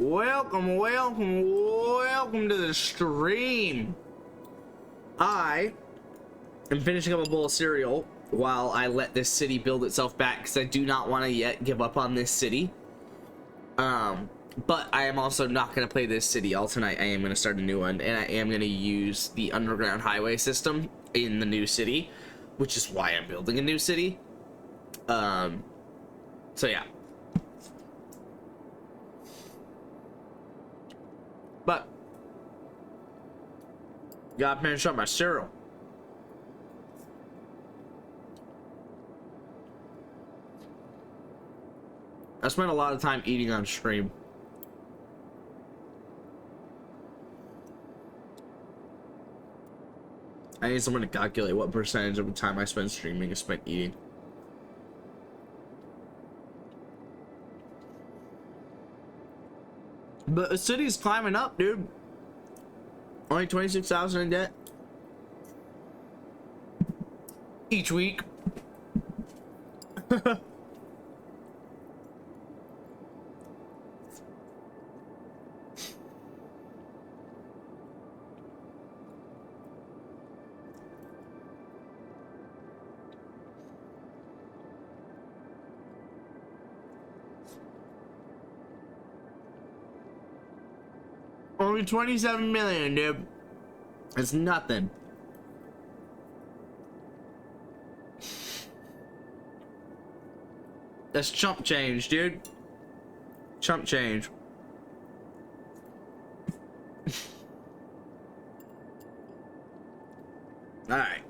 welcome to the stream. I am finishing up a bowl of cereal while I let this city build itself back because I do not want to yet give up on this city. But I am also not going to play this city all tonight. I am going to start a new one, and I am going to use the underground highway system in the new city, which is why I'm building a new city. So yeah. But gotta finish up my cereal. I spent a lot of time eating on stream. I need someone to calculate what percentage of the time I spend streaming is spent eating. But the city's climbing up, dude. Only 26,000 in debt each week. Only 27 million, dude. It's nothing. That's chump change, dude. Chump change. Alright.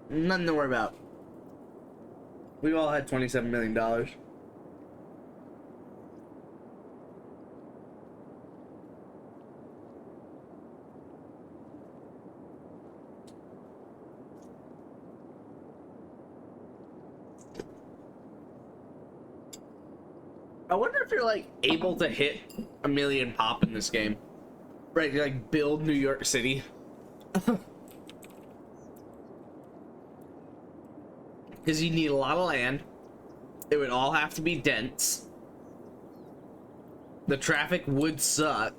Nothing to worry about. We all had $27 million. I wonder if you're like able to hit a million pop in this game. Right, you like build New York City. Because you need a lot of land. It would all have to be dense. The traffic would suck.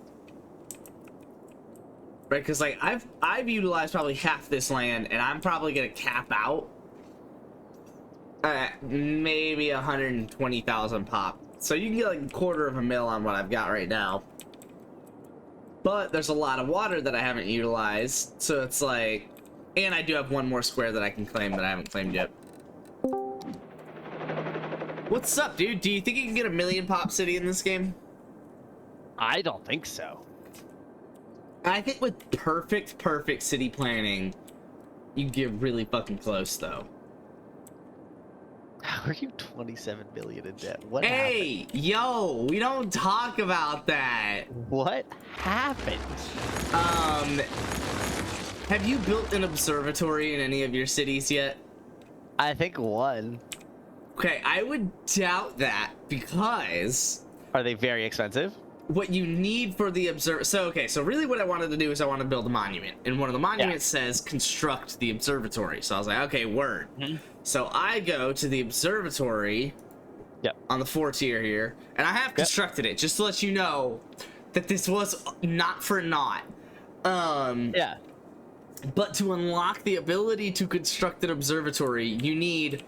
Right, because like I've utilized probably half this land, and I'm probably gonna cap out at maybe 120,000 pop. So you can get like a quarter of a mil on what I've got right now. But there's a lot of water that I haven't utilized, so it's like, and I do have one more square that I can claim that I haven't claimed yet. What's up, dude? Do you think you can get a million pop city in this game? I don't think so. I think with perfect city planning, you can get really fucking close, though. How are you 27 million in debt? What Hey, happened? yo, we don't talk about that. What happened? Have you built an observatory in any of your cities yet? I think one. Okay, I would doubt that because Are they very expensive? what you need for the so really what I wanted to do is I want to build a monument, and one of the monuments says construct the observatory. So I was like, okay, word. So I go to the observatory on the 4 tier here, and I have constructed it just to let you know that this was not for naught. But to unlock the ability to construct an observatory, you need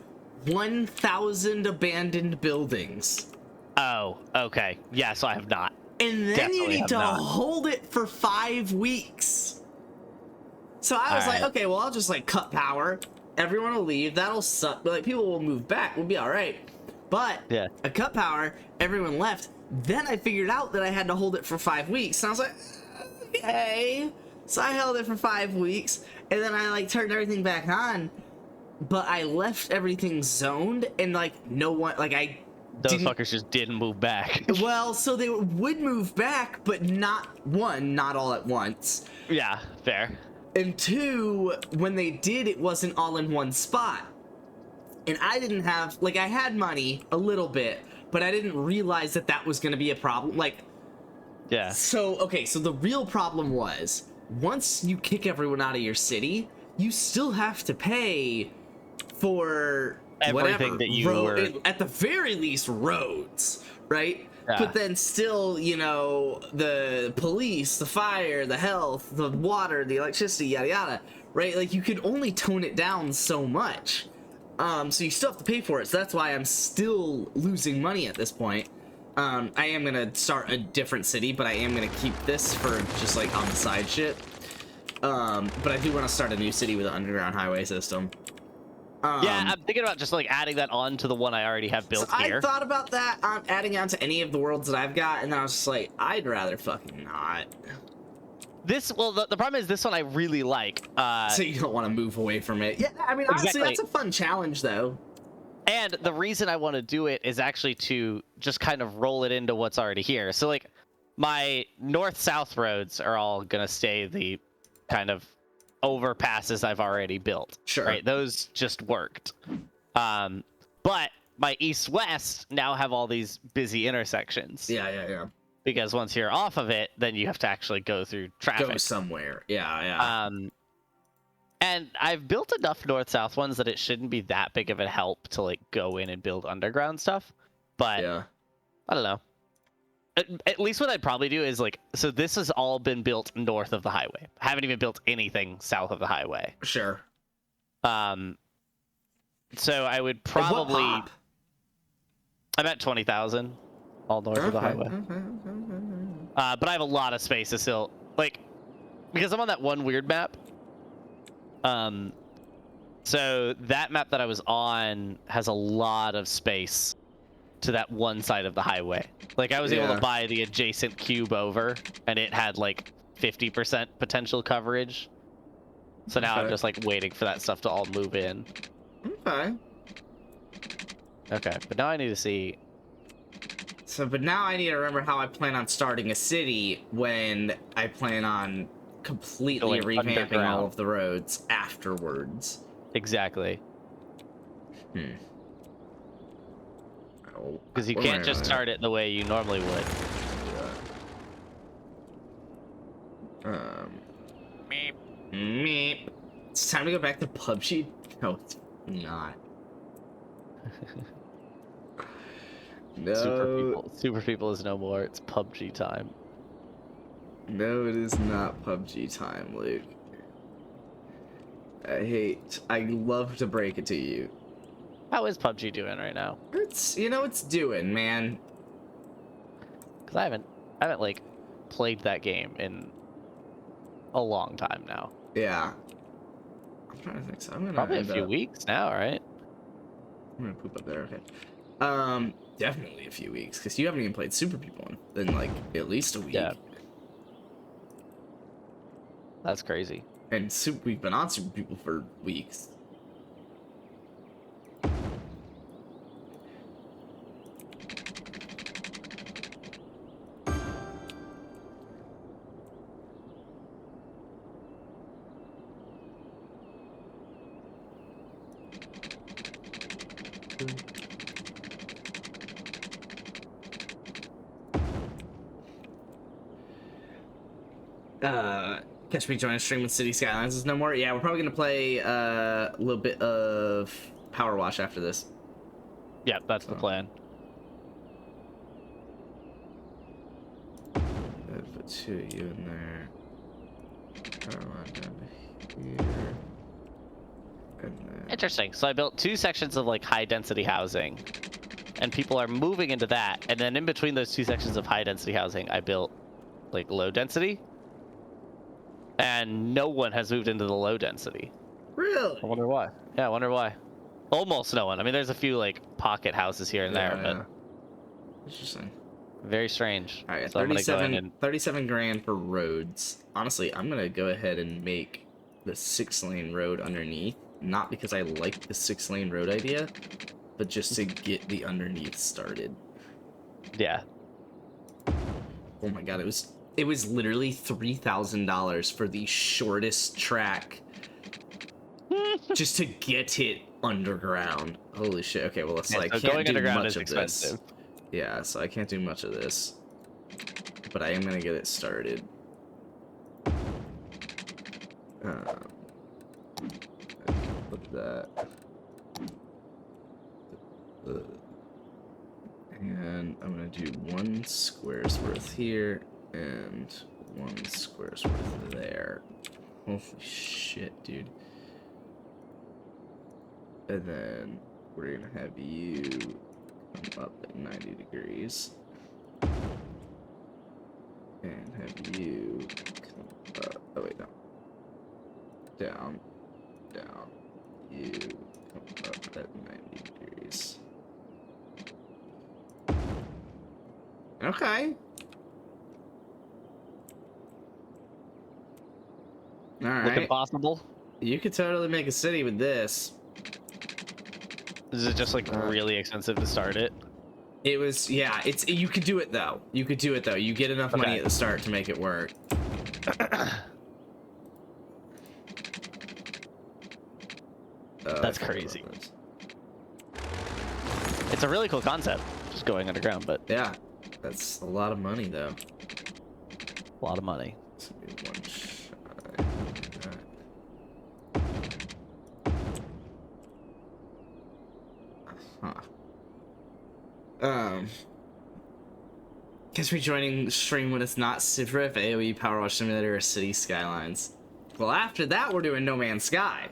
1,000 abandoned buildings. Oh, okay. Yeah, so I have not. And then Definitely you need to not. hold it for 5 weeks. So I was like, okay, well, I'll just like cut power. Everyone will leave. That'll suck. But like people will move back. We'll be all right. But I cut power. Everyone left. Then I figured out that I had to hold it for 5 weeks. And I was like, okay. So I held it for 5 weeks. And then I like turned everything back on. But I left everything zoned, and like no one, like those fuckers just didn't move back. Well, so they would move back, but not all at once. Yeah, fair. And 2, when they did, it wasn't all in one spot. And I didn't have, like, I had money a little bit, but I didn't realize that that was going to be a problem. Like, so, okay, so the real problem was, once you kick everyone out of your city, you still have to pay for everything whatever, that you were, at the very least, roads, right? Yeah. But then still, you know, the police, the fire, the health, the water, the electricity, yada yada, right? Like, you could only tone it down so much. So you still have to pay for it. So that's why I'm still losing money at this point. I am gonna start a different city, but I am gonna keep this for just like on the side shit. But I do want to start a new city with an underground highway system. yeah, I'm thinking about just like adding that on to the one I already have built so here. I thought about that, adding on to any of the worlds that I've got, and then I was just like, I'd rather fucking not. Well, the problem is this one I really like. So you don't want to move away from it. Yeah, I mean, honestly, exactly. that's a fun challenge, though. And the reason I want to do it is actually to just kind of roll it into what's already here. So, like, my north-south roads are all going to stay the kind of overpasses I've already built. Sure. Right? Those just worked. But my east-west now have all these busy intersections. Yeah. Because once you're off of it, then you have to actually go through traffic. Go somewhere. Yeah. And I've built enough north-south ones that it shouldn't be that big of a help to like go in and build underground stuff. But Yeah. I don't know. At least what I'd probably do is like, so this has all been built north of the highway. I haven't even built anything south of the highway. Sure. So I would Like, what probably. pop? I'm at 20,000, all north of the highway. But I have a lot of space to still like, because I'm on that one weird map. So that map that I was on has a lot of space to that one side of the highway. Like I was able to buy the adjacent cube over, and it had like 50% potential coverage. So now I'm just like waiting for that stuff to all move in. Okay, but now I need to see. So, but now I need to remember how I plan on starting a city when I plan on completely revamping all of the roads afterwards. Exactly. Because you Where can't am just I? start it the way you normally would. Meep. It's time to go back to PUBG. No, it's not. No. Super people is no more. It's PUBG time. No, it is not PUBG time, Luke. I love to break it to you. How is PUBG doing right now? It's, you know, it's doing, man. Because I haven't like played that game in a long time now. Yeah. I'm trying to think. So I'm gonna probably a few weeks now, right? I'm gonna poop up there. Okay. Definitely a few weeks, because you haven't even played Super People in like at least a week. Yeah. That's crazy. And we've been on Super People for weeks. Catch me join a stream with City Skylines is no more. Yeah, we're probably gonna play a little bit of Power Wash after this. Yeah, that's the plan. Put two of you in there. Power Wash down here. And then... Interesting. So I built 2 sections of like high density housing, and people are moving into that. And then in between those 2 sections of high density housing, I built like low density. And no one has moved into the low density. Really? I wonder why. Yeah, I wonder why. Almost no one. I mean, there's a few like pocket houses here and there, but interesting. Very strange. All right, so 37 grand for roads. Honestly, I'm gonna go ahead and make the 6-lane road underneath. Not because I like the 6-lane road idea, but just to get the underneath started. Yeah. Oh my god, it was literally $3,000 for the shortest track just to get it underground. Holy shit. Okay, well, so I can't do much of this. Yeah, so I can't do much of this. But I am gonna get it started. Put that. I'm gonna do 1 square's worth here and 1 square's worth there. Holy shit, dude. And then we're gonna have you come up at 90 degrees. And have you come up, oh wait, no. Down, down. You come up at 90 degrees. Okay. Alright. Looking possible? You could totally make a city with this. Is it just like really expensive to start it? It was, yeah, you could do it though. You could do it though. You get enough money at the start to make it work. That's crazy. It's a really cool concept, just going underground, but yeah, that's a lot of money though. A lot of money. This would be 1 shot. Guess rejoining stream when it's not Civ Rift, AoE, Power Wash Simulator, or City Skylines. Well, after that, we're doing No Man's Sky.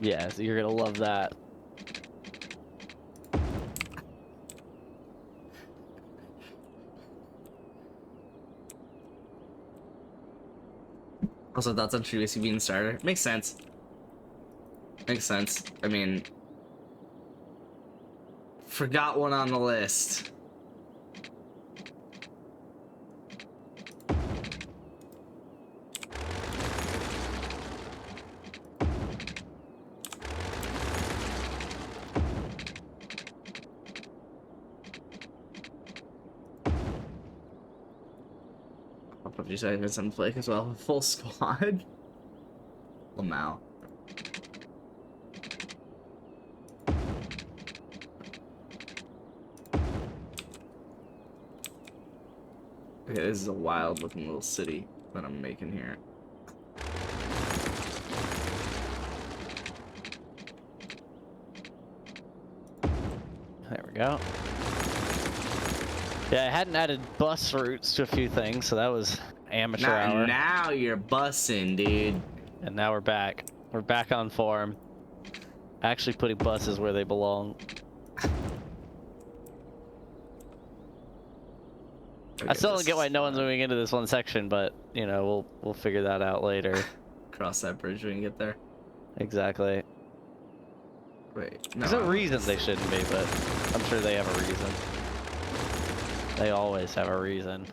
Yeah, so you're gonna love that. Also, thoughts on Tribusi being the starter? Makes sense. Makes sense. I mean, forgot one on the list. PUBG segments on play as well. Full squad. Lamau. Okay, this is a wild looking little city that I'm making here. There we go. Yeah, I hadn't added bus routes to a few things, so that was amateur hour. Now you're bussing, dude. And now we're back. We're back on form. Actually putting buses where they belong. I still don't get why no one's moving into this one section, but you know, we'll figure that out later. Cross that bridge when you get there. Exactly. Wait, no. There's a reason they shouldn't be, but I'm sure they have a reason. They always have a reason.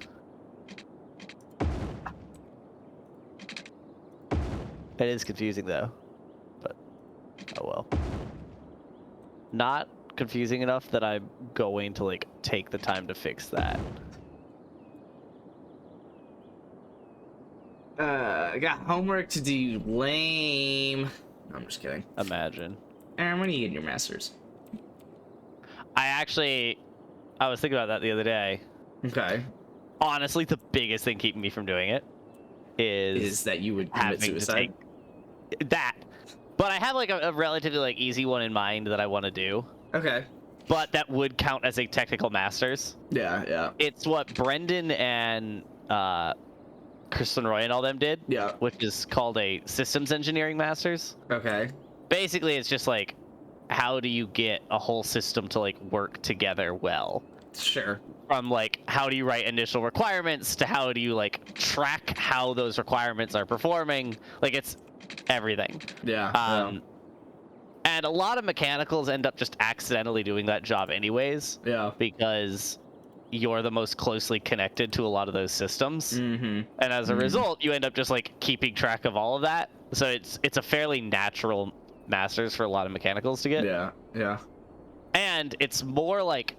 It is confusing though, but oh well. Not confusing enough that I'm going to like take the time to fix that. I got homework to do. Lame. No, I'm just kidding. Imagine. Aaron, when are you getting your masters? I was thinking about that the other day. Okay. Honestly, the biggest thing keeping me from doing it is that you would commit suicide. That. But I have like a relatively like easy one in mind that I want to do. Okay. But that would count as a technical masters. Yeah, yeah. It's what Brendan and Kristen Roy and all them did. Yeah. Which is called a systems engineering masters. Okay. Basically, it's just like, how do you get a whole system to like work together well? Sure. From like, how do you write initial requirements to how do you like track how those requirements are performing? Like, it's everything. Yeah. And a lot of mechanicals end up just accidentally doing that job anyways. Yeah. Because you're the most closely connected to a lot of those systems. Mm-hmm. And as a result, you end up just like keeping track of all of that. So it's a fairly natural masters for a lot of mechanicals to get. Yeah. Yeah. And it's more like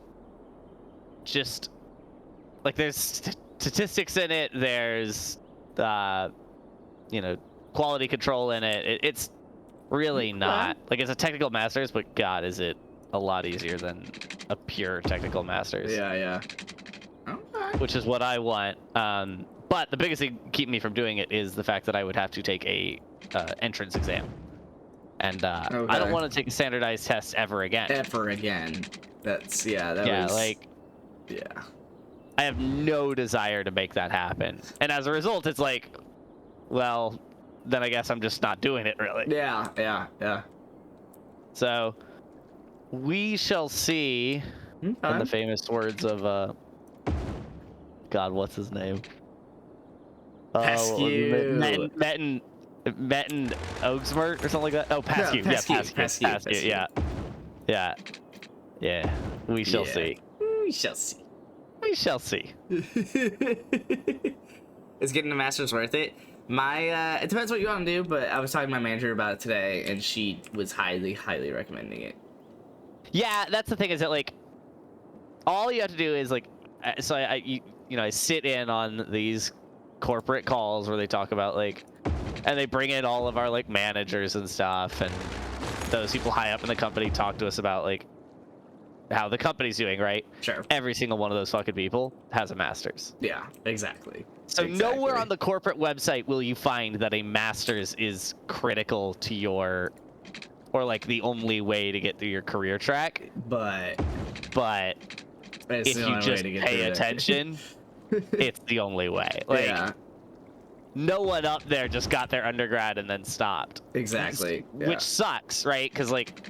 just like there's statistics in it. There's you know, quality control in it. It's really not like it's a technical masters, but God, is it a lot easier than a pure technical masters. Yeah, yeah. Okay. Which is what I want. But the biggest thing keeping me from doing it is the fact that I would have to take a entrance exam. And I don't want to take a standardized test ever again. Ever again. That's, yeah, that was... like, Yeah. I have no desire to make that happen. And as a result, it's like, well, then I guess I'm just not doing it really. Yeah. So we shall see. In the famous words of God, what's his name? Peskew. Metin Oaksmart or something like that. Oh, Peskew. No, Yeah, Peskew. Yeah. We shall see. We shall see. We shall see. Is getting the Masters worth it? It depends what you want to do, but I was talking to my manager about it today, and she was highly recommending it. Yeah, that's the thing, is that like all you have to do is like, so I sit in on these corporate calls where they talk about like, and they bring in all of our like managers and stuff, and those people high up in the company talk to us about like how the company's doing, right? Sure. Every single one of those fucking people has a master's. Yeah, exactly. So nowhere on the corporate website will you find that a master's is critical to your, or like the only way to get through your career track. But if you just pay attention, it's the only way. Like, yeah. No one up there just got their undergrad and then stopped. Exactly. Yeah. Which sucks, right? Because like,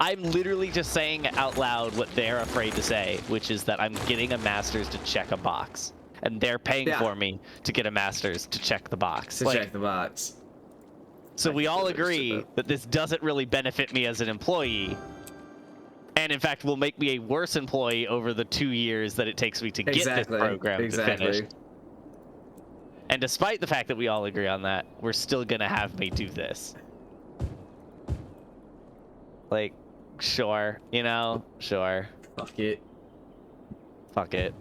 I'm literally just saying out loud what they're afraid to say, which is that I'm getting a master's to check a box, and they're paying for me to get a master's to check the box. Check the box. So we all agree that this doesn't really benefit me as an employee, and in fact will make me a worse employee over the 2 years that it takes me to get this program to finish. And despite the fact that we all agree on that, we're still gonna have me do this. Like, sure, sure. Fuck it. Fuck it.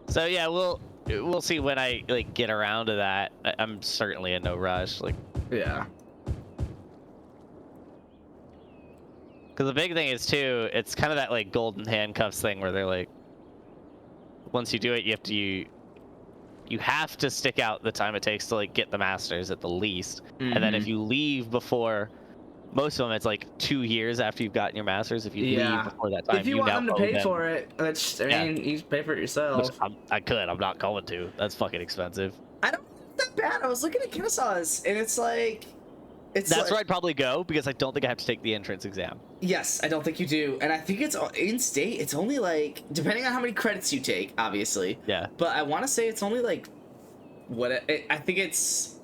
So yeah, we'll see when I like get around to that. I'm certainly in no rush. Like, yeah. Because the big thing is too, it's kind of that like golden handcuffs thing where they're like, once you do it, you have to stick out the time it takes to like get the masters at the least. And then if you leave before, most of them it's like 2 years after you've gotten your masters. If you leave before that time, if you want them to pay for it, you pay for it yourself. I'm not going to. That's fucking expensive. I don't think that bad. I was looking at Kenesaw's, and it's like, that's where I'd probably go, because I don't think I have to take the entrance exam. Yes, I don't think you do, and I think it's in state. It's only like, depending on how many credits you take, obviously. Yeah. But I want to say it's only like, I think it's.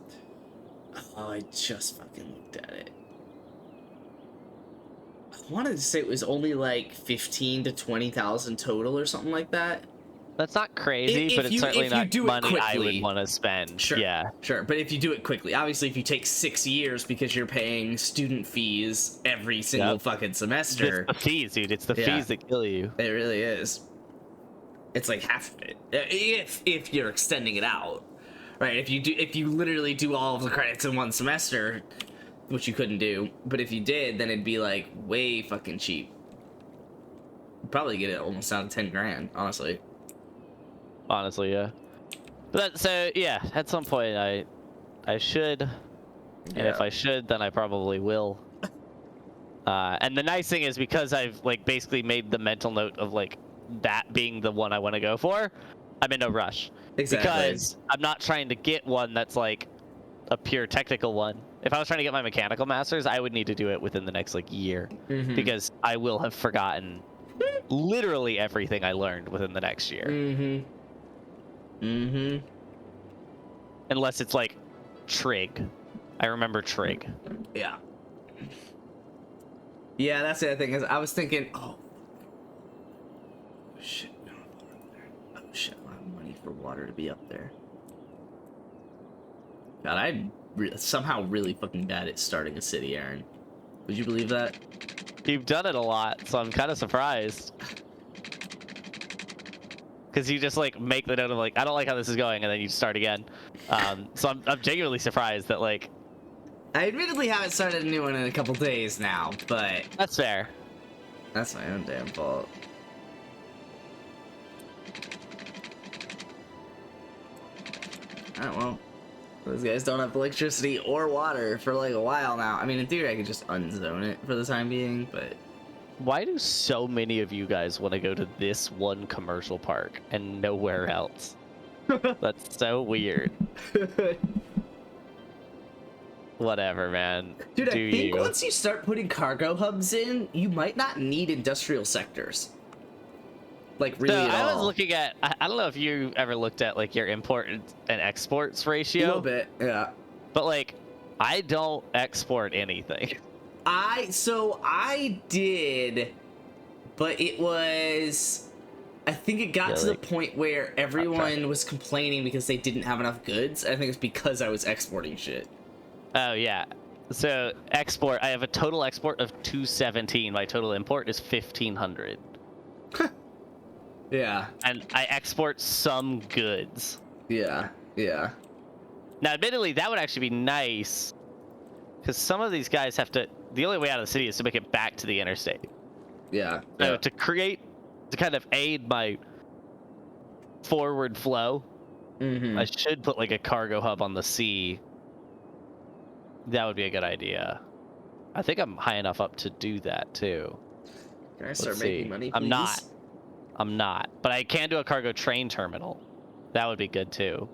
Oh, I just fucking looked at it. I wanted to say it was only like 15 to 20,000 total or something like that. That's not crazy, but it's certainly not money I would want to spend. Sure, yeah, sure. But if you do it quickly, obviously, if you take 6 years because you're paying student fees every single fucking semester, it's the fees, dude. It's the fees that kill you. It really is. It's like half of it if you're extending it out, right? If you literally do all of the credits in one semester, which you couldn't do, but if you did, then it'd be like way fucking cheap. You'd probably get it almost down to 10 grand, honestly. Honestly, yeah. But so yeah, at some point I should, and if I should, then I probably will. And the nice thing is, because I've like basically made the mental note of like that being the one I want to go for, I'm in no rush. Exactly. Because I'm not trying to get one that's like a pure technical one. If I was trying to get my mechanical masters, I would need to do it within the next like year, because I will have forgotten literally everything I learned within the next year. Unless it's like trig. I remember trig. Yeah. Yeah, that's the other thing, is I was thinking, oh shit, oh shit, I don't have money for water to be up there. God, I'm somehow really fucking bad at starting a city, Aaron. Would you believe that? You've done it a lot, so I'm kind of surprised. Because you just like make the note of like, I don't like how this is going, and then you start again. So I'm genuinely surprised that like. I admittedly haven't started a new one in a couple days now, but that's fair. That's my own damn fault. Alright, well, Those guys don't have electricity or water for like a while now. I mean, in theory, I could just unzone it for the time being, but... Why do so many of you guys want to go to this one commercial park and nowhere else? That's so weird. Whatever, man. Dude, I think once you start putting cargo hubs in, you might not need industrial sectors. Like, really at all. I was looking at, I don't know if you ever looked at, like, your import and exports ratio. A little bit, yeah. But, like, I don't export anything. So I did, but it was... I think it got to the point where everyone was complaining because they didn't have enough goods. I think it's because I was exporting shit. Oh, yeah. So, export, I have a total export of 217. My total import is 1,500. Yeah. And I export some goods. Yeah, yeah. Now, admittedly, that would actually be nice, because some of these guys have to... The only way out of the city is to make it back to the interstate. Yeah. So to kind of aid my forward flow, I should put like a cargo hub on the sea. That would be a good idea. I think I'm high enough up to do that too. Can I start making money, please? I'm not. But I can do a cargo train terminal. That would be good too.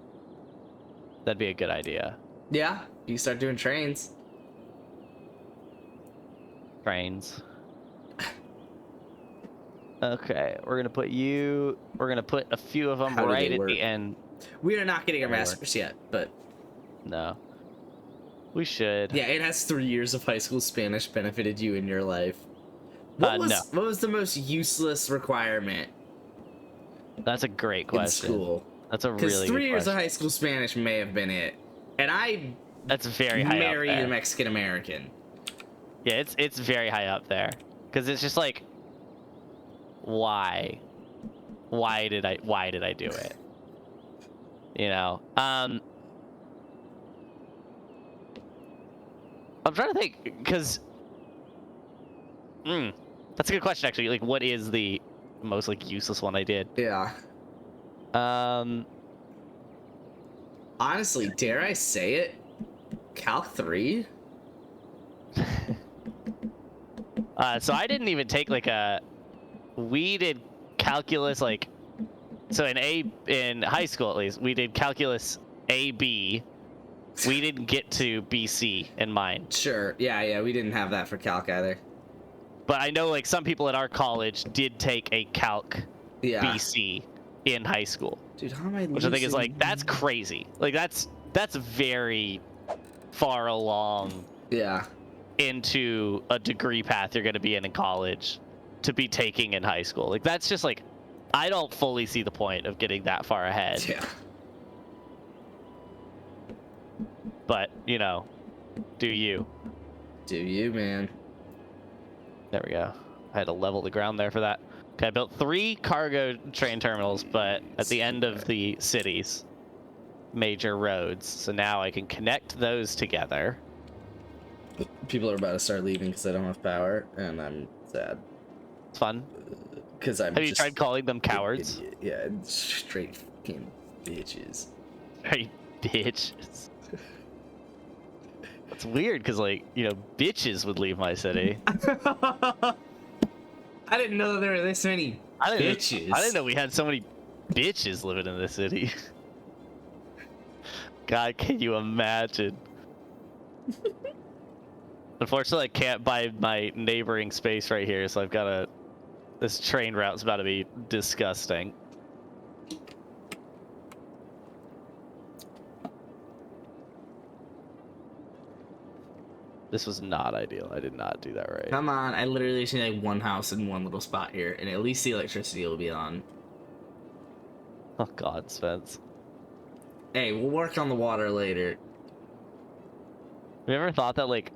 That'd be a good idea. Yeah, you start doing trains. Trains. Okay, we're gonna put a few of them right at the end. We are not getting our masters yet, but... No. We should. Yeah, it has 3 years of high school Spanish benefited you in your life. What was the most useless requirement? That's a great question. In school. That's a really good question. Because 3 years of high school Spanish may have been it. And that's very high married up there. a Mexican American. Yeah, it's very high up there. Because it's just like, why? Why did I do it? You know? I'm trying to think, because... that's a good question, actually. Like, what is the most, like, useless one I did? Yeah. Honestly, dare I say it? Calc 3? So I didn't even take, like, we did calculus, like... So in high school, at least, we did calculus AB. We didn't get to BC in mine. Sure. Yeah, we didn't have that for calc either. But I know, like, some people at our college did take a calc BC in high school. Dude, how am I losing? Which I think is, like, that's crazy. Like, that's very far along into a degree path you're going to be in college to be taking in high school. Like, that's just, like, I don't fully see the point of getting that far ahead. Yeah. But, you know, do you. Do you, man. There we go. I had to level the ground there for that. Okay, I built 3 cargo train terminals, but at the end of the cities, major roads. So now I can connect those together. People are about to start leaving because I don't have power, and I'm sad. It's fun. Because I'm Have you tried calling them cowards? Yeah, straight fucking bitches. Straight bitches. That's weird, because, like, you know, bitches would leave my city. I didn't know that there were this many bitches. I didn't know we had so many bitches living in the city. God, can you imagine? Unfortunately, I can't buy my neighboring space right here, so I've got to... This train route's about to be disgusting. This was not ideal. I did not do that right. Come on, I literally see like one house in one little spot here, and at least the electricity will be on. Oh God, Spence. Hey, we'll work on the water later. Have you ever thought that, like,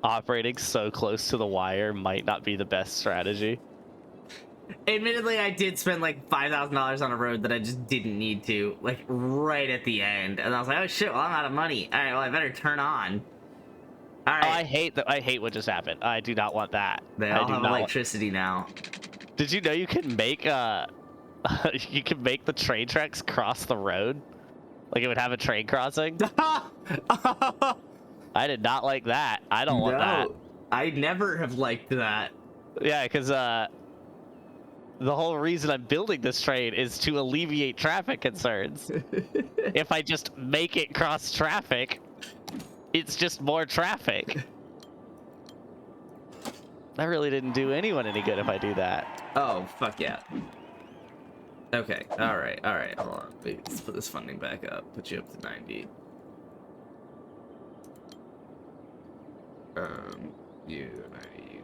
operating so close to the wire might not be the best strategy? Admittedly, I did spend like $5,000 on a road that I just didn't need to, like right at the end, and I was like, "Oh shit! Well, I'm out of money. All right, well, I better turn on." All right. Oh, I hate what just happened. I do not want that. They all have electricity now. Did you know you can make you can make the train tracks cross the road? Like, it would have a train crossing? I did not like that. I don't want that. I never have liked that. Yeah, because the whole reason I'm building this train is to alleviate traffic concerns. If I just make it cross traffic, it's just more traffic. That really didn't do anyone any good if I do that. Oh, fuck yeah. Okay, alright, hold on. Wait, let's put this funding back up. Put you up to 90. You 90,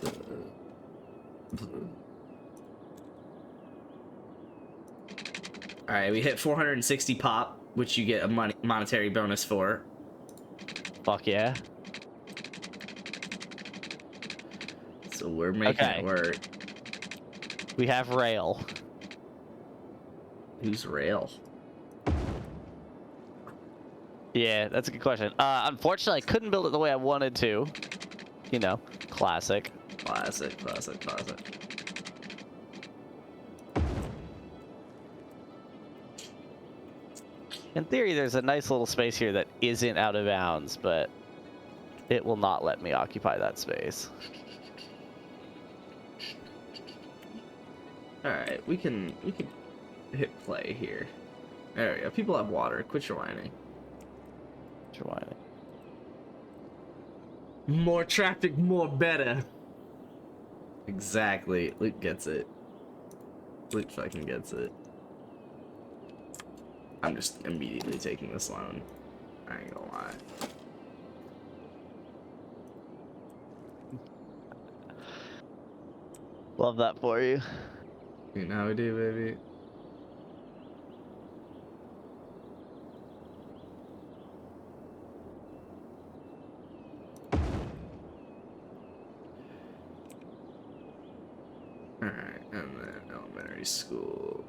90. Alright, we hit 460 pop, which you get a monetary bonus for. Fuck yeah. So we're making it work. We have rail. Who's rail? Yeah, that's a good question. Unfortunately, I couldn't build it the way I wanted to. You know, classic. Classic. In theory, there's a nice little space here that isn't out of bounds, but it will not let me occupy that space. Alright, we can hit play here. There we go. People have water. Quit your whining. More traffic, more better. Exactly. Luke gets it. Luke fucking gets it. I'm just immediately taking this loan. I ain't gonna lie. Love that for you. You know how we do, baby. Alright, and then elementary school.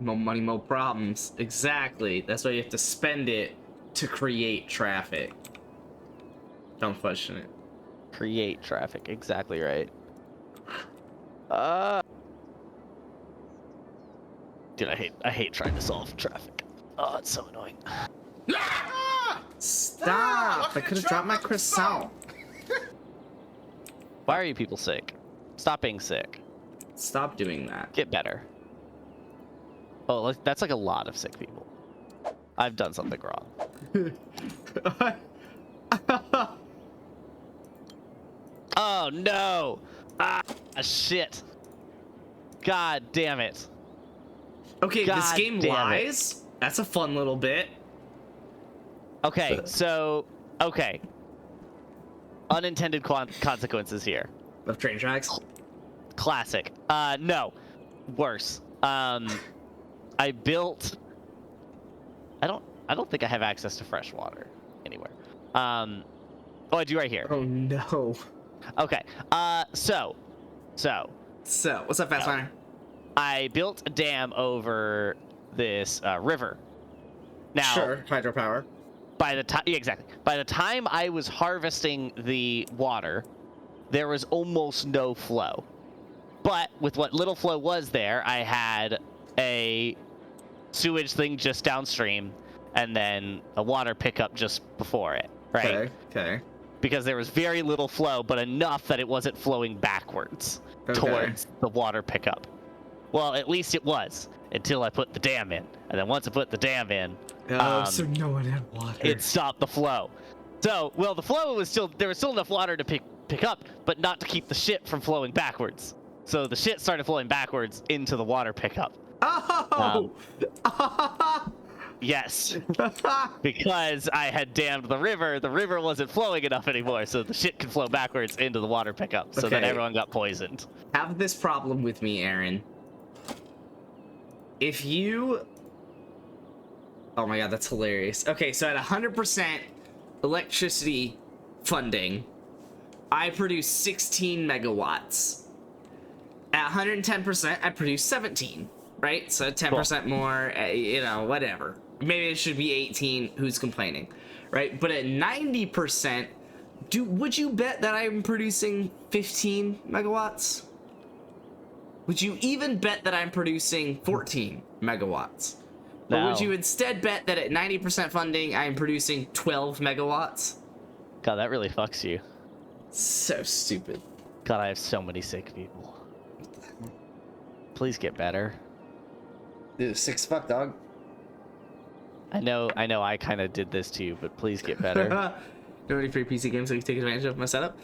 More money, more problems. Exactly. That's why you have to spend it to create traffic. Don't question it. Create traffic. Exactly right. Dude, I hate trying to solve traffic. Oh, it's so annoying. Stop! I could have dropped my croissant. Why are you people sick? Stop being sick. Stop doing that. Get better. Oh, that's like a lot of sick people. I've done something wrong. Oh no! Ah, shit. God damn it. Okay, this game lies. That's a fun little bit. Okay, so okay. Unintended consequences here. Of train tracks? Classic. No. Worse. I built. I don't think I have access to fresh water anywhere. Oh, I do right here. Oh no. Okay. So. What's up, Fastminer? I built a dam over this river. Now. Sure. Hydropower. By the time, yeah, exactly. By the time I was harvesting the water, there was almost no flow. But with what little flow was there, I had a sewage thing just downstream, and then a water pickup just before it, right? Okay. Because there was very little flow, but enough that it wasn't flowing backwards towards the water pickup. Well, at least it was, until I put the dam in. And then once I put the dam in, so no one had water. it stopped the flow. So, well, the flow was there was still enough water to pick up, but not to keep the shit from flowing backwards. So the shit started flowing backwards into the water pickup. Oh! Yes. Because I had dammed the river wasn't flowing enough anymore, so the shit could flow backwards into the water pickup. So then everyone got poisoned. Have this problem with me, Aaron. If you... Oh my god, that's hilarious. Okay, so at 100% electricity funding, I produce 16 megawatts. At 110%, I produce 17. right? So 10% more, you know, whatever. Maybe it should be 18. Who's complaining, right? But at 90%, would you bet that I'm producing 15 megawatts? Would you even bet that I'm producing 14 megawatts? No. Or would you instead bet that at 90% funding, I'm producing 12 megawatts? God, that really fucks you. So stupid. God, I have so many sick people. Please get better. Dude, 6 fuck, dog. I know I kind of did this to you, but please get better. No any free PC games so you can take advantage of my setup?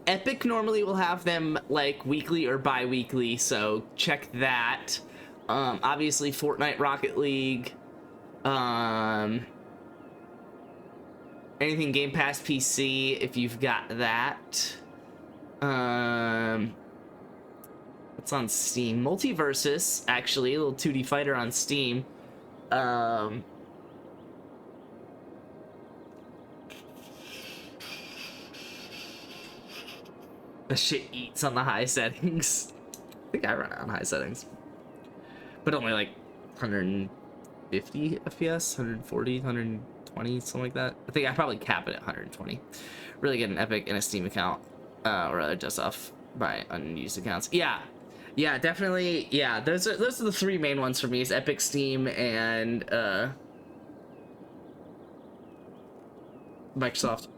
Epic normally will have them like weekly or bi-weekly, so check that. Obviously Fortnite, Rocket League, anything Game Pass PC if you've got that. What's on Steam? Multiversus, actually, a little 2D fighter on Steam. The shit eats on the high settings. I think I run it on high settings. But only like 150 FPS, 140, 120, something like that. I think I probably cap it at 120. Really get an Epic and a Steam account, or rather just off by unused accounts. Yeah, definitely. Yeah, those are the 3 main ones for me: is Epic, Steam, and Microsoft.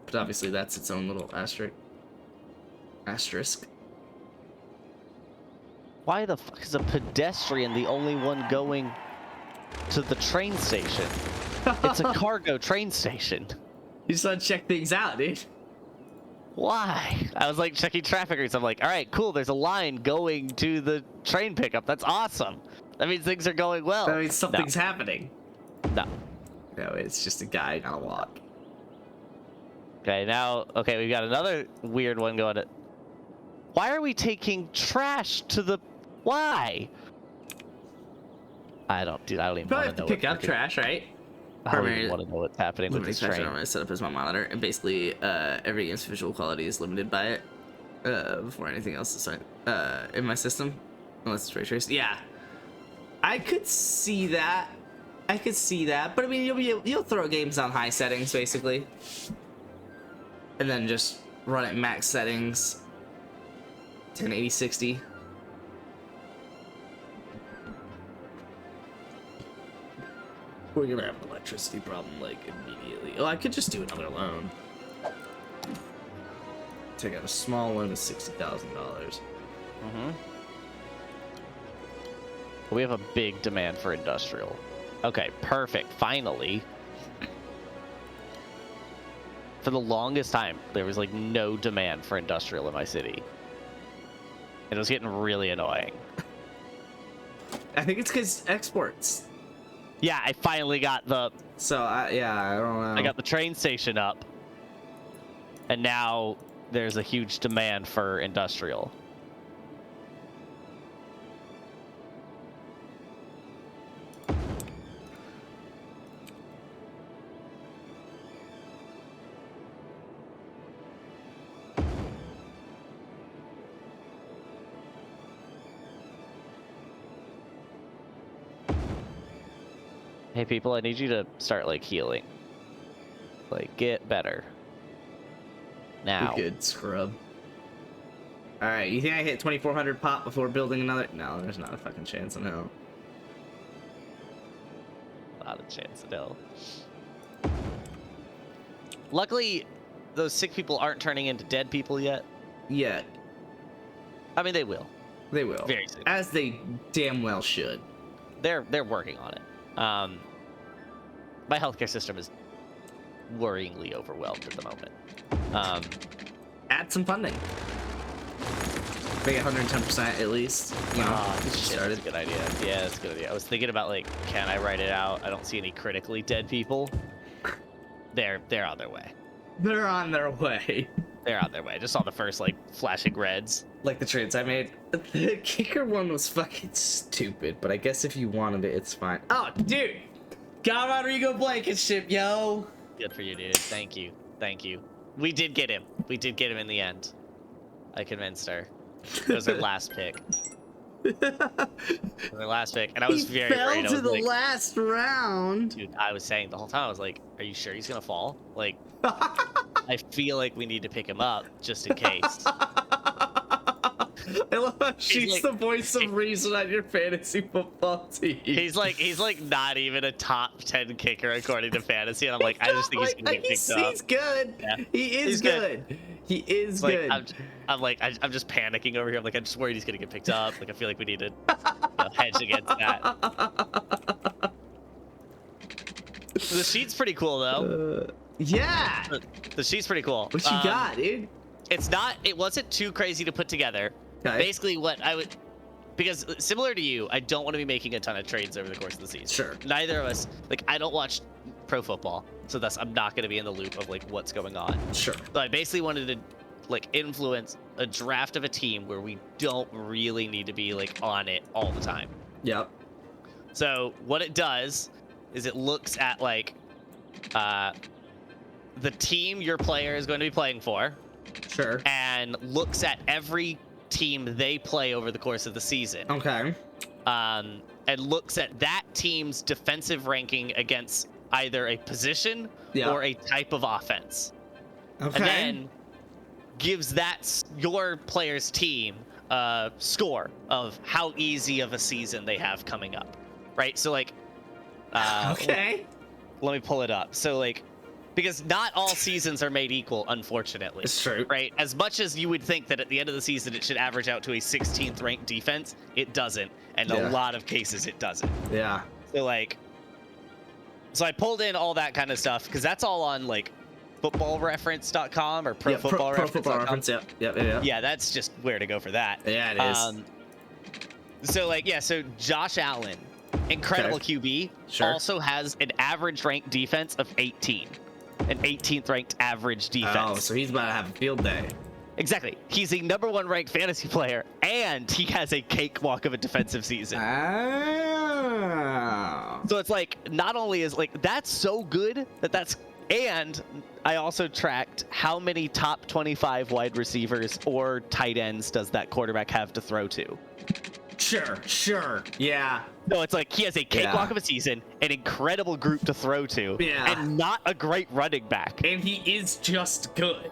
But obviously, that's its own little asterisk. Why the fuck is a pedestrian the only one going to the train station? It's a cargo train station. You just want to check things out, dude. Why? I was like checking traffic routes. I'm like, all right, cool. There's a line going to the train pickup. That's awesome. That means things are going well. That means something's happening. No. No, it's just a guy on a walk. Okay, now, okay, we've got another weird one going. Why are we taking trash to the... Why? I don't even want to know. Have to pick up trash, right? I don't even want to know what's happening with this train. I'm going to set up as my monitor, and basically every game's visual quality is limited by it before anything else is started in my system, unless it's ray traced. Yeah, I could see that. But I mean, you'll throw games on high settings basically, and then just run at max settings, 1080 60. We're gonna have an electricity problem like immediately. Oh, I could just do another loan. Take out a small loan of $60,000. We have a big demand for industrial. Okay, perfect. Finally. For the longest time, there was like no demand for industrial in my city. It was getting really annoying. I think it's because exports. Yeah, I finally got the... So, yeah, I don't know. I got the train station up. And now there's a huge demand for industrial. Hey people, I need you to start like healing. Like get better. Now. Good scrub. Alright, you think I hit 2400 pop before building another? No, there's not a fucking chance in hell. Not a chance in hell. Luckily, those sick people aren't turning into dead people yet. Yet. I mean, they will. They will. Very soon. As they damn well should. They're working on it. My healthcare system is worryingly overwhelmed at the moment. Add some funding. Make it 110% at least. You know, shit, that's a good idea. Yeah, that's a good idea. I was thinking about like, can I write it out? I don't see any critically dead people. They're on their way. They're on their way. They're on their way. I just saw the first like flashing reds. Like the trades I made. The kicker one was fucking stupid, but I guess if you wanted it, it's fine. Oh, dude! Got Rodrigo blanket ship, yo! Good for you, dude. Thank you. Thank you. We did get him. We did get him in the end. I convinced her. It was her last pick. The last pick, and I was very fell afraid. to the like, last round. Dude, I was saying the whole time, I was like, are you sure he's gonna fall? Like, I feel like we need to pick him up just in case. I love how she's the voice of reason on your fantasy football team. He's like not even a top 10 kicker according to fantasy, and I'm like, I just think he's gonna get picked up. He's good. Yeah. He is good. He is good. I'm just panicking over here. I'm like, I'm just worried he's gonna get picked up. Like, I feel like we need to hedge against that. The sheet's pretty cool though. Yeah. The sheet's pretty cool. What you got, dude? It wasn't too crazy to put together. Okay. Basically what I would, because similar to you, I don't want to be making a ton of trades over the course of the season. Sure. Neither of us, like, I don't watch pro football, so thus I'm not going to be in the loop of like what's going on. Sure. So I basically wanted to like influence a draft of a team where we don't really need to be like on it all the time. Yep. So what it does is it looks at like the team your player is going to be playing for. Sure. And looks at every team they play over the course of the season. Okay. And looks at that team's defensive ranking against either a position or a type of offense. Okay. And then gives that your player's team a score of how easy of a season they have coming up. Right? So like okay. Let me pull it up. So like, because not all seasons are made equal, unfortunately. It's true. Right? As much as you would think that at the end of the season it should average out to a 16th ranked defense, it doesn't. And a lot of cases it doesn't. Yeah. So like, so I pulled in all that kind of stuff because that's all on like footballreference.com or profootballreference.com. Pro Football Reference, yeah. Yeah, that's just where to go for that. Yeah, it is. So like, yeah, so Josh Allen, incredible QB, also has an average ranked defense of 18. An 18th ranked average defense. Oh, so he's about to have a field day. Exactly. He's a #1 ranked fantasy player, and he has a cakewalk of a defensive season. Oh. So it's like, not only is like, that's so good that's, and I also tracked how many top 25 wide receivers or tight ends does that quarterback have to throw to. Sure. Yeah. No, it's like he has a cakewalk of a season, an incredible group to throw to, and not a great running back. And he is just good.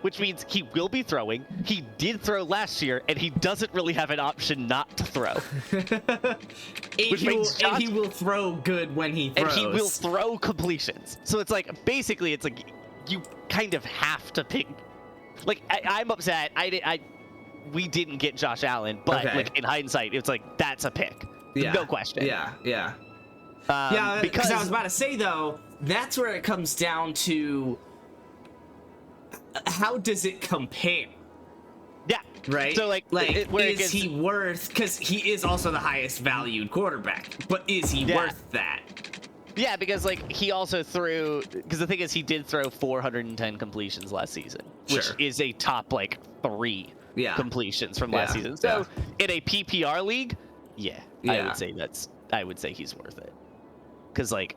Which means he will be throwing. He did throw last year, and he doesn't really have an option not to throw. And he will throw good when he throws. And he will throw completions. So it's like, basically, it's like you kind of have to pick. Like, I'm upset. We didn't get Josh Allen, but like in hindsight, it's like that's a pick, no question. Yeah. Because I was about to say though, that's where it comes down to how does it compare? Yeah. Right. So like is he worth? Because he is also the highest valued quarterback, but is he worth that? Yeah, because like he also threw. Because the thing is, he did throw 410 completions last season, which is a top like 3. Completions from last season. So in a PPR league, I would say he's worth it. Because like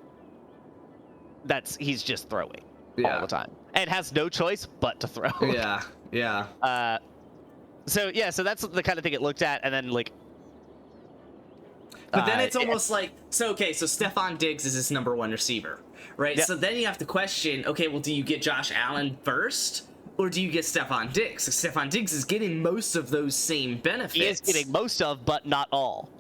he's just throwing all the time and has no choice but to throw. So that's the kind of thing it looked at, and then like. But then it's almost like so Stefon Diggs is his #1 receiver, right? So then you have to question, okay, well, do you get Josh Allen first? Or do you get Stefon Diggs? Stefon Diggs is getting most of those same benefits. He is getting most of, but not all.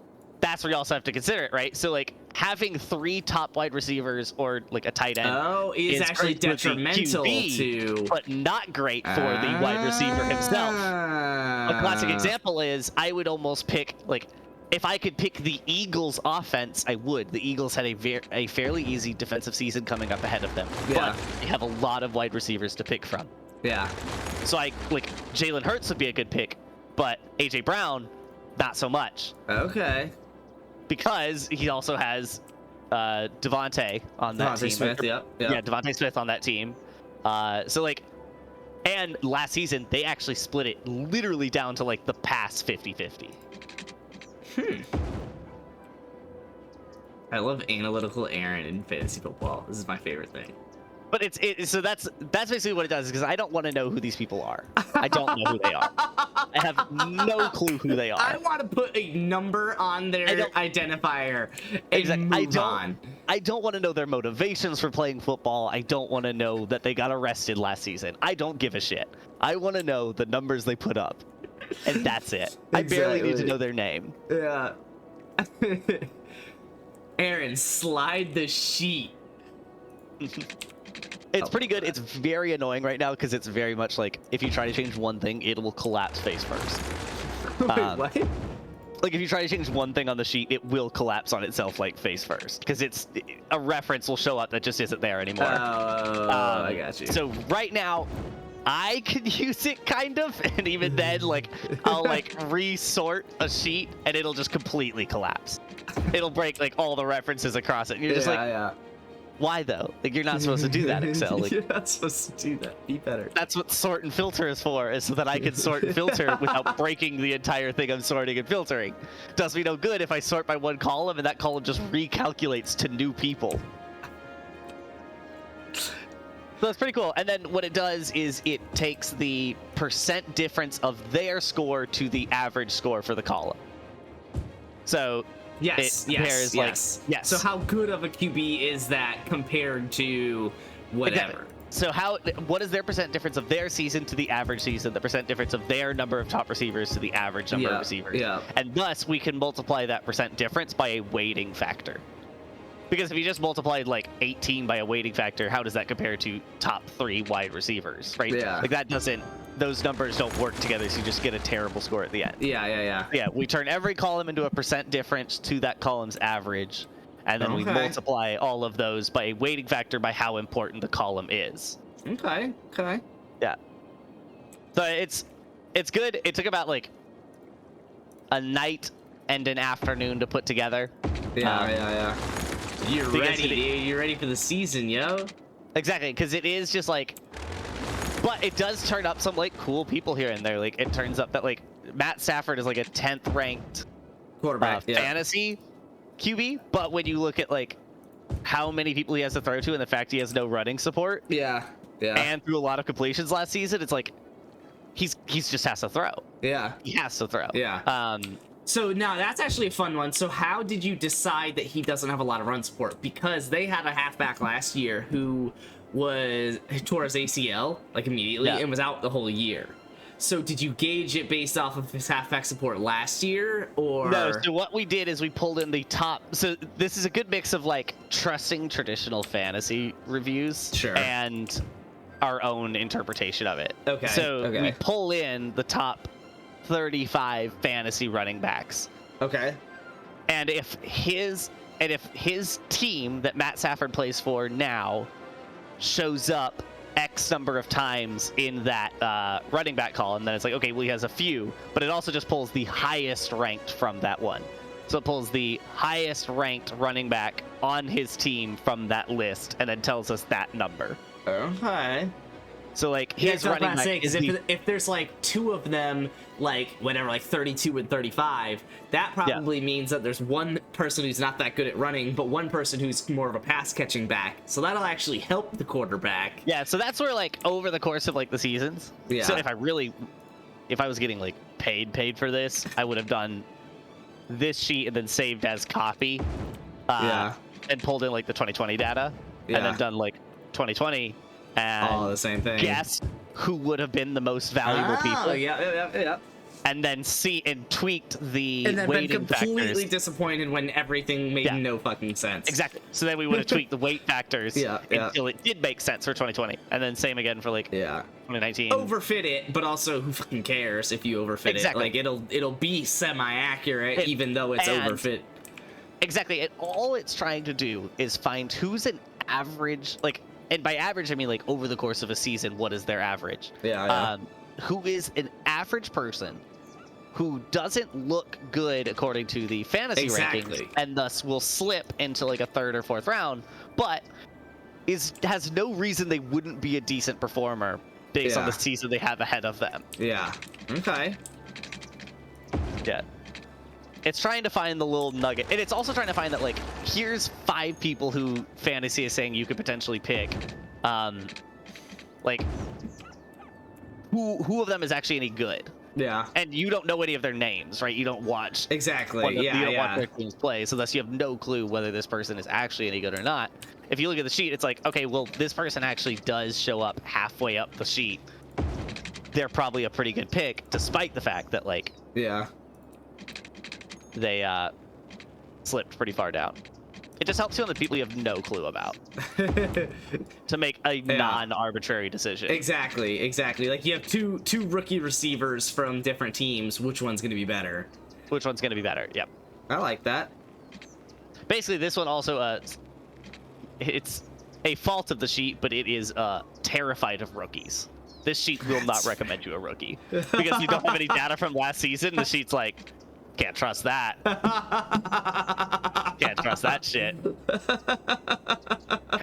That's where you also have to consider it, right? So, like, having 3 top wide receivers or, like, a tight end is actually detrimental to... But not great for the wide receiver himself. A classic example is, I would almost pick, like, if I could pick the Eagles' offense, I would. The Eagles had a fairly easy defensive season coming up ahead of them. But they have a lot of wide receivers to pick from. Yeah. So Jalen Hurts would be a good pick, but AJ Brown, not so much. Okay. Because he also has Devontae on that team. Smith, yeah, Devontae Smith on that team. So like, and last season they actually split it literally down to like the pass 50-50. I love analytical Aaron in fantasy football. This is my favorite thing. But so that's basically what it does, because I don't want to know who these people are. I don't know who they are. I have no clue who they are. I want to put a number on their identifier and exactly. move on. I don't want to know their motivations for playing football. I don't want to know that they got arrested last season. I don't give a shit. I want to know the numbers they put up, and that's it. I barely need to know their name. Yeah. Aaron, slide the sheet. It's pretty good. It's very annoying right now because it's very much like if you try to change one thing, it will collapse face first. Wait, what? Like if you try to change one thing on the sheet, it will collapse on itself like face first because it's a reference will show up that just isn't there anymore. I got you. So right now, I could use it kind of, and even then, like I'll like resort a sheet and it'll just completely collapse. It'll break like all the references across it. And you're just why though? Like you're not supposed to do that, Excel. Like, you're not supposed to do that. Be better. That's what sort and filter is for, is so that I can sort and filter without breaking the entire thing I'm sorting and filtering. Does me no good if I sort by one column and that column just recalculates to new people. So that's pretty cool. And then what it does is it takes the percent difference of their score to the average score for the column. So yes. So how good of a QB is that compared to whatever? Exactly. So what is their percent difference of their season to the average season, the percent difference of their number of top receivers to the average number of receivers? Yeah. And thus we can multiply that percent difference by a weighting factor. Because if you just multiplied like 18 by a weighting factor, how does that compare to top 3 wide receivers, right? Yeah. Like that doesn't, those numbers don't work together, so you just get a terrible score at the end. Yeah. Yeah, we turn every column into a percent difference to that column's average, and then we multiply all of those by a weighting factor by how important the column is. Okay. Yeah. So it's good. It took about like a night and an afternoon to put together. Yeah. You're ready, dude. You're ready for the season, yo. Exactly, because it is just like, but it does turn up some like cool people here and there. Like it turns up that like Matt Stafford is like a 10th ranked quarterback, fantasy QB, but when you look at like how many people he has to throw to and the fact he has no running support, and through a lot of completions last season, it's like he's just has to throw. Yeah, he has to throw. Yeah. So now that's actually a fun one. So how did you decide that he doesn't have a lot of run support? Because they had a halfback last year who tore his ACL like immediately and was out the whole year. So did you gauge it based off of his halfback support last year, or no? So what we did is we pulled in the top. So this is a good mix of like trusting traditional fantasy reviews and our own interpretation of it. Okay. So we pull in the top 35 fantasy running backs. Okay. And if his team that Matt Stafford plays for now shows up X number of times in that running back column, then it's like, okay, well, he has a few, but it also just pulls the highest ranked from that one. So it pulls the highest ranked running back on his team from that list and then tells us that number. Okay. So like his running back is if there's like 2 of them, like whatever, like 32 and 35, that probably means that there's one person who's not that good at running, but one person who's more of a pass catching back. So that'll actually help the quarterback. Yeah, so that's where like over the course of like the seasons. Yeah. So if I was getting like paid for this, I would have done this sheet and then saved as copy. And pulled in like the 2020 data. Yeah. And then done like 2020. And the same thing. Guess who would have been the most valuable people. Yeah. And then tweaked the and then weighting been completely factors. Disappointed when everything made no fucking sense. Exactly. So then we would have tweaked the weight factors until it did make sense for 2020. And then same again for like 2019. Overfit it, but also who fucking cares if you overfit it? Like it'll be semi-accurate even though it's overfit. Exactly. And all it's trying to do is find who's an average, like, and by average, I mean, like, over the course of a season, what is their average? Who is an average person who doesn't look good according to the fantasy rankings, and thus will slip into, like, a 3rd or 4th round, but has no reason they wouldn't be a decent performer based on the season they have ahead of them. Yeah. Okay. Yeah. It's trying to find the little nugget, and it's also trying to find that, like, here's 5 people who fantasy is saying you could potentially pick, like who of them is actually any good. Yeah. And you don't know any of their names, right? You don't watch. Exactly. You don't watch their teams play, so thus you have no clue whether this person is actually any good or not. If you look at the sheet, it's like, okay, well, this person actually does show up halfway up the sheet. They're probably a pretty good pick, despite the fact that, like, they slipped pretty far down. It just helps you on the people you have no clue about to make a non-arbitrary decision. Exactly. Like, you have two rookie receivers from different teams. Which one's going to be better? Which one's going to be better? Yep. I like that. Basically, this one also, it's a fault of the sheet, but it is terrified of rookies. This sheet will not recommend you a rookie because you don't have any data from last season. The sheet's like, can't trust that. Can't trust that shit.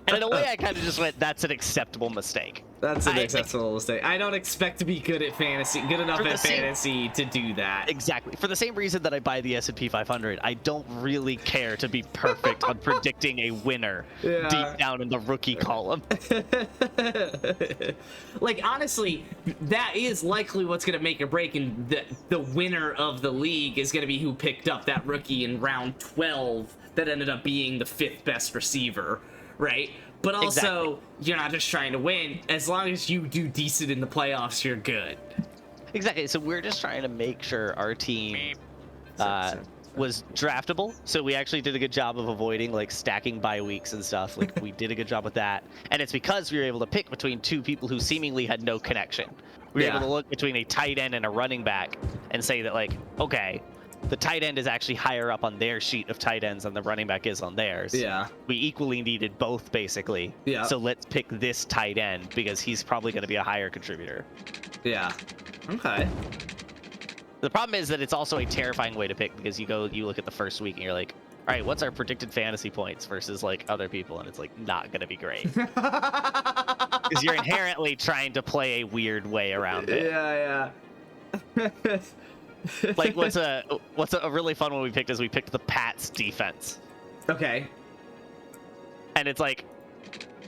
And in a way, I kind of just went, that's an acceptable mistake. That's an acceptable mistake. I don't expect to be good enough at fantasy to do that. Exactly. For the same reason that I buy the S&P 500, I don't really care to be perfect on predicting a winner deep down in the rookie column. Like, honestly, that is likely what's going to make or break, and the winner of the league is going to be who picked up that rookie in round 12 that ended up being the 5th best receiver, right? But also, you're not just trying to win. As long as you do decent in the playoffs, you're good. Exactly. So we're just trying to make sure our team was draftable. So we actually did a good job of avoiding, like, stacking bye weeks and stuff. Like, we did a good job with that. And it's because we were able to pick between two people who seemingly had no connection. We were able to look between a tight end and a running back and say that, like, okay, the tight end is actually higher up on their sheet of tight ends than the running back is on theirs. Yeah. We equally needed both, basically. Yeah. So let's pick this tight end because he's probably going to be a higher contributor. Yeah. Okay. The problem is that it's also a terrifying way to pick because you look at the first week and you're like, all right, what's our predicted fantasy points versus, like, other people? And it's, like, not going to be great. Because you're inherently trying to play a weird way around it. Yeah. Like, what's a really fun one we picked is we picked the Pats defense. Okay. And it's like,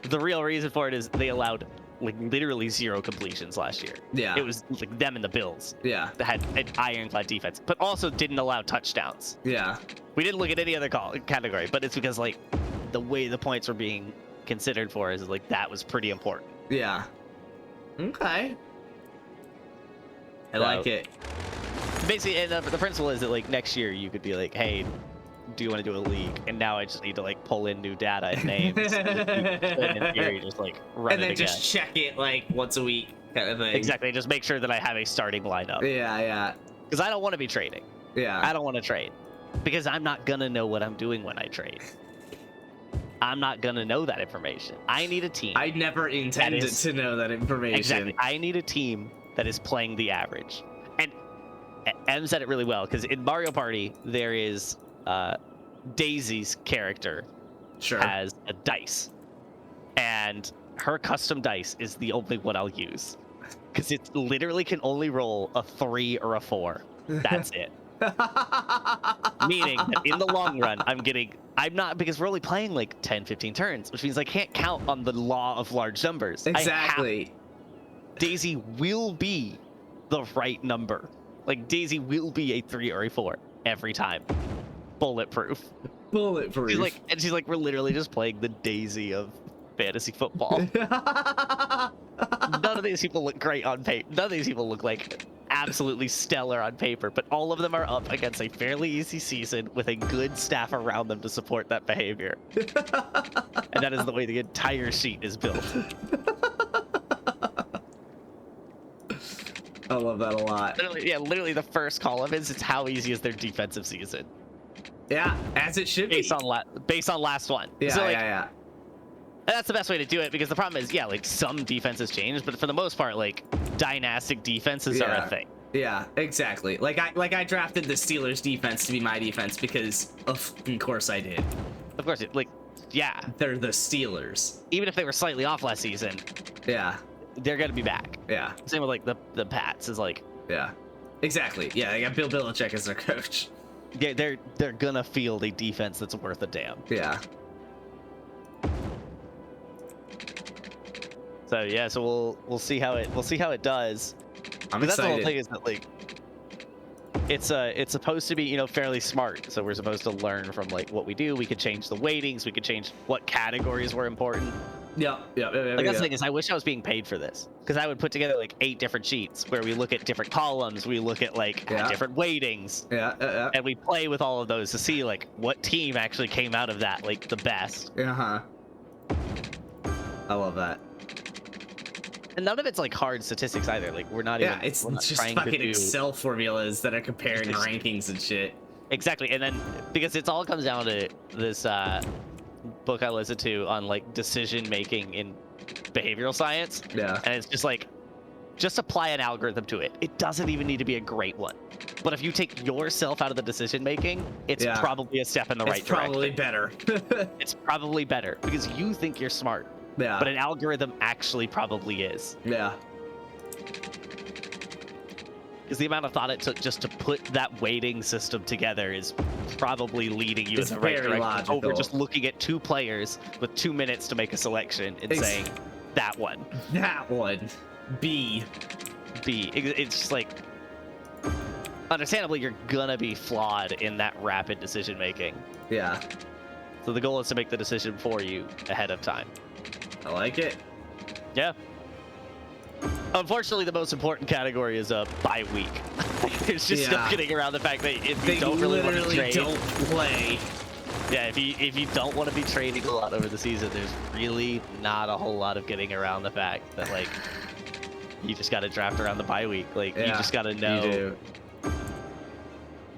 the real reason for it is they allowed, like, literally 0 completions last year. Yeah. It was like them and the Bills. Yeah. That had an ironclad defense, but also didn't allow touchdowns. Yeah. We didn't look at any other category, but it's because, like, the way the points were being considered for is, like, that was pretty important. Yeah. Okay. I like it. Basically, and the principle is that, like, next year you could be like, hey, do you want to do a league? And now I just need to, like, pull in new data and names. And in theory, just, like, run and then it again. Just check it, like, once a week kind of thing. Exactly. Just make sure that I have a starting lineup. Yeah. Because I don't want to be trading. Yeah. I don't want to trade. Because I'm not going to know what I'm doing when I trade. I'm not going to know that information. I need a team. I never intended to know that information. Exactly. I need a team that is playing the average. And Em said it really well, because in Mario Party, there is Daisy's character has a dice. And her custom dice is the only one I'll use. Because it literally can only roll a 3 or a 4. That's it. Meaning that in the long run, because we're only playing like 10, 15 turns, which means I can't count on the law of large numbers. Exactly. Daisy will be the right number. Like, Daisy will be a 3 or a 4 every time. Bulletproof. She's like, we're literally just playing the Daisy of fantasy football. None of these people look great on paper. None of these people look like absolutely stellar on paper, but all of them are up against a fairly easy season with a good staff around them to support that behavior. And that is the way the entire sheet is built. I love that a lot. Literally the first column is it's how easy is their defensive season. Yeah, as it should be. Based on last one. Yeah, so, like, yeah. And that's the best way to do it, because the problem is, like, some defenses change, but for the most part, like, dynastic defenses are a thing. Yeah, exactly. Like I drafted the Steelers defense to be my defense because of course I did. Of course, they're the Steelers. Even if they were slightly off last season. Yeah. They're gonna be back. Yeah. Same with, like, the Pats is like. Yeah. Exactly. Yeah, they got Bill Belichick as their coach. Yeah, they're gonna field a defense that's worth a damn. Yeah. So yeah, so we'll see how it does. I'm excited. That's the whole thing, is that like it's supposed to be, you know, fairly smart. So we're supposed to learn from like what we do. We could change the weightings. We could change what categories were important. Yeah. Like that's the thing, is I wish I was being paid for this, because I would put together like 8 different sheets where we look at different columns, we look at like different weightings, and we play with all of those to see like what team actually came out of that like the best. I love that. And none of it's like hard statistics either. Like we're not even. Yeah, it's just fucking Excel formulas that are comparing rankings and shit. Exactly, and then because it all comes down to this book I listened to on like decision making in behavioral science. Yeah. And it's just like, just apply an algorithm to it. It doesn't even need to be a great one. But if you take yourself out of the decision making, it's probably a step in the right direction. It's probably better. It's probably better because you think you're smart. Yeah. But an algorithm actually probably is. Yeah. Because the amount of thought it took just to put that weighting system together is probably leading you in the right direction. Logical. Over just looking at 2 players with 2 minutes to make a selection and saying, that one. That one. B. It's just like, understandably, you're gonna be flawed in that rapid decision making. Yeah. So the goal is to make the decision for you ahead of time. I like it. Yeah. Unfortunately, the most important category is bye week. There's just no getting around the fact that if you don't really want to trade, don't play. Yeah, if you don't want to be trading a lot over the season, there's really not a whole lot of getting around the fact that like you just got to draft around the bye week. Like you just got to know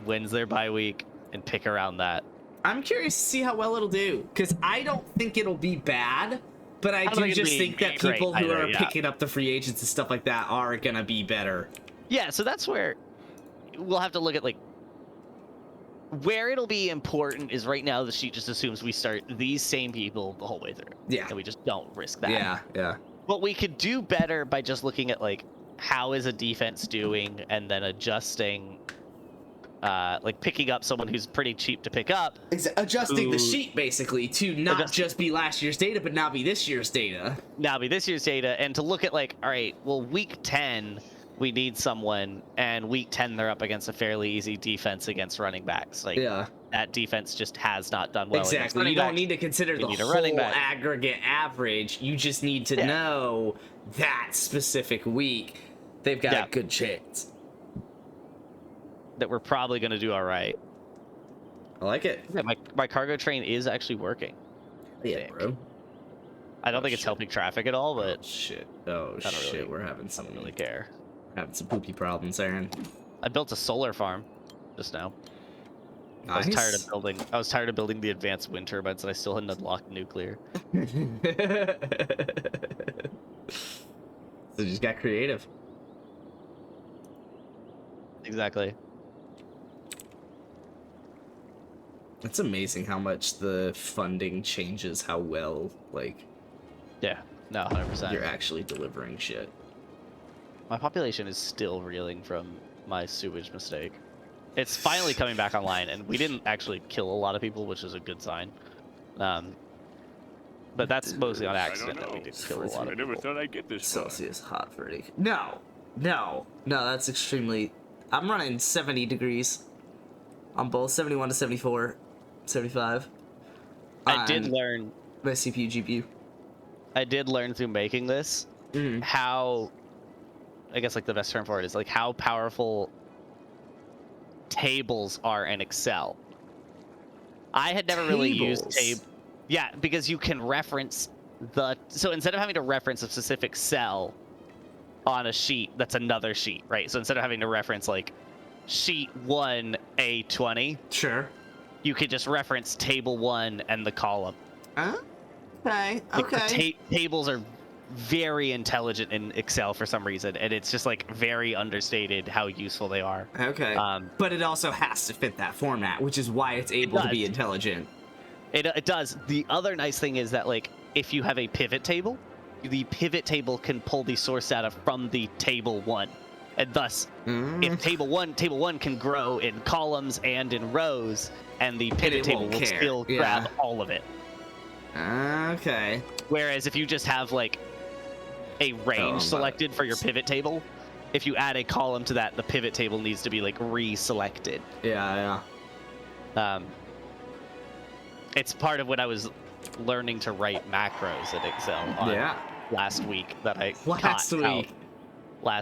when's their bye week and pick around that. I'm curious to see how well it'll do, because I don't think it'll be bad. But I do just think that people who are picking up the free agents and stuff like that are going to be better. Yeah, so that's where we'll have to look at, like, where it'll be important is right now the sheet just assumes we start these same people the whole way through. Yeah. And we just don't risk that. Yeah. But we could do better by just looking at, like, how is a defense doing and then adjusting, like picking up someone who's pretty cheap to pick up. Adjusting the sheet, basically, to not just be last year's data, but now be this year's data. And to look at like, all right, well, week 10, we need someone, and week 10, they're up against a fairly easy defense against running backs. Like, that defense just has not done well. Exactly. You don't need to consider the whole aggregate average. You just need to know that specific week they've got a good chance. That we're probably going to do all right. I like it. Yeah, my cargo train is actually working. Yeah, bro. I don't think it's helping traffic at all, but... Oh, shit. We're having some... I don't really care. Having some poopy problems, Aaron. I built a solar farm just now. Nice. I was tired of building the advanced wind turbines, and I still hadn't unlocked nuclear. So just got creative. Exactly. It's amazing how much the funding changes how well, like... Yeah, no, 100%. You're actually delivering shit. My population is still reeling from my sewage mistake. It's finally coming back online, and we didn't actually kill a lot of people, which is a good sign. But that's mostly on accident that we did kill a lot of people. I never thought I'd get this far. Celsius hot 30. No, that's extremely... I'm running 70 degrees on both 71 to 74, 75. I did learn my CPU, GPU. I did learn through making this how, I guess like the best term for it is like how powerful tables are in Excel. I had never really used tables. Yeah, because you can reference so instead of having to reference a specific cell on a sheet, that's another sheet, right? So instead of having to reference like sheet 1 A20, sure, you could just reference table 1 and the column. Okay. Like tables are very intelligent in Excel for some reason, and it's just like very understated how useful they are. Okay. But it also has to fit that format, which is why it's able to be intelligent. It does. The other nice thing is that like if you have a pivot table, the pivot table can pull the source data from the table 1, and thus if table one can grow in columns and in rows, and the pivot table will still grab all of it. Okay. Whereas if you just have like a range selected for your pivot table. If you add a column to that, the pivot table needs to be like reselected. Yeah. It's part of what I was learning to write macros in Excel on last week that I last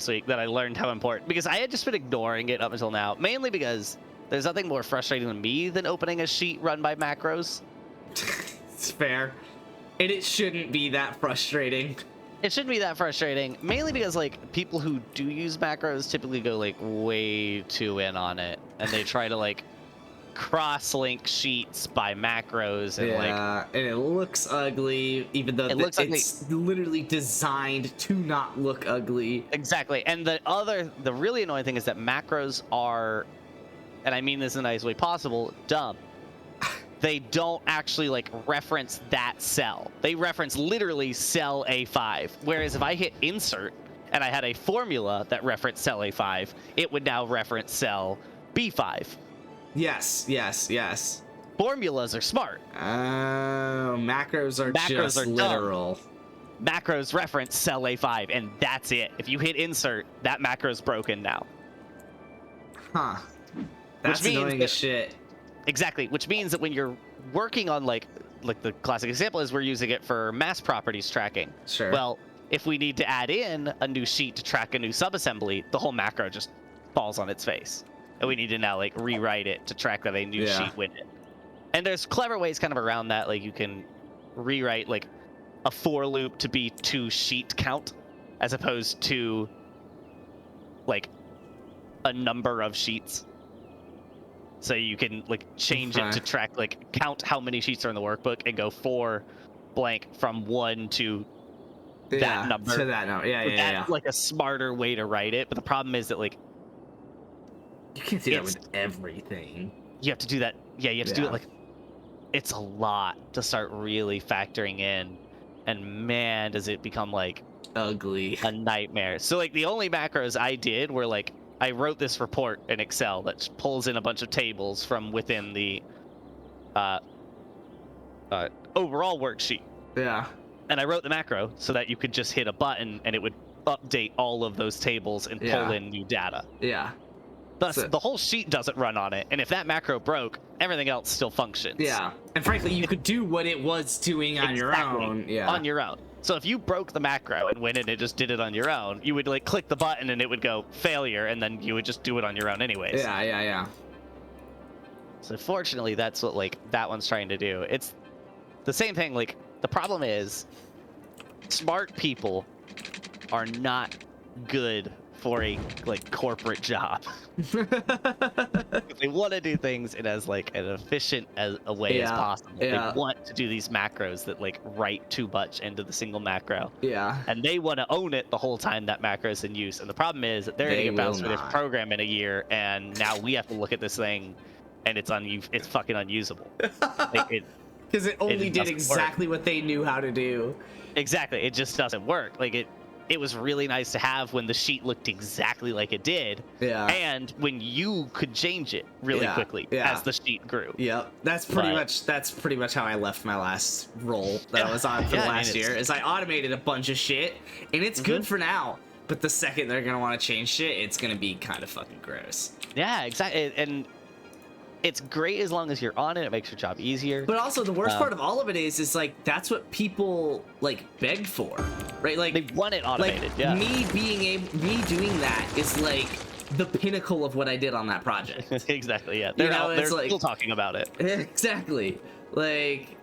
week that I learned how important, because I had just been ignoring it up until now, mainly because there's nothing more frustrating to me than opening a sheet run by macros. It's fair. And it shouldn't be that frustrating. It shouldn't be that frustrating, mainly because like people who do use macros typically go like way too in on it, and they try to like cross-link sheets by macros, and and it looks ugly, even though it's literally designed to not look ugly. Exactly. And the really annoying thing is that macros are, and I mean this in the nicest way possible, dumb. They don't actually like reference that cell. They reference literally cell A5. Whereas if I hit insert and I had a formula that referenced cell A5, it would now reference cell B5. Yes. Formulas are smart. Macros are just literal. Macros reference cell A5, and that's it. If you hit insert, that macro's broken now. Huh. That's annoying as shit. Exactly, which means that when you're working on like the classic example is we're using it for mass properties tracking. Sure. Well, if we need to add in a new sheet to track a new subassembly, the whole macro just falls on its face. And we need to now like rewrite it to track that a new sheet went in. And there's clever ways kind of around that, like you can rewrite like a for loop to be to sheet count as opposed to like a number of sheets. So you can like change it to track, like count how many sheets are in the workbook and go for blank from 1 to that number. To that number. That's like a smarter way to write it. But the problem is that like you can't do that with everything. You have to do that. Yeah, you have to do it like it's a lot to start really factoring in. And man, does it become like ugly, a nightmare. So like the only macros I did were like I wrote this report in Excel that pulls in a bunch of tables from within the overall worksheet. Yeah. And I wrote the macro so that you could just hit a button and it would update all of those tables and pull in new data. Yeah. Thus, the whole sheet doesn't run on it. And if that macro broke, everything else still functions. Yeah. And frankly, you could do what it was doing on your own. Yeah. On your own. So if you broke the macro and went in and just did it on your own, you would like click the button and it would go failure, and then you would just do it on your own anyways. Yeah. So fortunately, that's what like that one's trying to do. It's the same thing. Like the problem is, smart people are not good for a like corporate job. They want to do things in as like an efficient as a way as possible. They want to do these macros that like write too much into the single macro. Yeah. And they want to own it the whole time that macro is in use. And the problem is that they're going to get bounced for this program in a year, and now we have to look at this thing, and it's fucking unusable. Because it only did exactly what they knew how to do. Exactly. It just doesn't work. Like it was really nice to have when the sheet looked exactly like it did. Yeah. And when you could change it really quickly as the sheet grew. Yep. That's pretty much how I left my last role that I was on for the last year. Is I automated a bunch of shit, and it's good for now. But the second they're gonna want to change shit, it's gonna be kind of fucking gross. Yeah, exactly. And it's great as long as you're on it. It makes your job easier. But also, the worst part of all of it is like that's what people like beg for, right? Like they want it automated. Like, me doing that is like the pinnacle of what I did on that project. Exactly. Yeah. They're still talking about it. Exactly. Like.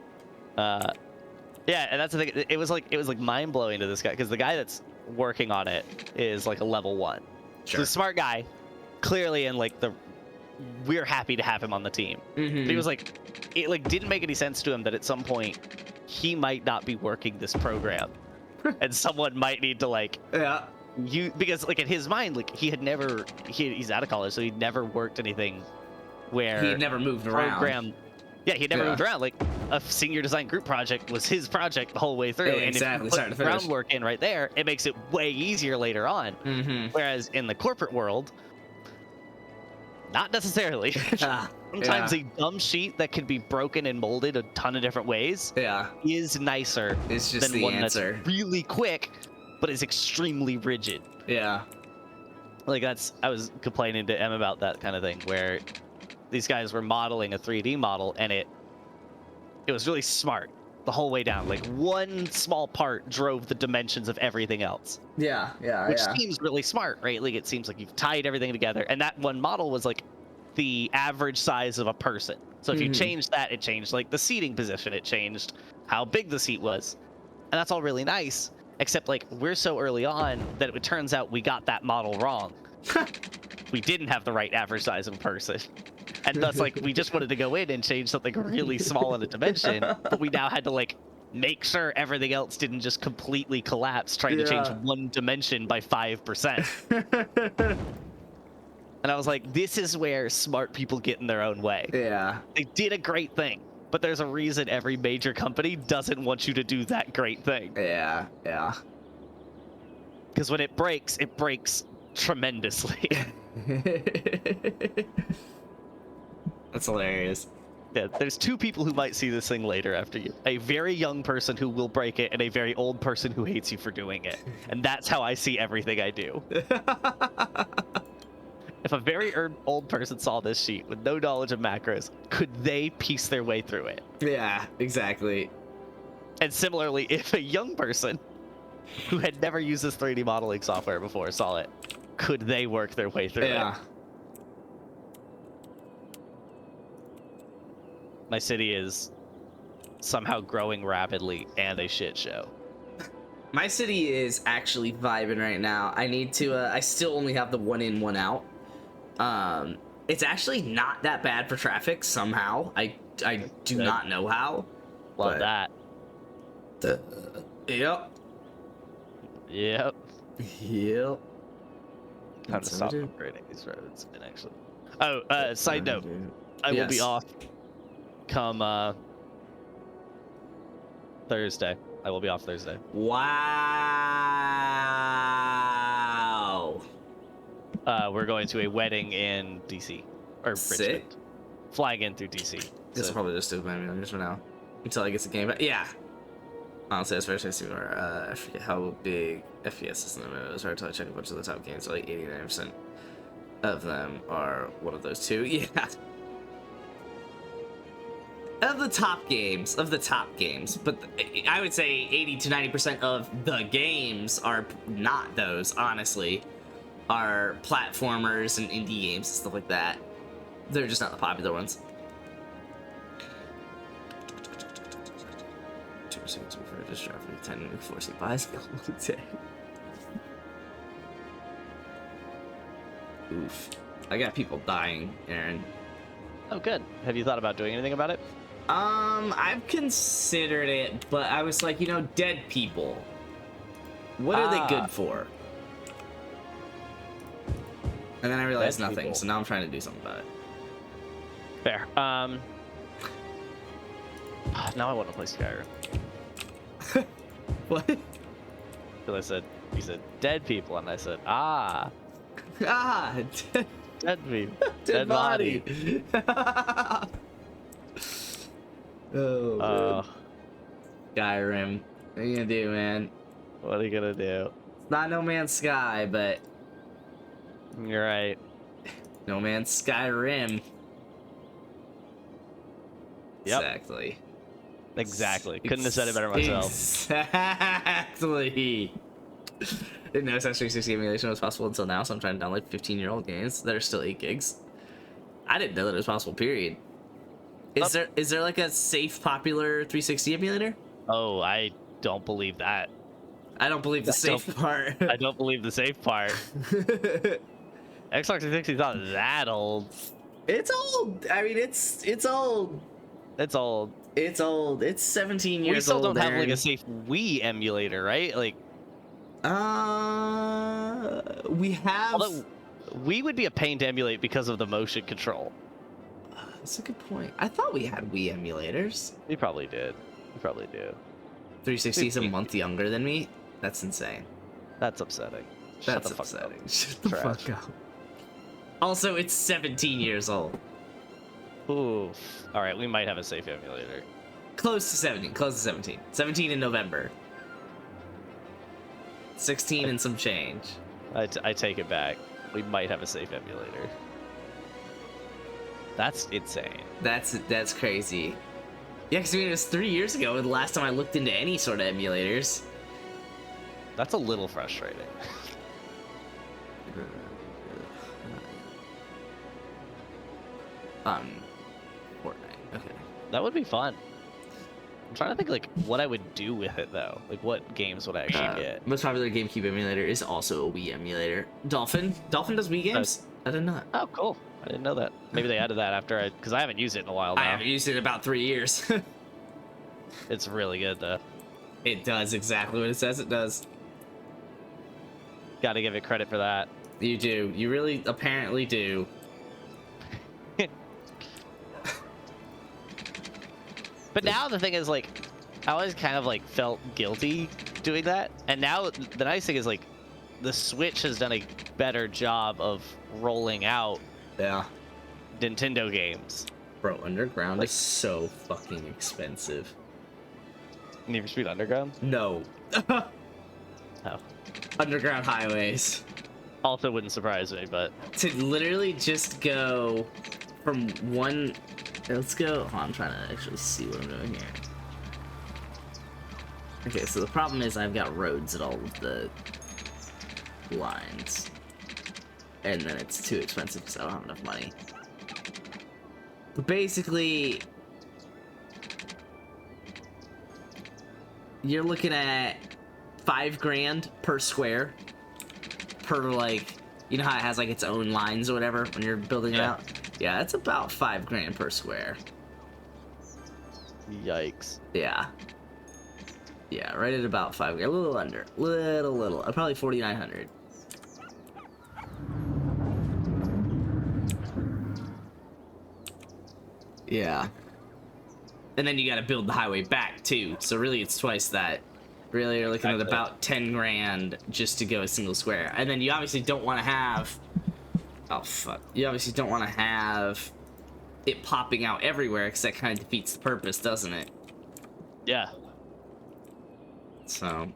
Yeah, and that's the thing. It was like mind blowing to this guy, because the guy that's working on it is like a level 1. Sure. So a smart guy, clearly, and like we're happy to have him on the team. Mm-hmm. But he was like, it like didn't make any sense to him that at some point he might not be working this program, and someone might need to like because like in his mind, like he's out of college, so he'd never worked anything where he had never moved around. Yeah, he had never moved around. Like a senior design group project was his project the whole way through. Exactly. And if you put groundwork in right there, it makes it way easier later on. Mm-hmm. Whereas in the corporate world, not necessarily. Sometimes a dumb sheet that can be broken and molded a ton of different ways is nicer it's just than one answer. that's really quick but is extremely rigid. Yeah. Like I was complaining to Em about that kind of thing, where these guys were modeling a 3D model, and it was really smart the whole way down. Like one small part drove the dimensions of everything else. Yeah, which seems really smart, right? Like it seems like you've tied everything together, and that one model was like the average size of a person. So if you changed that, it changed like the seating position, it changed how big the seat was, and that's all really nice. Except like we're so early on that it turns out we got that model wrong. We didn't have the right average size of a person. And thus, like, we just wanted to go in and change something really small in a dimension, but we now had to, like, make sure everything else didn't just completely collapse trying to change one dimension by 5%. And I was like, this is where smart people get in their own way. Yeah. They did a great thing, but there's a reason every major company doesn't want you to do that great thing. Yeah, yeah. Because when it breaks tremendously. That's hilarious. Yeah, there's two people who might see this thing later after you. A very young person who will break it, and a very old person who hates you for doing it. And that's how I see everything I do. If a very old person saw this sheet with no knowledge of macros, could they piece their way through it? Yeah, exactly. And similarly, if a young person who had never used this 3D modeling software before saw it, could they work their way through it? My city is somehow growing rapidly and a shit show. My city is actually vibing right now. I need to, I still only have the 1 in, 1 out. It's actually not that bad for traffic somehow. I do not know how. Love that. Yep. Yep. Yep. Time to stop upgrading these roads. And actually, oh, side note, I will be off come Thursday. I will be off Thursday. Wow. We're going to a wedding in DC or Richmond. Flying in through DC. This will probably just do $1 for now until I get the game. But yeah. Honestly, as far as I see, I forget how big FPS is in the minute. Until I check a bunch of the top games, so like 89% of them are one of those two. Yeah. Of the top games, but I would say 80 to 90% of the games are not those, honestly. Are platformers and indie games and stuff like that. They're just not the popular ones. 2% for just driving 10 before she buys all day. Oof. I got people dying, Aaron. Oh, good. Have you thought about doing anything about it? I've considered it, but I was like, you know, dead people. What are they good for? And then I realized nothing, people. So now I'm trying to do something about it. Fair. Now I want to play Skyrim. What? Because you said dead people, and I said, dead people. Dead body. Oh, Skyrim. What are you gonna do, man? What are you gonna do? It's not No Man's Sky, but you're right. No Man's Skyrim. Yep. Exactly. Couldn't have said it better myself. Exactly. Didn't know X360 emulation was possible until now, so I'm trying to download 15-year-old games that are still 8 gigs. I didn't know that it was possible, period. Is there like a safe, popular 360 emulator? Oh, I don't believe that. I don't believe the safe part. I don't believe the safe part. Xbox 360 is not that old. It's old. I mean, it's old. It's old. It's old. It's 17 years old. We still don't have Aaron. like a safe Wii emulator, right? Like, we have. Although Wii would be a pain to emulate because of the motion control. That's a good point. I thought we had Wii emulators. We probably did. We probably do. 360 is a month younger than me. That's insane. That's upsetting. That's upsetting. Shut the fuck up. Also, it's 17 years old. Oof. All right, we might have a safe emulator. Close to 17. 17 in November. 16 and some change. I take it back. We might have a safe emulator. That's insane. That's crazy. Yeah, because I mean, it was 3 years ago the last time I looked into any sort of emulators. That's a little frustrating. Fortnite. Okay. That would be fun. I'm trying to think like what I would do with it though. Like what games would I actually get? Most popular GameCube emulator is also a Wii emulator. Dolphin does Wii games. I did not. Oh, cool. I didn't know that. Maybe they added that after because I haven't used it in a while now. I haven't used it in about 3 years. It's really good though. It does exactly what it says it does. Got to give it credit for that. You do. You really apparently do. But now the thing is, like, I always kind of like felt guilty doing that, and now the nice thing is like, the Switch has done a better job of rolling out Nintendo games. Bro, Underground is so fucking expensive. Need for Speed Underground? No. Oh. Underground Highways. Also wouldn't surprise me, but to literally just go from one. Let's go. Oh, I'm trying to actually see what I'm doing here. Okay, so the problem is I've got roads at all of the lines. And then it's too expensive because I don't have enough money. But basically, you're looking at $5 grand per square. Per, like, you know how it has like its own lines or whatever when you're building it out? Yeah, it's about $5 grand per square. Yikes. Yeah. Yeah, right at about 5 grand. A little under. Little. Probably 4,900. Yeah. And then you gotta build the highway back too. So really it's twice that. Really, you're looking at about 10 grand just to go a single square. And then you obviously don't want to have... Oh, fuck. You obviously don't want to have it popping out everywhere, because that kind of defeats the purpose, doesn't it? Yeah. So...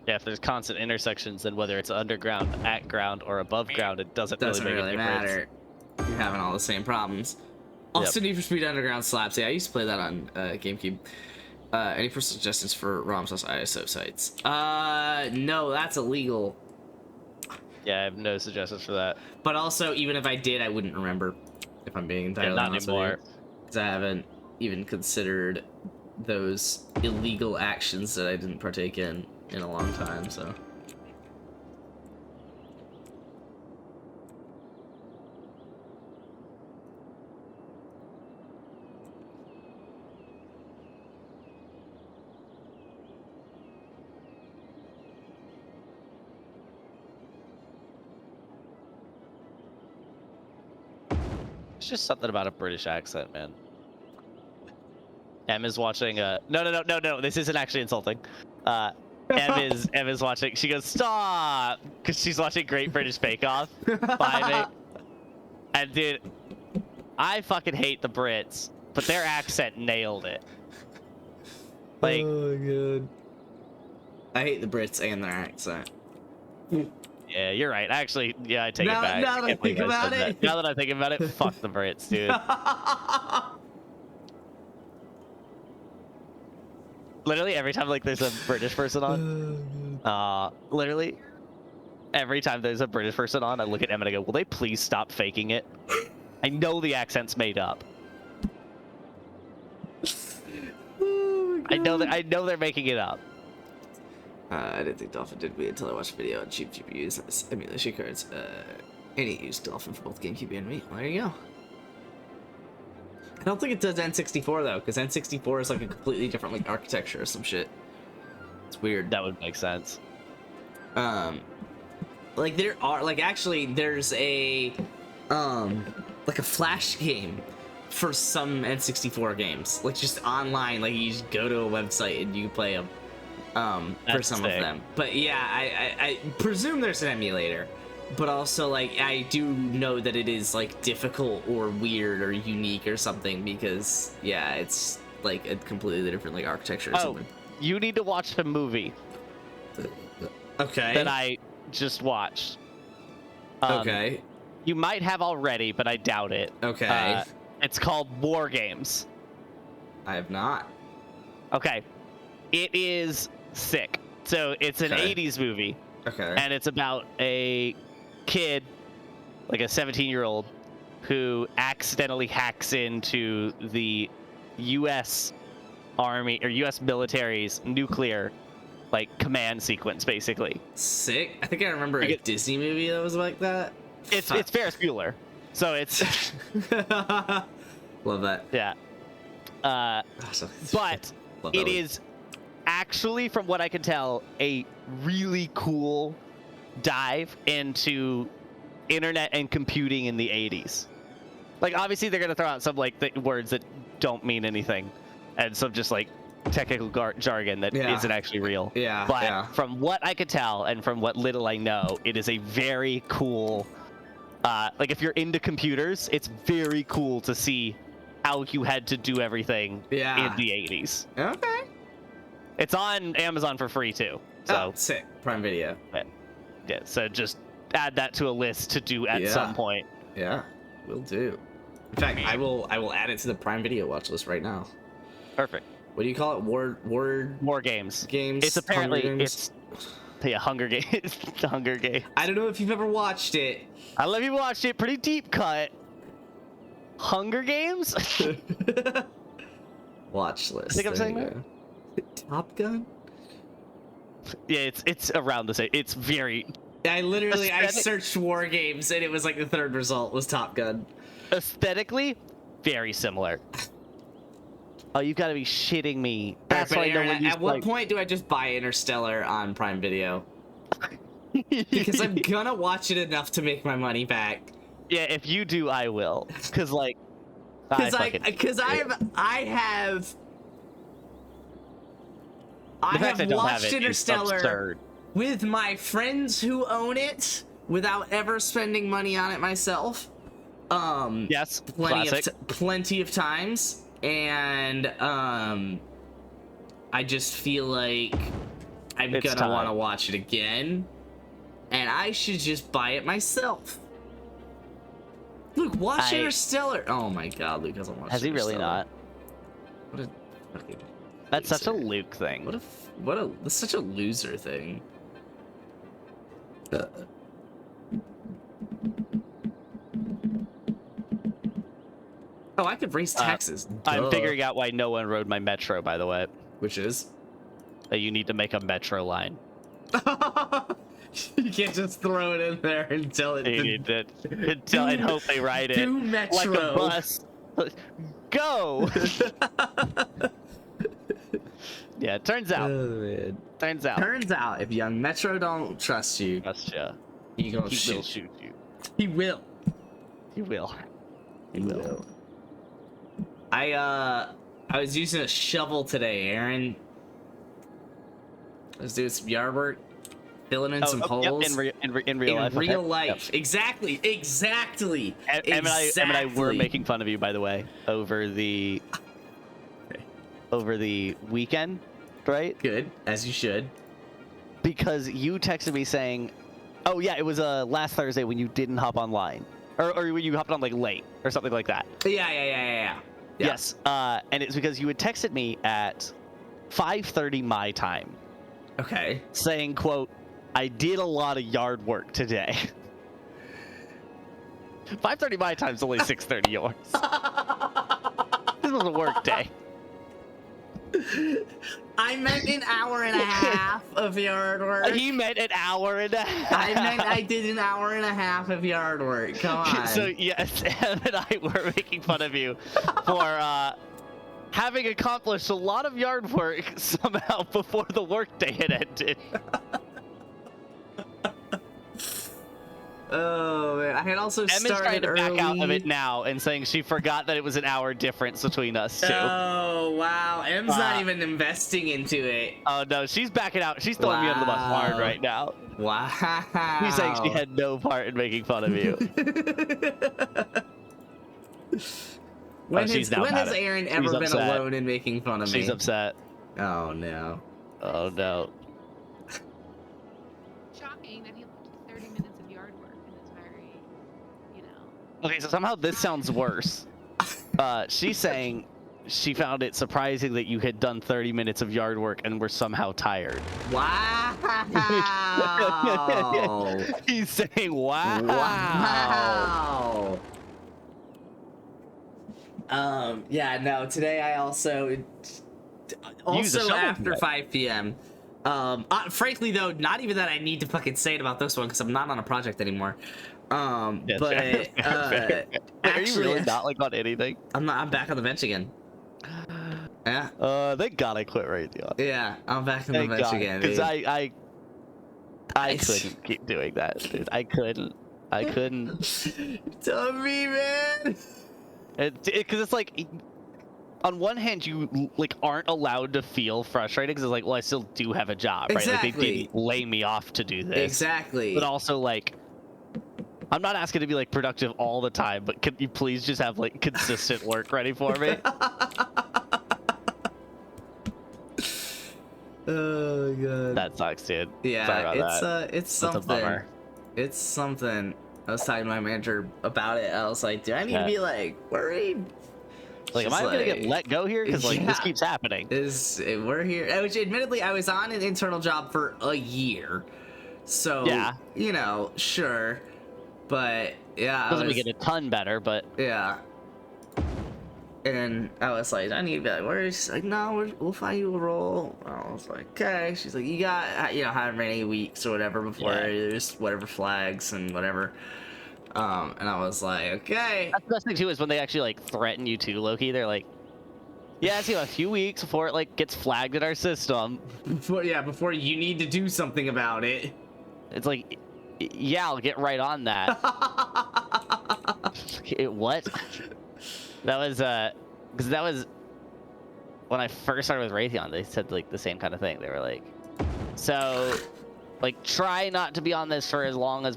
Yeah, if there's constant intersections, then whether it's underground, at ground, or above ground, it doesn't really matter. You're having all the same problems. Also, Need for Speed Underground slaps. Yeah, I used to play that on GameCube. Any personal suggestions for ROM/ISO sites? No, that's illegal. Yeah, I have no suggestions for that. But also, even if I did, I wouldn't remember. If I'm being entirely honest with you. Because I haven't even considered those illegal actions that I didn't partake in a long time, so... It's just something about a British accent, man. Em is watching no, this isn't actually insulting. Em is watching, she goes, stop! Because she's watching Great British Bake Off by me. And dude, I fucking hate the Brits, but their accent nailed it. Like, oh my god. I hate the Brits and their accent. Yeah, you're right. Actually, yeah, I take it back. Now that I think about it. Now that I think about it, fuck the Brits, dude. Literally every time like there's a British person on, literally every time there's a British person on, I look at Em and I go, "Will they please stop faking it?" I know the accent's made up. Oh I know they're making it up. I didn't think Dolphin did until I watched a video on cheap GPUs emulation cards. Any use Dolphin for both GameCube and Wii. Well, there you go. I don't think it does N64 though, because N64 is like a completely different like architecture or some shit. It's weird. That would make sense. Like there are actually there's a like a flash game for some N64 games, like just online. Like you just go to a website and you can play them. For some of them. But yeah, I presume there's an emulator, but also like I do know that it is like difficult or weird or unique or something, because yeah, it's like a completely different like architecture or something. You need to watch the movie. Okay. that I just watched. Okay. You might have already, but I doubt it. Okay. It's called War Games. I have not. Okay. It is sick. So it's an Okay. 80s movie. Okay. And it's about a kid, like a 17-year-old, who accidentally hacks into the U.S. Army or U.S. military's nuclear, like, command sequence, basically. Sick. I think I remember a Disney movie that was like that. It's Ferris Bueller, so it's love that. Yeah. But it is actually, from what I can tell, a really cool dive into internet and computing in the 80s. Like, obviously they're gonna throw out some like the words that don't mean anything and some just like technical jargon that isn't actually real. Yeah. But from what I could tell and from what little I know, it is a very cool, like, if you're into computers, it's very cool to see how you had to do everything in the 80s. Okay. It's on Amazon for free too. So sick. Prime Video. Yeah, so just add that to a list to do at some point. Yeah, will do. In fact, I will add it to the Prime Video watch list right now. Perfect. What do you call it? War Games. Games. It's apparently Hunger Games? Hunger Games. The Hunger Games. I don't know if you've ever watched it. I love you watched it. Pretty deep cut. Hunger Games. Watch list. I think I'm saying that. Top Gun. Yeah, it's around the same. It's very. I searched War Games and it was like the third result was Top Gun. Aesthetically, very similar. Oh, you gotta be shitting me. That's why Aaron, no one used at what point do I just buy Interstellar on Prime Video? Because I'm gonna watch it enough to make my money back. Yeah, if you do, I will. Because like, I have watched Interstellar with my friends who own it without ever spending money on it myself. Yes, plenty of times, and I just feel like I'm gonna want to watch it again, and I should just buy it myself. Luke, watch Interstellar. Oh my God, Luke hasn't watched. Has he really not? What a fucking. That's such a Luke thing. That's such a loser thing. Oh, I could raise taxes. I'm figuring out why no one rode my Metro, by the way. Which is? That you need to make a Metro line. You can't just throw it in there until it. You need to until and hope they ride it Metro. like a bus. Go. Yeah, it turns out. Oh, man. Turns out, if young Metro don't trust you, he gonna will shoot you. He will. He will. He will. I was using a shovel today, Aaron. I was doing some yard work, filling in some holes. Yep, in real life. In real life. Yep. Exactly. Em and I were making fun of you, by the way, over the weekend, right? Good, as you should. Because you texted me saying, "Oh yeah, it was last Thursday when you didn't hop online, or when you hopped on like late or something like that." Yeah. Yes, and it's because you had texted me at 5:30 my time. Okay. Saying, quote, "I did a lot of yard work today." 5:30 my time's only 6:30 yours. This was a work day. I meant an hour and a half of yard work. He meant an hour and a half. I meant I did an hour and a half of yard work. Come on. So yes, Em and I were making fun of you for having accomplished a lot of yard work somehow before the workday had ended. Oh man, I had also started Emma's trying to early. back out of it now and saying she forgot that it was an hour difference between us two. Oh wow, Em's not even investing into it. Oh no, she's backing out. She's throwing me under the bus hard right now. Wow. She's saying she had no part in making fun of you. When has Aaron ever been alone in making fun of me? She's upset. Oh no. Oh no. Okay, so somehow this sounds worse. She's saying she found it surprising that you had done 30 minutes of yard work and were somehow tired. Wow. He's saying, wow. Wow. Yeah, no, today I also after 5 p.m. Frankly though, not even that I need to fucking say it about this one because I'm not on a project anymore. Yeah, but fair. Are you really not like on anything? I'm back on the bench again. Yeah. Thank God I quit Raytheon. Yeah, I'm back on the bench again. Because I couldn't keep doing that, dude. I couldn't. Tell me, man. Because it's like, on one hand, you like aren't allowed to feel frustrated because it's like, well, I still do have a job, right? Exactly. Like they didn't lay me off to do this. Exactly. But also like, I'm not asking to be like productive all the time, but can you please just have like consistent work ready for me? Oh god. That sucks, dude. Yeah, sorry about that. It's something. It's something. I was talking to my manager about it. I was like, do I need to be like worried? Like, am I gonna get let go here? Because like this keeps happening. We're here. Which admittedly, I was on an internal job for a year, so yeah, you know, sure, but yeah, doesn't make it a ton better, but yeah. And I was like, I need to be like, where is? She's like, no, we'll find you a role. I was like, okay. She's like, you got, you know, however many weeks or whatever before there's whatever flags and whatever. And I was like, okay. That's the best thing too is when they actually like threaten you too, Loki. They're like, yeah, it's a few weeks before it like gets flagged in our system. Before you need to do something about it. It's like, yeah, I'll get right on that. What? That was because that was when I first started with Raytheon. They said like the same kind of thing. They were like, so like try not to be on this for as long as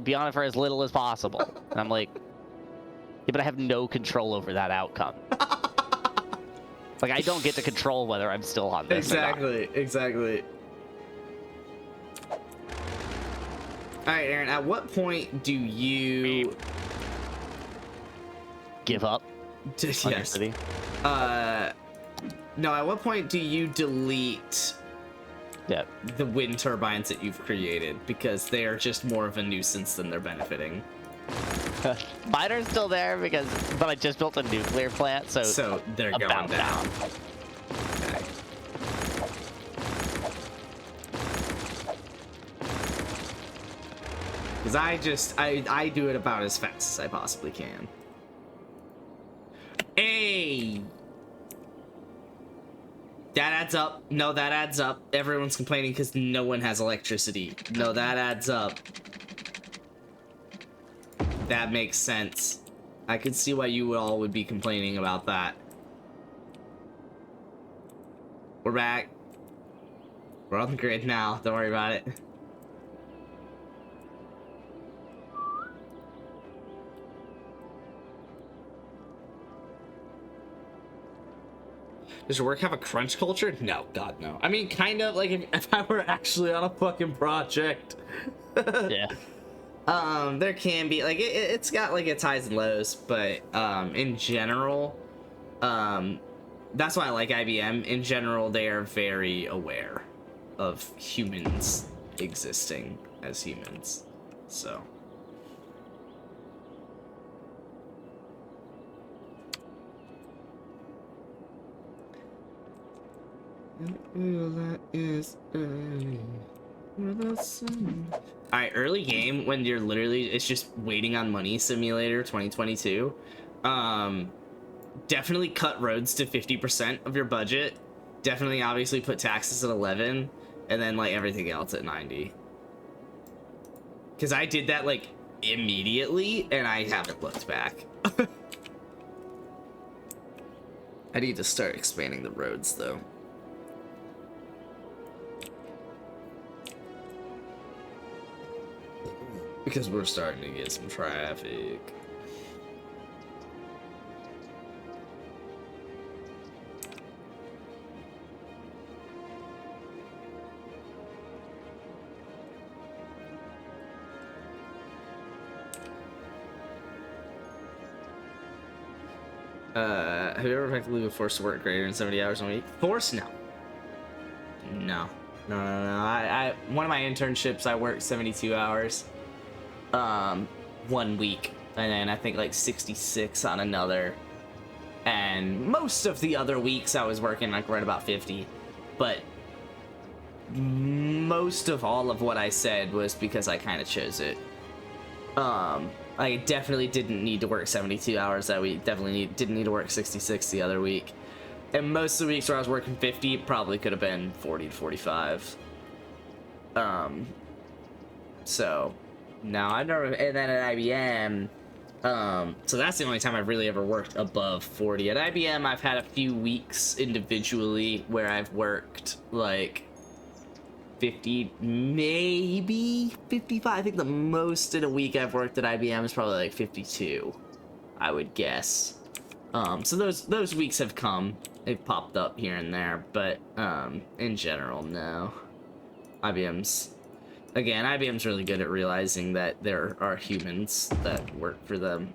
be on it for as little as possible. And I'm like, yeah, but I have no control over that outcome. Like I don't get to control whether I'm still on this. Exactly. All right, Aaron. At what point do you give up? Yes. No, at what point do you delete the wind turbines that you've created because they are just more of a nuisance than they're benefiting? Mine are still there but I just built a nuclear plant, so they're going down. Okay. Because I do it about as fast as I possibly can. Hey! That adds up. No, that adds up. Everyone's complaining because no one has electricity. No, that adds up. That makes sense. I could see why you all would be complaining about that. We're back. We're on the grid now. Don't worry about it. Does your work have a crunch culture? No, God, no. I mean, kind of, like, if I were actually on a fucking project. Yeah. There can be, like, it's got, like, its highs and lows, but, in general, that's why I like IBM. In general, they are very aware of humans existing as humans, so... Alright, early game when you're literally it's just waiting on money simulator 2022. Definitely cut roads to 50% of your budget. Definitely obviously put taxes at 11 and then like everything else at 90. Cause I did that like immediately and I haven't looked back. I need to start expanding the roads though. Because we're starting to get some traffic. Have you ever effectively been forced to work greater than 70 hours a week? Forced? No. No. I one of my internships, I worked 72 hours. 1 week. And then I think like 66 on another. And most of the other weeks I was working like right about 50. But most of all of what I said was because I kind of chose it. I definitely didn't need to work 72 hours that week. Definitely didn't need to work 66 the other week. And most of the weeks where I was working 50 probably could have been 40 to 45. So now I've never, and then at IBM, so that's the only time I've really ever worked above 40. At IBM, I've had a few weeks individually where I've worked like 50, maybe 55. I think the most in a week I've worked at IBM is probably like 52, I would guess. So those weeks have come. They've popped up here and there, but in general, no. IBM's really good at realizing that there are humans that work for them,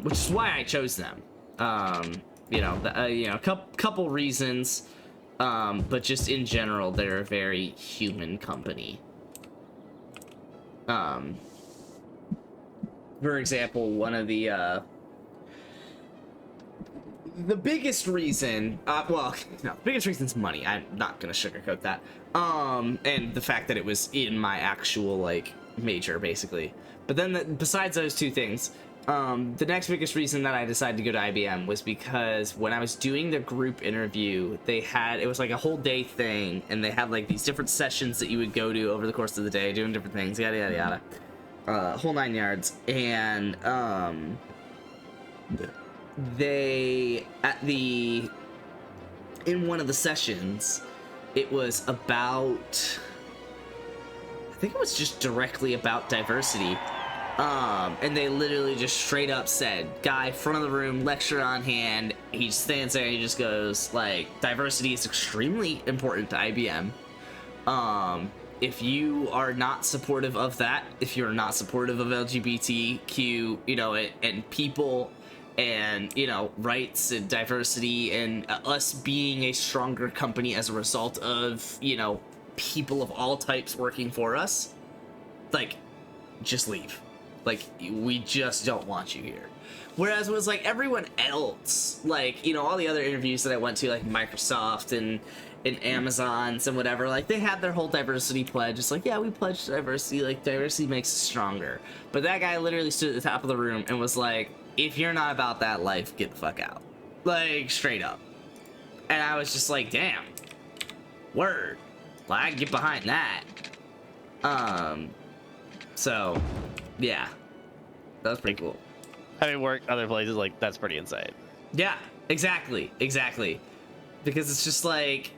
which is why I chose them. Couple reasons, but just in general, they're a very human company. For example, one of the biggest reason, the biggest reason's money. I'm not gonna sugarcoat that. And the fact that it was in my actual, like, major, basically. But then, besides those two things, the next biggest reason that I decided to go to IBM was because when I was doing the group interview, it was like a whole day thing, and they had, like, these different sessions that you would go to over the course of the day, doing different things, yada, yada, yada. Whole 9 yards. And, in one of the sessions, it was about, I think it was just directly about diversity, and they literally just straight up said, guy, front of the room, lecture on hand, he stands there and he just goes, like, diversity is extremely important to IBM. If you are not supportive of that, if you're not supportive of LGBTQ, and people, and, rights and diversity, and us being a stronger company as a result of, people of all types working for us, like, just leave. Like, we just don't want you here. Whereas it was like everyone else, like, all the other interviews that I went to, like Microsoft and Amazon's and whatever, like, they had their whole diversity pledge. It's like, yeah, we pledge diversity, like, diversity makes us stronger. But that guy literally stood at the top of the room and was like, if you're not about that life, get the fuck out. Like, straight up. And I was just like, damn. Word. Well, I can get behind that. So, yeah. That was pretty cool. Having worked other places, like, that's pretty insane. Yeah, exactly. Because it's just like,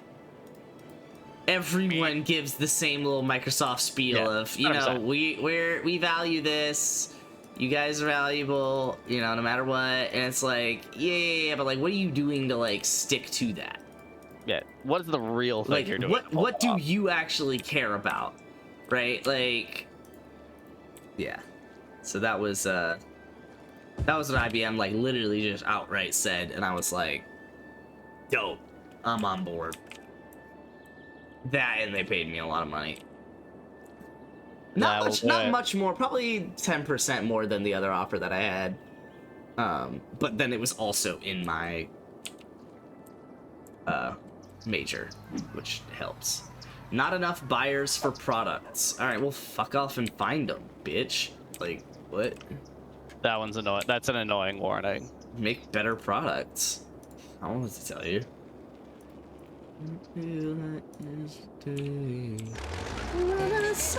everyone gives the same little Microsoft spiel of, 100%. We value this. You guys are valuable, no matter what. And it's like, yeah, but, like, what are you doing to, like, stick to that? Yeah, what's the real thing you're doing? What do you actually care about? Right? Like, yeah. So that was what IBM, like, literally just outright said, and I was like, dope, I'm on board. That, and they paid me a lot of money. Not much more, probably 10% more than the other offer that I had. But then it was also in my major, which helps. Not enough buyers for products. All right, well, fuck off and find them, bitch. Like, what? That one's annoying. That's an annoying warning. Make better products. I don't know what to tell you.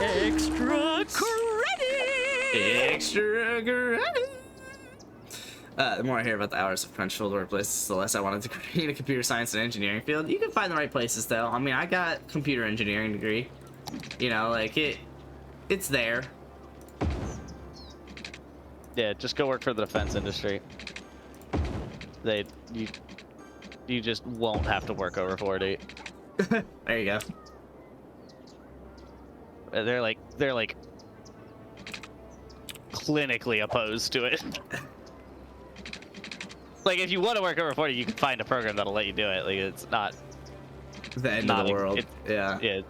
Extra credit! Extra credit! The more I hear about the hours of crunch filled workplaces, the less I wanted to create a computer science and engineering field. You can find the right places, though. I mean, I got computer engineering degree. Like, it's there. Yeah, just go work for the defense industry. You just won't have to work over 40. There you go. They're like clinically opposed to it. Like, if you want to work over 40, you can find a program that'll let you do it. Like, it's not the end of the world. Yeah.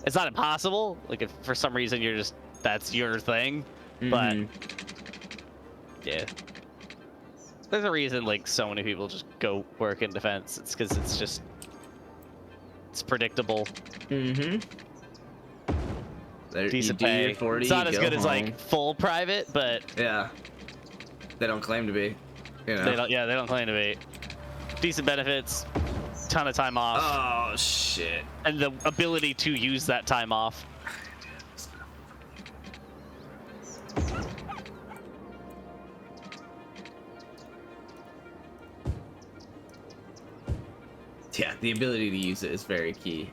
It's not impossible. Like, if for some reason you're just that's your thing, but yeah, there's a reason like so many people just go work in defense. It's because it's predictable. Decent pay. 40, it's not as good home. as like full private, but yeah, they don't claim to be. You know? They don't claim to be. Decent benefits, ton of time off. Oh shit! And the ability to use that time off. Yeah, the ability to use it is very key.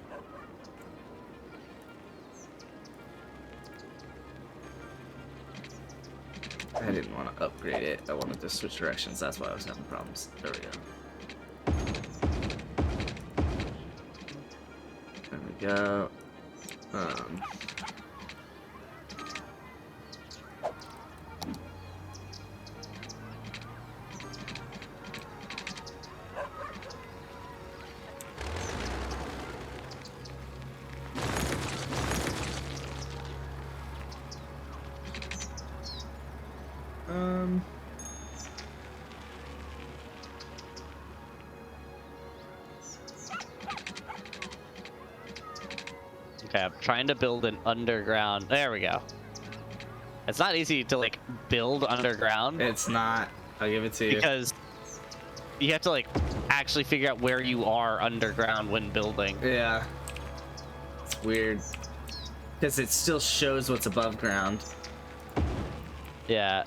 I didn't want to upgrade it. I wanted to switch directions. That's why I was having problems. There we go. There we go. Okay, I'm trying to build an underground. There we go. It's not easy to like build underground. It's not. I'll give it to you. Because you have to like actually figure out where you are underground when building. Yeah. It's weird. Because it still shows what's above ground. Yeah.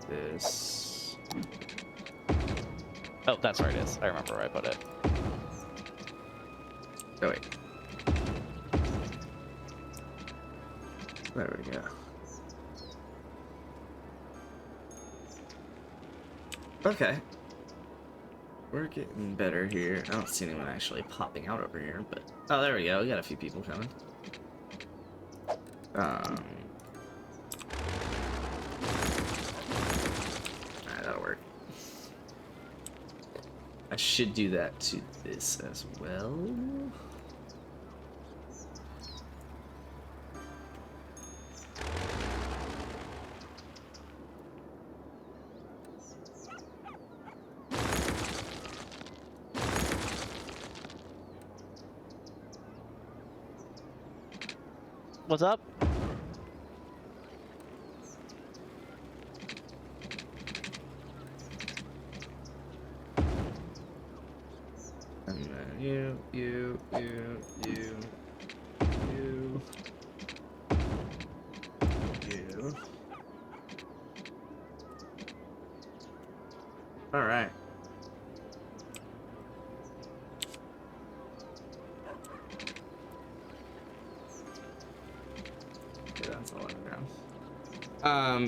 This. Oh, that's where it is. I remember where I put it. Oh, wait. There we go. Okay. We're getting better here. I don't see anyone actually popping out over here, but... Oh, there we go. We got a few people coming. Alright, that'll work. I should do that to this as well. What's up? And then you. All right. Yeah, that's all underground.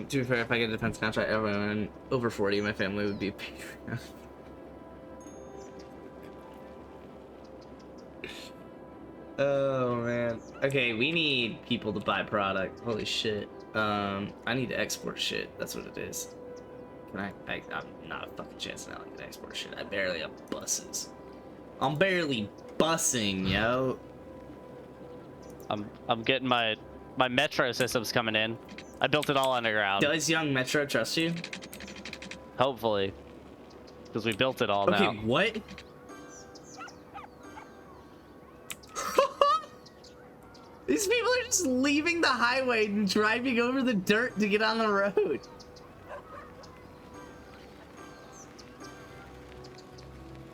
To be fair, if I get a defense contract, everyone over 40, my family would be Patreon. Oh man. Okay, we need people to buy product. Holy shit. I need to export shit. That's what it is. Can I'm not a fucking chance now. I can export shit. I barely have buses. I'm barely bussing, yo. I'm getting my metro systems coming in. I built it all underground. Does young Metro trust you? Hopefully, because we built it all now. Okay, what? These people are just leaving the highway and driving over the dirt to get on the road.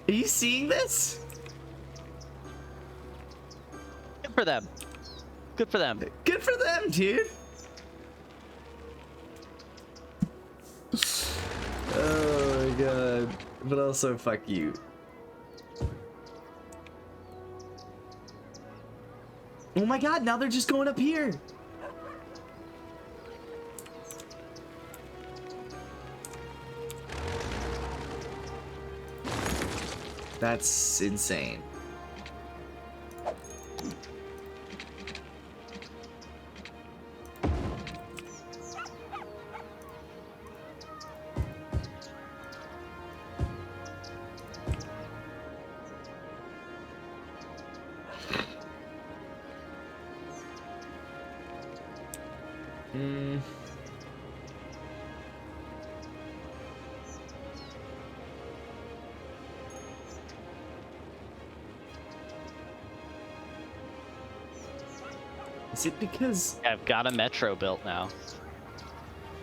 Are you seeing this? Good for them. Good for them. Good for them, dude. Oh my god. But also, fuck you. Oh my god, now they're just going up here. That's insane. Hmm. Is it because... I've got a metro built now.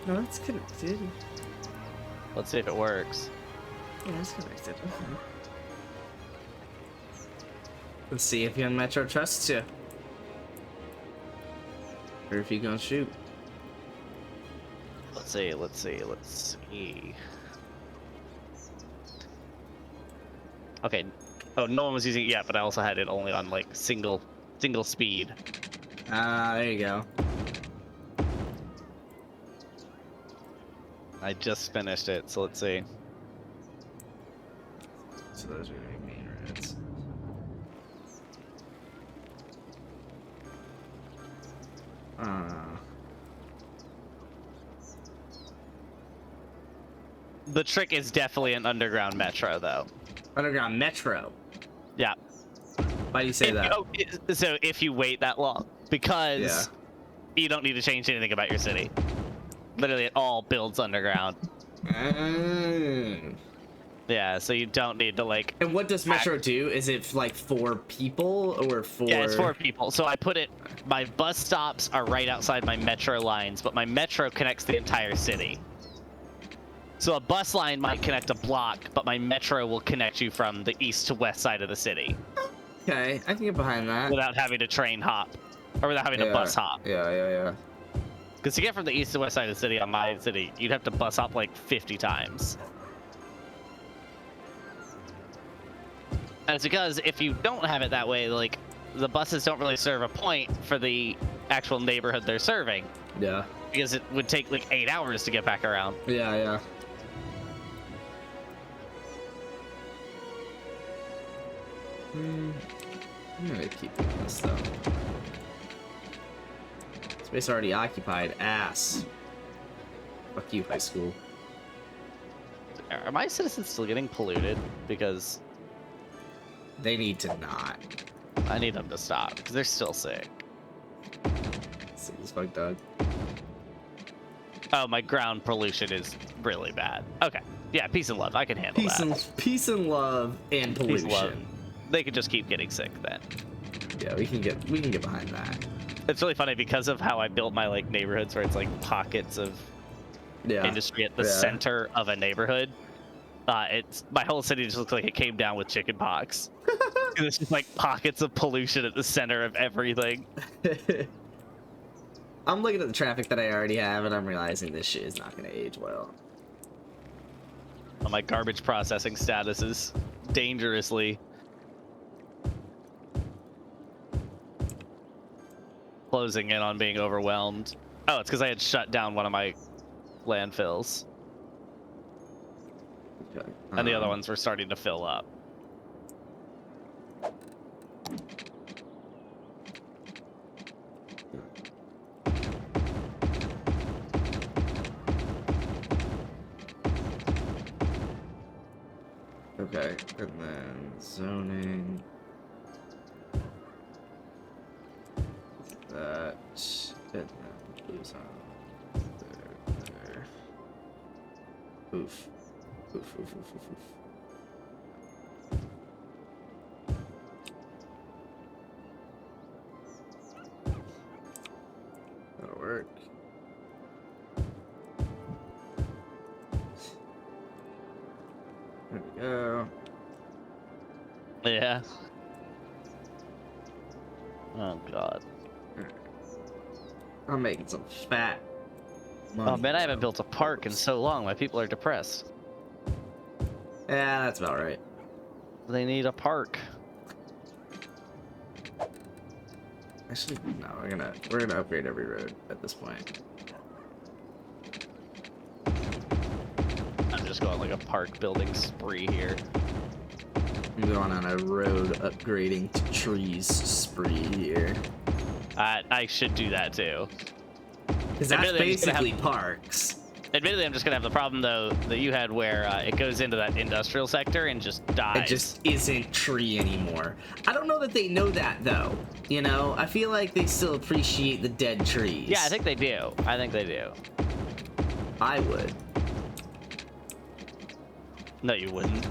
No, it's connected. Let's see if it works. Yeah, it's connected. Let's see if your metro trusts you. Or if you gonna shoot. Let's see, let's see, let's see. Okay. Oh, no one was using it yet, but I also had it only on like single speed. Ah, there you go. I just finished it, so let's see. So those are your main reds. The trick is definitely an underground metro, though. Underground metro. Yeah. Why do you say that? So if you wait that long, because you don't need to change anything about your city. Literally, it all builds underground. Yeah, so you don't need to like. And what does metro do? Is it like for people or for? Yeah, it's for people. So I put it. My bus stops are right outside my metro lines, but my metro connects the entire city. So a bus line might connect a block, but my metro will connect you from the east to west side of the city. Okay, I can get behind that. Without having to train hop, or without having to bus hop. Yeah. Because to get from the east to west side of the city on my city, you'd have to bus hop like 50 times. And it's because if you don't have it that way, like, the buses don't really serve a point for the actual neighborhood they're serving. Yeah. Because it would take like 8 hours to get back around. Yeah. I'm gonna keep doing this though. Space already occupied. Ass. Fuck you, high school. Are my citizens still getting polluted? Because they need to not. I need them to stop because they're still sick. Sick as fuck, dog. Oh, my ground pollution is really bad. Okay, yeah, peace and love. I can handle that. Peace and love and pollution. Peace and love. They could just keep getting sick then. Yeah, we can get behind that. It's really funny because of how I built my like neighborhoods where it's like pockets of industry at the center of a neighborhood. It's my whole city just looks like it came down with chicken pox. It's just like pockets of pollution at the center of everything. I'm looking at the traffic that I already have, and I'm realizing this shit is not going to age well. My garbage processing status is dangerously closing in on being overwhelmed. Oh, it's because I had shut down one of my landfills. Okay. And the other ones were starting to fill up. Okay, and then zoning. That, and then blue zone. There. Oof. Oof. That'll work. There we go. Yeah. Oh god. I'm making some fat money. Oh man, I haven't built a park in so long. My people are depressed. Yeah, that's about right. They need a park. Actually, no, we're gonna upgrade every road at this point. I'm just going like a park building spree here. I'm going on a road upgrading to trees spree here. I should do that too. Because that's basically parks. Admittedly, I'm just gonna have the problem though that you had, where it goes into that industrial sector and just dies. It just isn't tree anymore. I don't know that they know that though. You know, I feel like they still appreciate the dead trees. Yeah, I think they do. I think they do. I would. No, you wouldn't.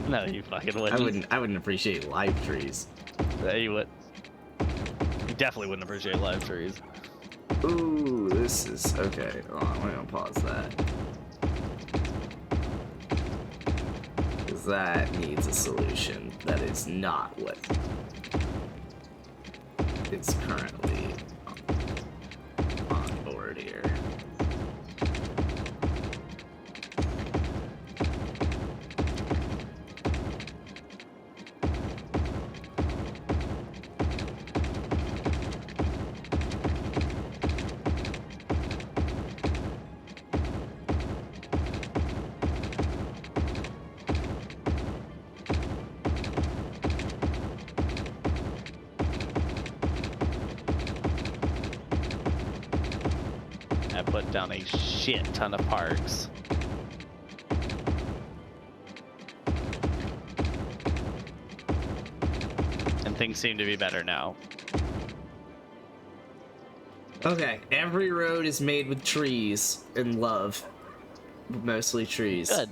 No, you fucking wouldn't. I wouldn't appreciate live trees. Yeah, you would. You definitely wouldn't appreciate live trees. Ooh, this is okay. Hold on, I'm gonna pause that. Because that needs a solution. That is not what is currently on board here. I put down a shit ton of parks. And things seem to be better now. Okay, every road is made with trees and love. Mostly trees. Good.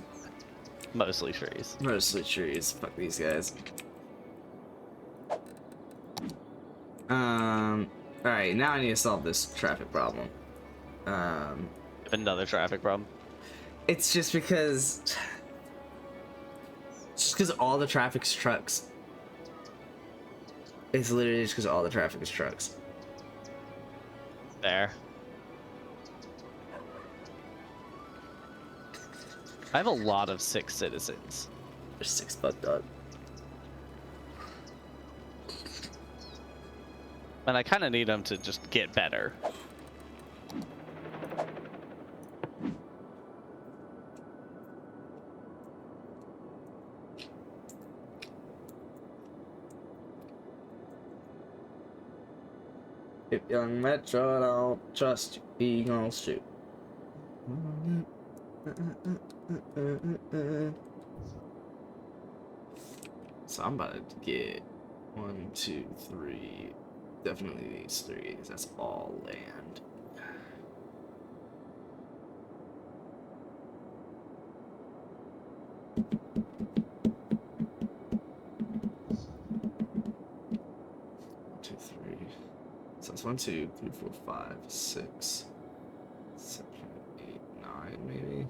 Mostly trees. Mostly trees. Fuck these guys. Alright, now I need to solve this traffic problem. Another traffic problem. It's just because all the traffic's trucks. It's literally just because all the traffic is trucks. There. I have a lot of 6 citizens. There's 6 buck dog. And I kind of need them to just get better. If young Metro don't trust you, he gon' shoot. So I'm about to get 1, 2, 3. Definitely these 3, because that's all land. So it's 1, 2, 3, 4, 5, 6, 7, 8, 9, maybe.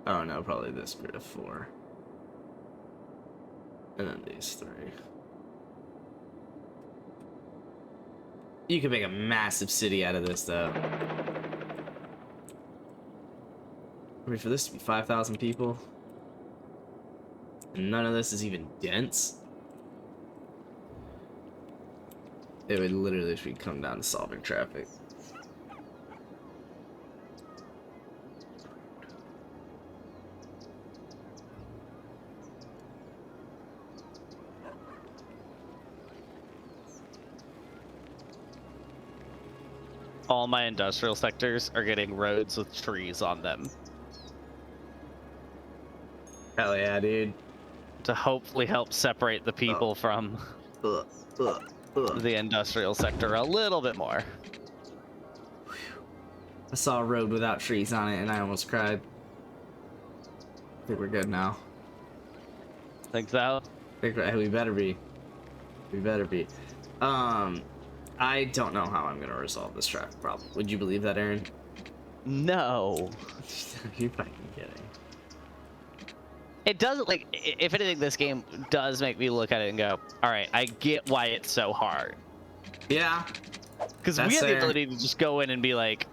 Oh no, probably this grid of 4. And then these 3. You could make a massive city out of this, though. I mean, for this to be 5,000 people, and none of this is even dense, it would literally just come down to solving traffic. All my industrial sectors are getting roads with trees on them. Hell yeah, dude. To hopefully help separate the people from the industrial sector a little bit more. I saw a road without trees on it and I almost cried. I think we're good now. Think so? We better be. We better be. I don't know how I'm gonna resolve this traffic problem. Would you believe that, Aaron? No. Are you fucking kidding? It doesn't, like, if anything, this game does make me look at it and go, all right, I get why it's so hard. Yeah. Because we have the ability to just go in and be like,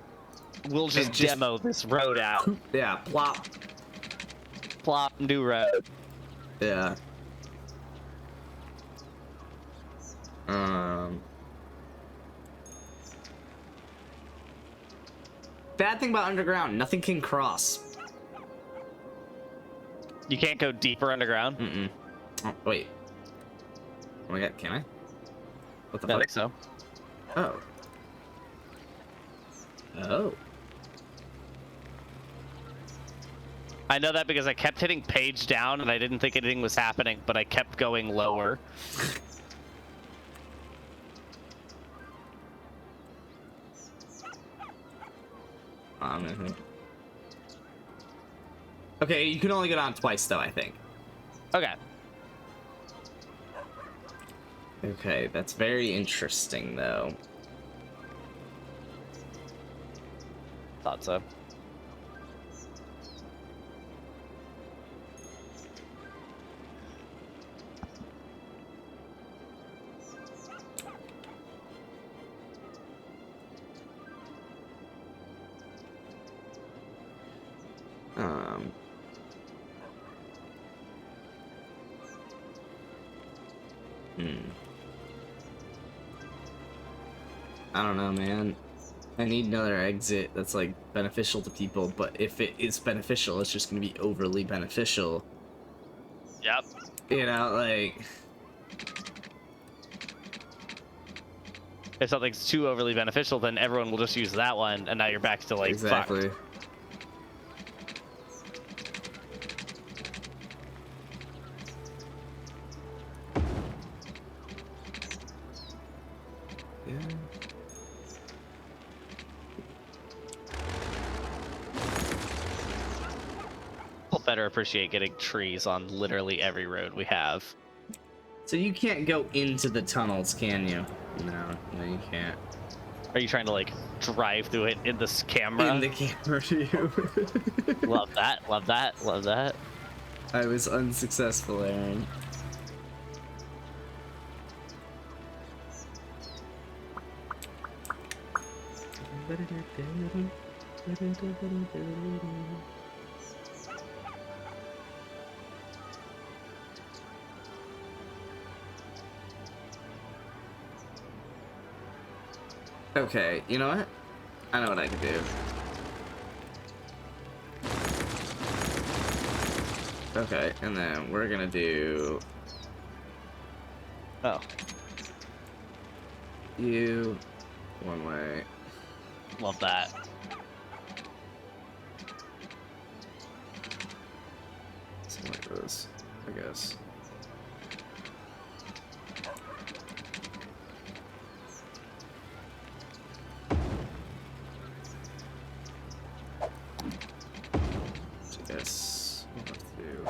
we'll just demo this road out. Yeah, plop. Plop, new road. Yeah. Bad thing about underground, nothing can cross. You can't go deeper underground? Mm-mm. Oh, wait. Oh my god, can I? What the fuck? I think so. Oh. Oh. I know that because I kept hitting page down and I didn't think anything was happening, but I kept going lower. Okay, you can only go down twice though, I think. Okay. Okay, that's very interesting though. Thought so. I don't know, man. I need another exit that's like beneficial to people, but if it is beneficial, it's just gonna be overly beneficial. Yep. You know, like... If something's too overly beneficial, then everyone will just use that one, and now you're back to like exactly. Fuck. Better appreciate getting trees on literally every road we have. So you can't go into the tunnels, can you? No, you can't. Are you trying to like drive through it in this camera? In the camera view. Love that, love that, love that. I was unsuccessful, Aaron. Okay, you know what? I know what I can do. Okay, and then we're gonna do... Oh. You... one way. Love that. Something like this, I guess. Yes, we'll have to do.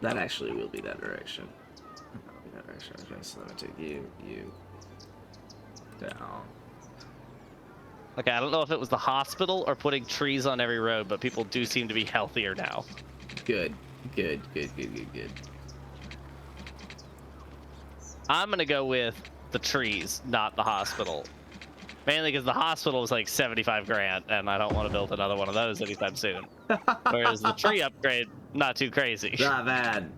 That actually will be that direction. That'll be that direction. Okay, so let me take you down. Okay, I don't know if it was the hospital or putting trees on every road, but people do seem to be healthier now. Good, good, good, good, good, good. I'm gonna go with the trees, not the hospital. Mainly because the hospital was like 75 grand, and I don't want to build another one of those anytime soon. Whereas the tree upgrade, not too crazy. Not bad.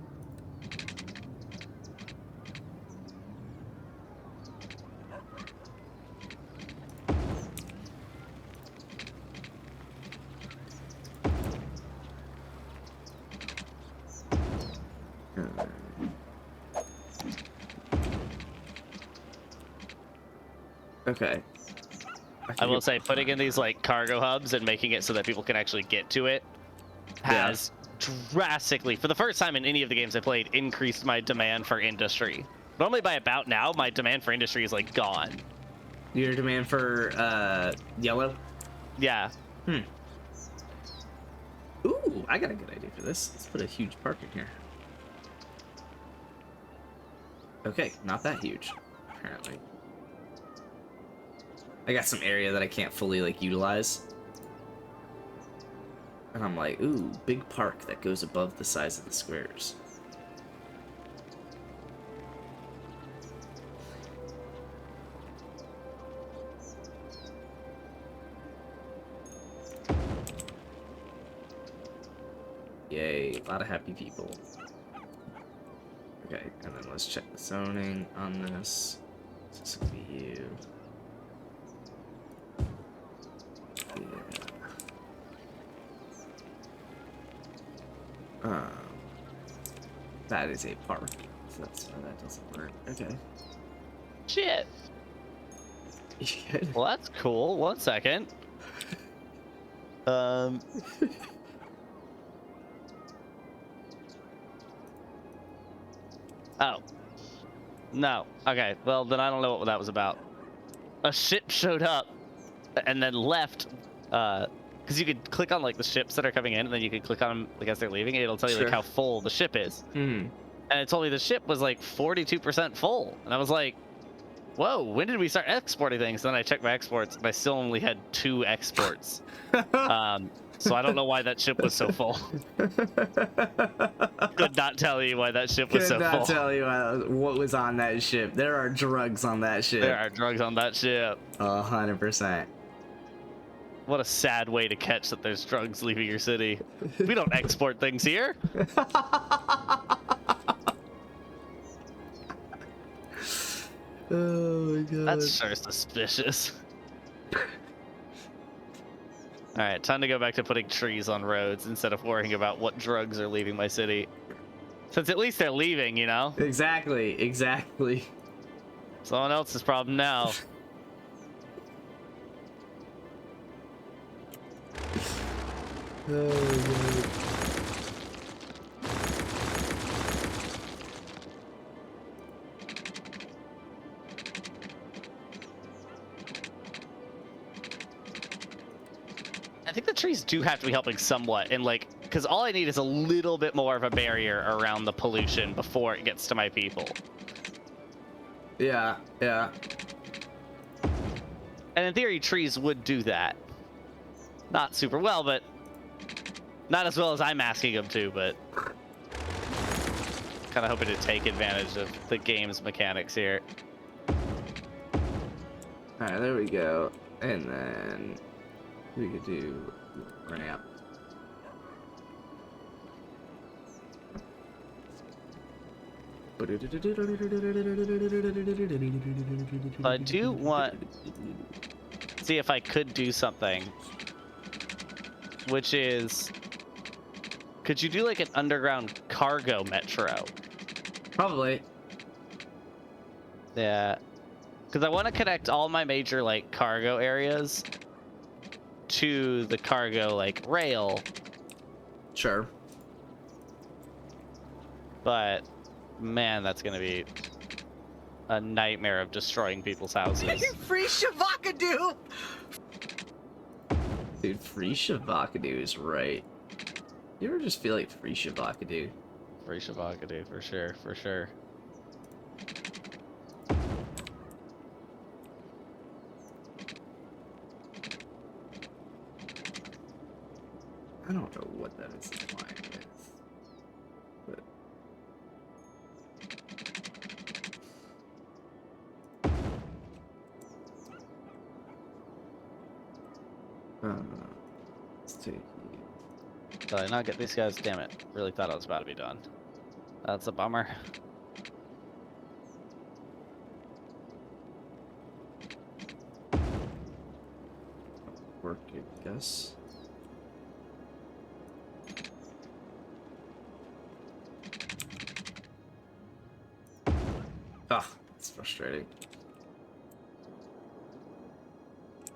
Okay. I will say putting in these like cargo hubs and making it so that people can actually get to it has drastically, for the first time in any of the games I played, increased my demand for industry. Normally by about now, my demand for industry is like gone. Your demand for yellow? Yeah. Ooh, I got a good idea for this. Let's put a huge park in here. Okay, not that huge, apparently. I got some area that I can't fully like utilize. And I'm like, ooh, big park that goes above the size of the squares. Yay, a lot of happy people. Okay, and then let's check the zoning on this. This is gonna be you. Yeah. That is a park. So that's why that doesn't work. Okay. Shit. You good? Well, that's cool. 1 second. Oh. No. Okay. Well, then I don't know what that was about. A ship showed up and then left. Because you could click on like the ships that are coming in, and then you can click on them like as they're leaving, and it'll tell you like how full the ship is. And it told me the ship was like 42% full, and I was like, "Whoa, when did we start exporting things?" And then I checked my exports, and I still only had 2 exports. So I don't know why that ship was so full. Could not tell you why that ship was so full. Could not tell you what was on that ship. There are drugs on that ship. There are drugs on that ship. 100%. What a sad way to catch that there's drugs leaving your city. We don't export things here. Oh my god. That's sure suspicious. Alright, time to go back to putting trees on roads instead of worrying about what drugs are leaving my city. Since at least they're leaving, you know? Exactly, exactly. Someone else's problem now. Oh god. I think the trees do have to be helping somewhat, and like, because all I need is a little bit more of a barrier around the pollution before it gets to my people. Yeah, yeah. And in theory, trees would do that. Not super well, but not as well as I'm asking them to, but kind of hoping to take advantage of the game's mechanics here. Alright, there we go. And then we could do ramp. I do want to see if I could do something, which is, could you do like an underground cargo metro? Probably. Yeah, because I want to connect all my major like cargo areas to the cargo like rail. Sure. But man, that's gonna be a nightmare of destroying people's houses. Free Shavakadu! Dude, free Shavakadu is right. You ever just feel like free Shavakadu? Free Shavakadu, for sure, for sure. I don't know what that is implying with, but let's take. Did I not get these guys? Damn it! Really thought I was about to be done. That's a bummer. Work, I guess. Ah, it's frustrating.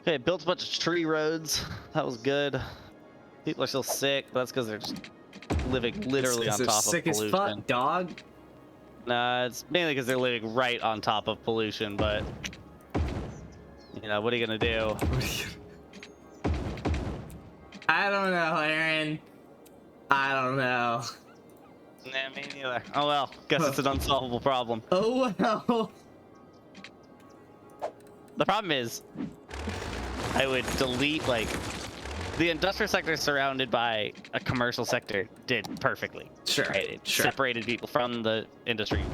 Okay, built a bunch of tree roads. That was good. People are still sick, but that's because they're just living literally on top of sick pollution. as fuck, dog. Nah, it's mainly because they're living right on top of pollution, but you know, what are you gonna do? I don't know, Aaron. I don't know. Nah, me neither. Oh well, guess it's an unsolvable problem. Oh well. The problem is, I would delete, like, the industrial sector surrounded by a commercial sector did perfectly. Sure. Right? It sure. separated people from the industry.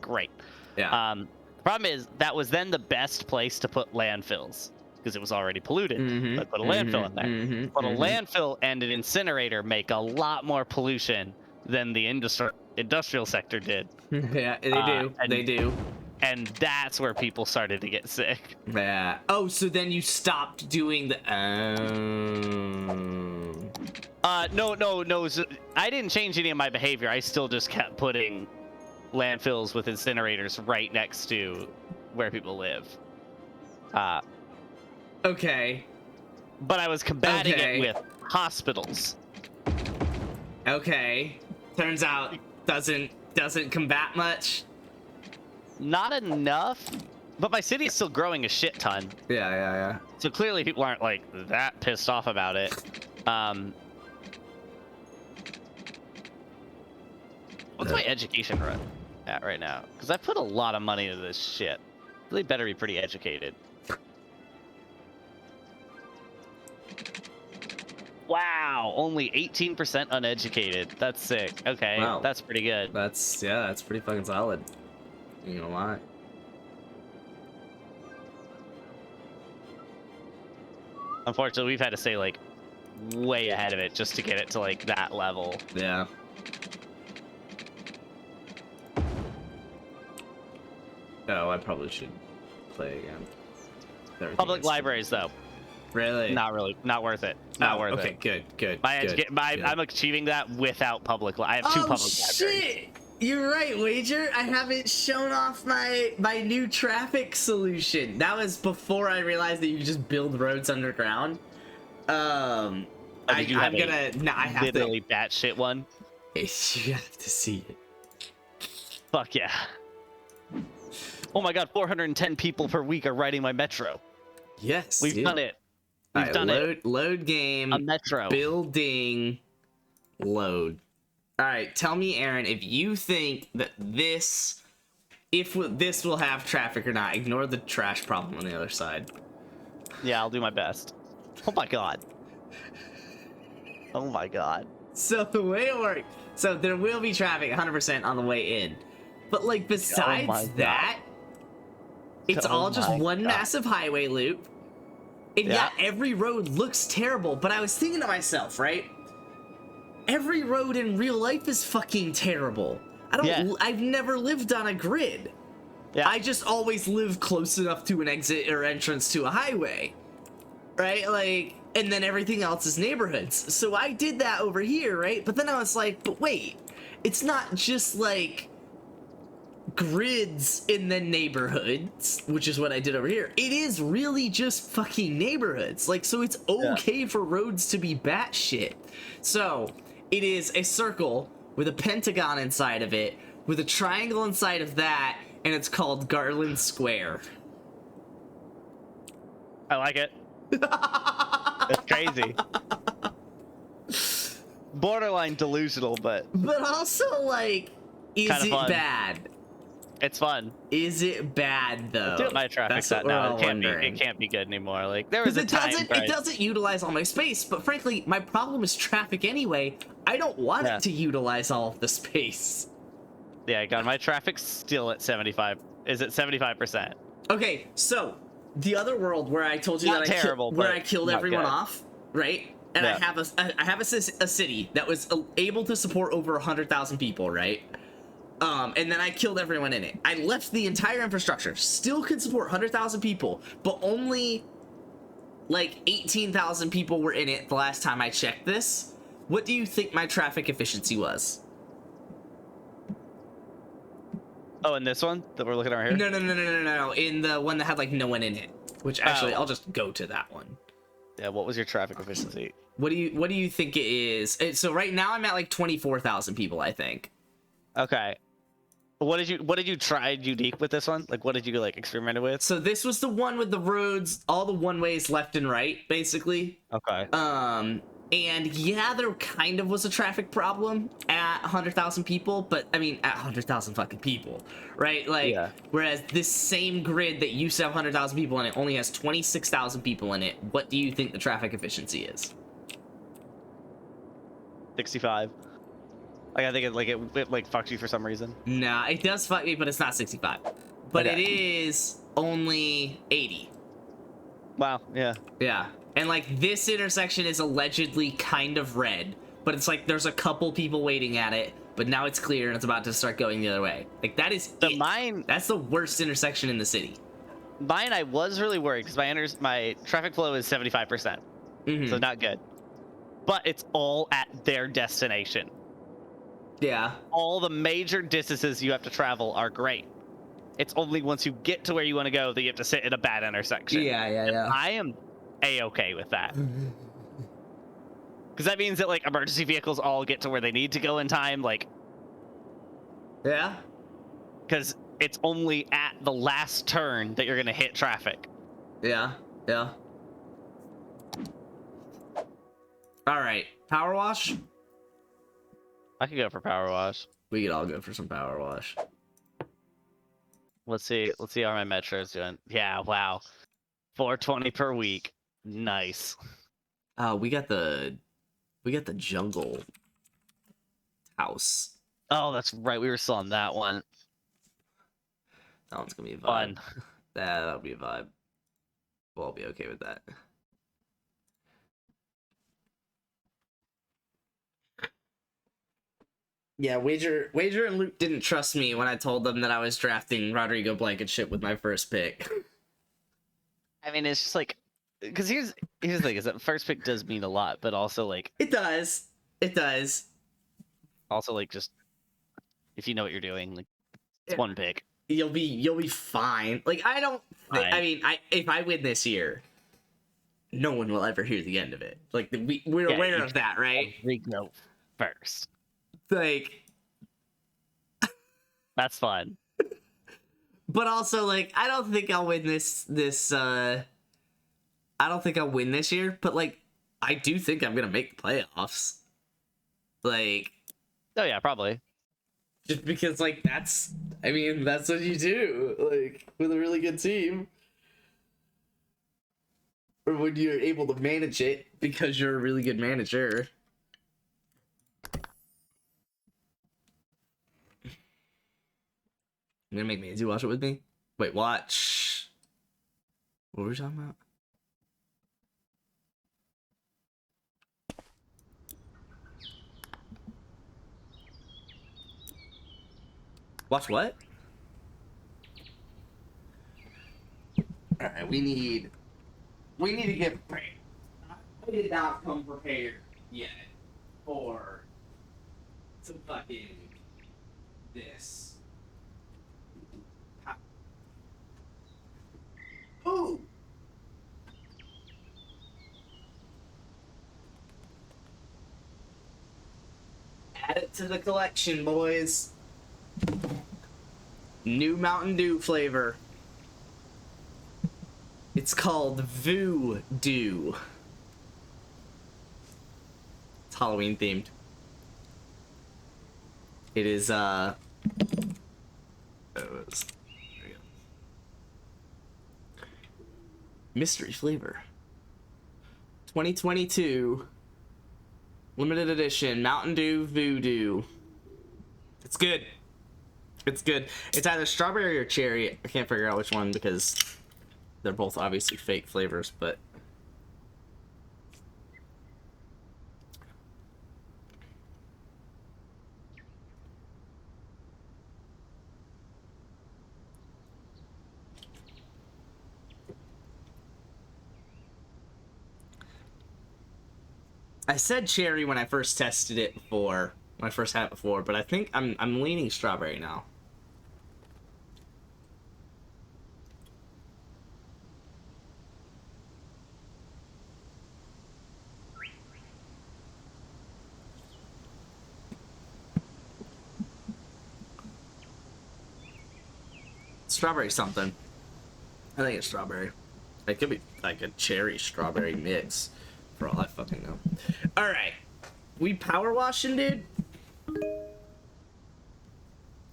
Great. Yeah. The problem is that was then the best place to put landfills because it was already polluted. Mm-hmm, But put a landfill in there. But a landfill and an incinerator make a lot more pollution than the industrial sector did. Yeah, they do. They do. And that's where people started to get sick. Yeah. Oh, so then you stopped doing the. No. So I didn't change any of my behavior. I still just kept putting landfills with incinerators right next to where people live. Okay. But I was combating it with hospitals. Okay. Turns out doesn't combat much. Not enough, but my city is still growing a shit ton. Yeah. So clearly people aren't like that pissed off about it. What's my education run at right now? Because I put a lot of money into this shit. Really better be pretty educated. Wow, only 18% uneducated. That's sick. Okay, wow. That's pretty good. That's pretty fucking solid. You know why? Unfortunately, we've had to stay like way ahead of it just to get it to like that level. Yeah. Oh, I probably should play again. Public libraries, though. Really? Not worth it. Not worth it. Okay, good. I'm achieving that without public. I have 2 public libraries. Shit! You're right, Wager. I haven't shown off my new traffic solution. That was before I realized that you just build roads underground. I have literally batshit one. You have to see it. Fuck yeah. Oh my god, 410 people per week are riding my metro. Yes, We've done it. We've done it. Load game. A metro. Building. Load. All right, tell me, Aaron, if you think that this will have traffic or not. Ignore the trash problem on the other side. Yeah, I'll do my best. Oh my god. Oh my god. So the way it works, so there will be traffic 100% on the way in. But like besides that, it's all just one massive highway loop. And yeah, every road looks terrible, but I was thinking to myself, right? Every road in real life is fucking terrible. I've never lived on a grid. Yeah. I just always live close enough to an exit or entrance to a highway. Right? Like, and then everything else is neighborhoods. So I did that over here, right? But then I was like, but wait, it's not just like grids in the neighborhoods, which is what I did over here. It is really just fucking neighborhoods. Like, so it's okay for roads to be batshit. So it is a circle with a pentagon inside of it, with a triangle inside of that, and it's called Garland Square. I like it. It's crazy. Borderline delusional, but also like, is it bad? It's fun. Is it bad though? Dude, my traffic's that now. It can't be good anymore. Like there was a time. It doesn't utilize all my space, but frankly, my problem is traffic anyway. I don't want it to utilize all of the space. Yeah, God, my traffic's still at 75. Is it 75%? Okay, so the other world where I told you that I killed everyone off, right? And I have a city that was able to support over 100,000 people, right? And then I killed everyone in it. I left the entire infrastructure. Still could support 100,000 people, but only like 18,000 people were in it the last time I checked this. What do you think my traffic efficiency was? Oh, in this one that we're looking at right here? No. In the one that had like no one in it. Which actually, I'll just go to that one. Yeah, what was your traffic efficiency? What do you think it is? So right now I'm at like 24,000 people, I think. Okay. What did you try unique with this one? Like, what did you like experiment with? So this was the one with the roads, all the one ways left and right, basically. Okay. And yeah, there kind of was a traffic problem at 100,000 people, but I mean, at 100,000 fucking people, right? Like, whereas this same grid that used to have 100,000 people in it only has 26,000 people in it. What do you think the traffic efficiency is? 65. Like, I think it like fucks you for some reason. Nah, it does fuck me, but it's not 65. But it is only 80. Wow, yeah. Yeah. And like this intersection is allegedly kind of red, but it's like there's a couple people waiting at it, but now it's clear and it's about to start going the other way. Like that is that's the worst intersection in the city. Mine, I was really worried because my traffic flow is 75%, so not good. But it's all at their destination. Yeah. All the major distances you have to travel are great. It's only once you get to where you want to go that you have to sit in a bad intersection. Yeah. I am A-okay with that. Because that means that, like, emergency vehicles all get to where they need to go in time, like... Yeah? Because it's only at the last turn that you're going to hit traffic. Yeah. Alright, power wash? I could go for power wash. We could all go for some power wash. Let's see how my metro's doing. Yeah, wow. 420 per week. Nice. We got the jungle house. Oh, that's right. We were still on that one. That one's gonna be a vibe. Fun. That'll be a vibe. We'll all be okay with that. Yeah, Wager and Luke didn't trust me when I told them that I was drafting Rodrigo Blankenship with my first pick. I mean, it's just like, because here's the thing: is that first pick does mean a lot, but also like it does. Also, like, just if you know what you're doing, like, it's one pick. You'll be fine. Like, I don't. I mean, if I win this year, no one will ever hear the end of it. Like, we're aware of that, right? We go first. Like, that's fun. But also, like, I don't think I'll win I don't think I'll win this year, but, like, I do think I'm gonna make the playoffs. Like, oh yeah, probably. Just because, like, that's what you do, like, with a really good team. Or when you're able to manage it because you're a really good manager. You're gonna make Manzi watch it with me? Wait, watch. What were we talking about? Watch what? Alright, we need to get prepared. I did not come prepared yet for some fucking this. Ooh! Add it to the collection, boys. New Mountain Dew flavor. It's called Voodoo. It's Halloween themed. It is, mystery flavor. 2022 limited edition Mountain Dew Voodoo. It's good. It's good. It's either strawberry or cherry. I can't figure out which one because they're both obviously fake flavors, but I said cherry when I first tested it before, when I first had it before, but I think I'm leaning strawberry now. Strawberry something. I think it's strawberry. It could be like a cherry strawberry mix, for all I fucking know. All right, we power washing, dude.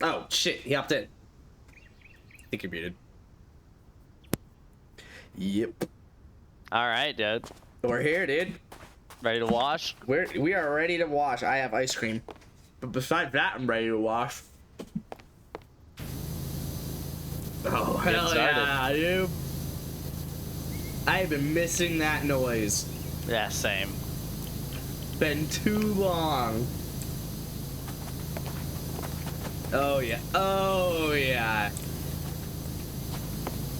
Oh shit, he hopped in. I think you're muted. Yep. All right, dude. We're here, dude. Ready to wash? We are ready to wash. I have ice cream, but besides that, I'm ready to wash. Oh hell yeah, dude! I've been missing that noise. Yeah, same. Been too long. Oh yeah. Oh yeah.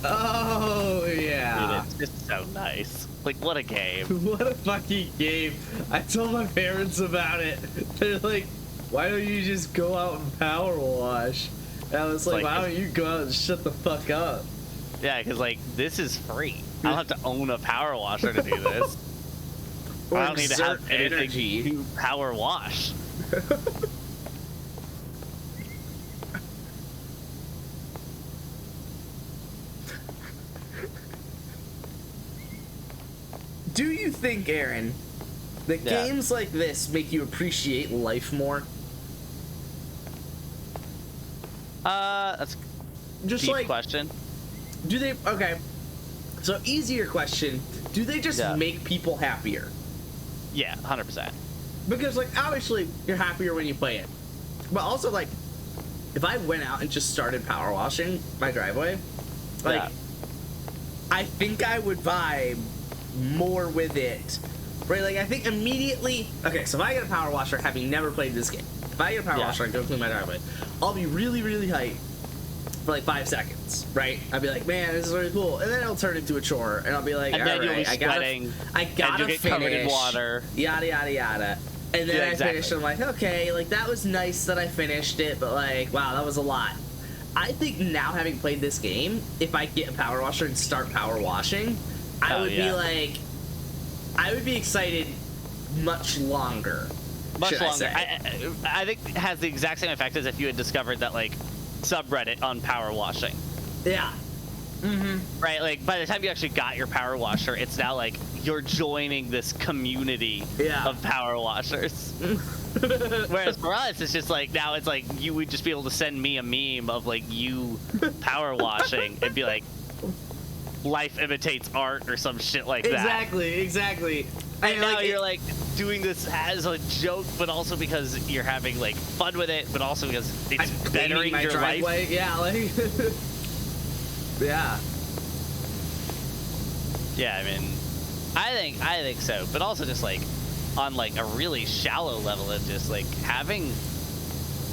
Oh yeah. Dude, it's just so nice. Like, what a game. What a fucking game. I told my parents about it. They're like, why don't you just go out and power wash? And I was like, why don't you go out and shut the fuck up? Yeah, because like this is free. I don't have to own a power washer to do this. I don't need to have energy to power wash. Do you think, Aaron, that games like this make you appreciate life more? That's just deep like question. Do they? Okay, so easier question. Do they just make people happier? Yeah, 100%. Because like obviously you're happier when you play it, but also like if I went out and just started power washing my driveway, like I think I would vibe more with it, right? Like I think immediately. Okay, so if I get a power washer, having never played this game, if I get a power washer and go clean my driveway, I'll be really, really hyped for like 5 seconds, right? I'll be like, man, this is really cool, and then it'll turn into a chore, and I'll be like, and then you'll be sweating, I gotta and you'll get finish, covered in water, yada yada yada. And then I finished, and I'm like, okay, like that was nice that I finished it, but like, wow, that was a lot. I think now, having played this game, if I get a power washer and start power washing, I would be like, I would be excited much longer. Much longer. I think it has the exact same effect as if you had discovered that like subreddit on power washing. Yeah. Right, like by the time you actually got your power washer, it's now like you're joining this community of power washers. Whereas for us, it's just like now it's like you would just be able to send me a meme of like you power washing and be like, life imitates art or some shit like that. Exactly. And now you're like doing this as a joke, but also because you're having like fun with it, but also because it's bettering your driveway. Life. Yeah, like Yeah, I mean, I think so, but also just like on like a really shallow level of just like having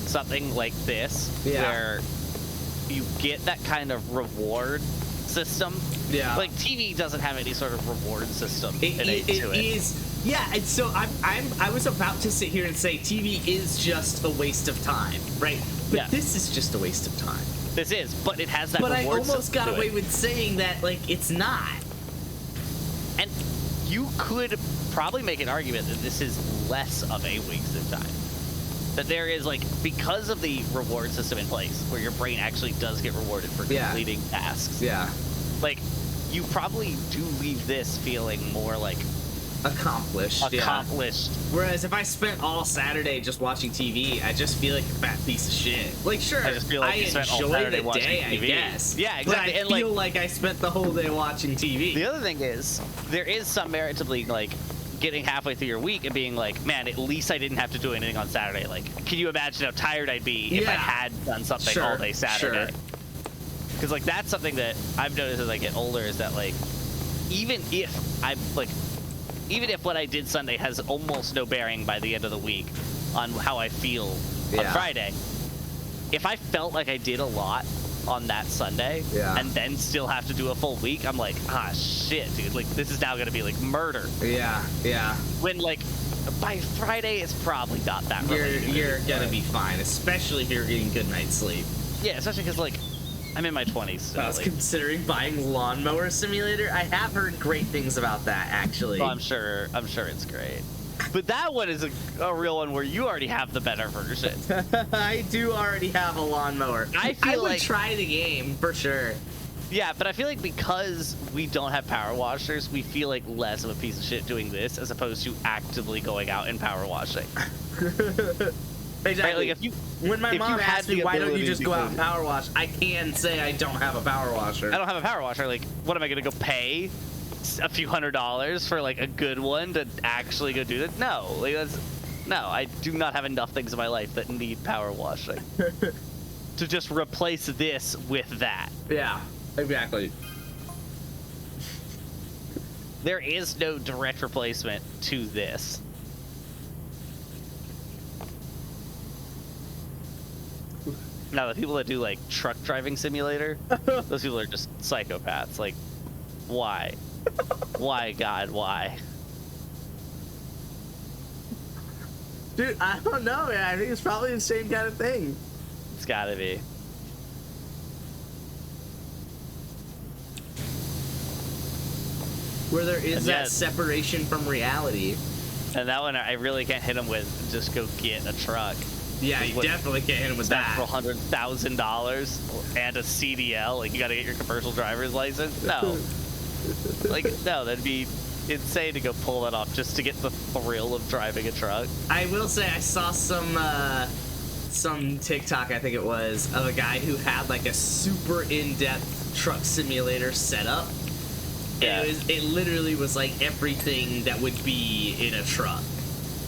something like this where you get that kind of reward system. Yeah. Like TV doesn't have any sort of reward system. It is. Yeah, and so I was about to sit here and say TV is just a waste of time, right? But this is just a waste of time. This is, but it has that reward system. But I almost got away with saying that, like, it's not. And you could probably make an argument that this is less of a waste of time. That there is, like, because of the reward system in place, where your brain actually does get rewarded for completing tasks. Yeah. Like, you probably do leave this feeling more like accomplished. Whereas if I spent all Saturday just watching TV, I just feel like a fat piece of shit. Like, sure, I just feel like I enjoy the day, I guess. Yeah, exactly. But I feel like I spent the whole day watching TV. The other thing is, there is some merit to being like getting halfway through your week and being like, man, at least I didn't have to do anything on Saturday. Like, can you imagine how tired I'd be if I had done something all day Saturday? Because like that's something that I've noticed as I get older is that like even if what I did Sunday has almost no bearing by the end of the week on how I feel on Friday, if I felt like I did a lot on that Sunday and then still have to do a full week, I'm like, ah, shit, dude, like this is now gonna be like murder. Yeah. When like by Friday it's probably not that related. You're gonna be fine, especially if you're getting good night's sleep. Yeah, especially because like I'm in my 20s. So I was considering buying Lawnmower Simulator. I have heard great things about that, actually. Well, I'm sure it's great. But that one is a real one where you already have the better version. I do already have a lawnmower. I would try the game, for sure. Yeah, but I feel like because we don't have power washers, we feel like less of a piece of shit doing this as opposed to actively going out and power washing. Exactly. Right? Like when my mom asked me, why don't you just go out and power wash, I can say I don't have a power washer. I don't have a power washer. Like, what am I going to go pay a few $100s for, like, a good one to actually go do that? No. Like, no, I do not have enough things in my life that need power washing to just replace this with that. Yeah, exactly. There is no direct replacement to this. Now, the people that do, like, truck driving simulator, those people are just psychopaths. Like, why? Why, God, why? Dude, I don't know, man. I think it's probably the same kind of thing. It's gotta be. Where there is that separation from reality. And that one, I really can't hit him with just go get a truck. Yeah, you definitely can't hit him with that. For $100,000 and a CDL, like you gotta get your commercial driver's license? No. Like, no, that'd be insane to go pull that off just to get the thrill of driving a truck. I will say I saw some TikTok, I think it was, of a guy who had like a super in-depth truck simulator setup. Yeah. It literally was like everything that would be in a truck.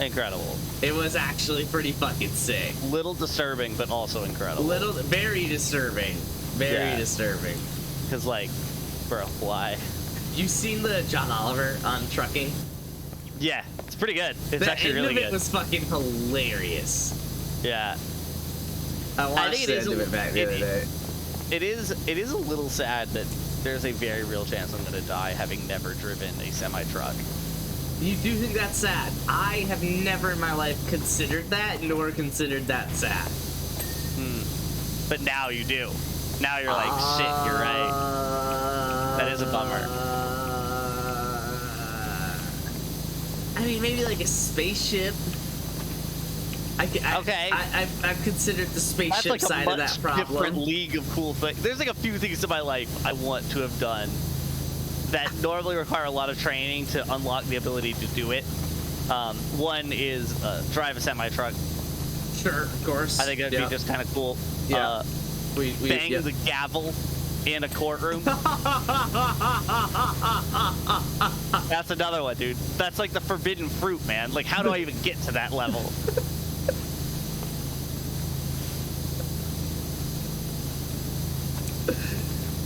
Incredible. It was actually pretty fucking sick. Little disturbing, but also incredible. Very disturbing. Very disturbing. Because, like, bro, why? You seen the John Oliver on trucking? Yeah, it's pretty good. It's actually really good. It was fucking hilarious. Yeah. I watched the end of it back the other day. It is a little sad that there's a very real chance I'm gonna die having never driven a semi-truck. You do think that's sad? I have never in my life considered that, nor considered that sad. But now you do. Now you're like, shit, you're right. That is a bummer. I mean, maybe like a spaceship. I've considered the spaceship side of that problem. Different league of cool things. There's like a few things in my life I want to have done that normally require a lot of training to unlock the ability to do it. One is drive a semi-truck. Sure, of course. I think that'd be just kind of cool. Yeah. Bang the gavel in a courtroom. That's another one, dude. That's like the forbidden fruit, man. Like, how do I even get to that level?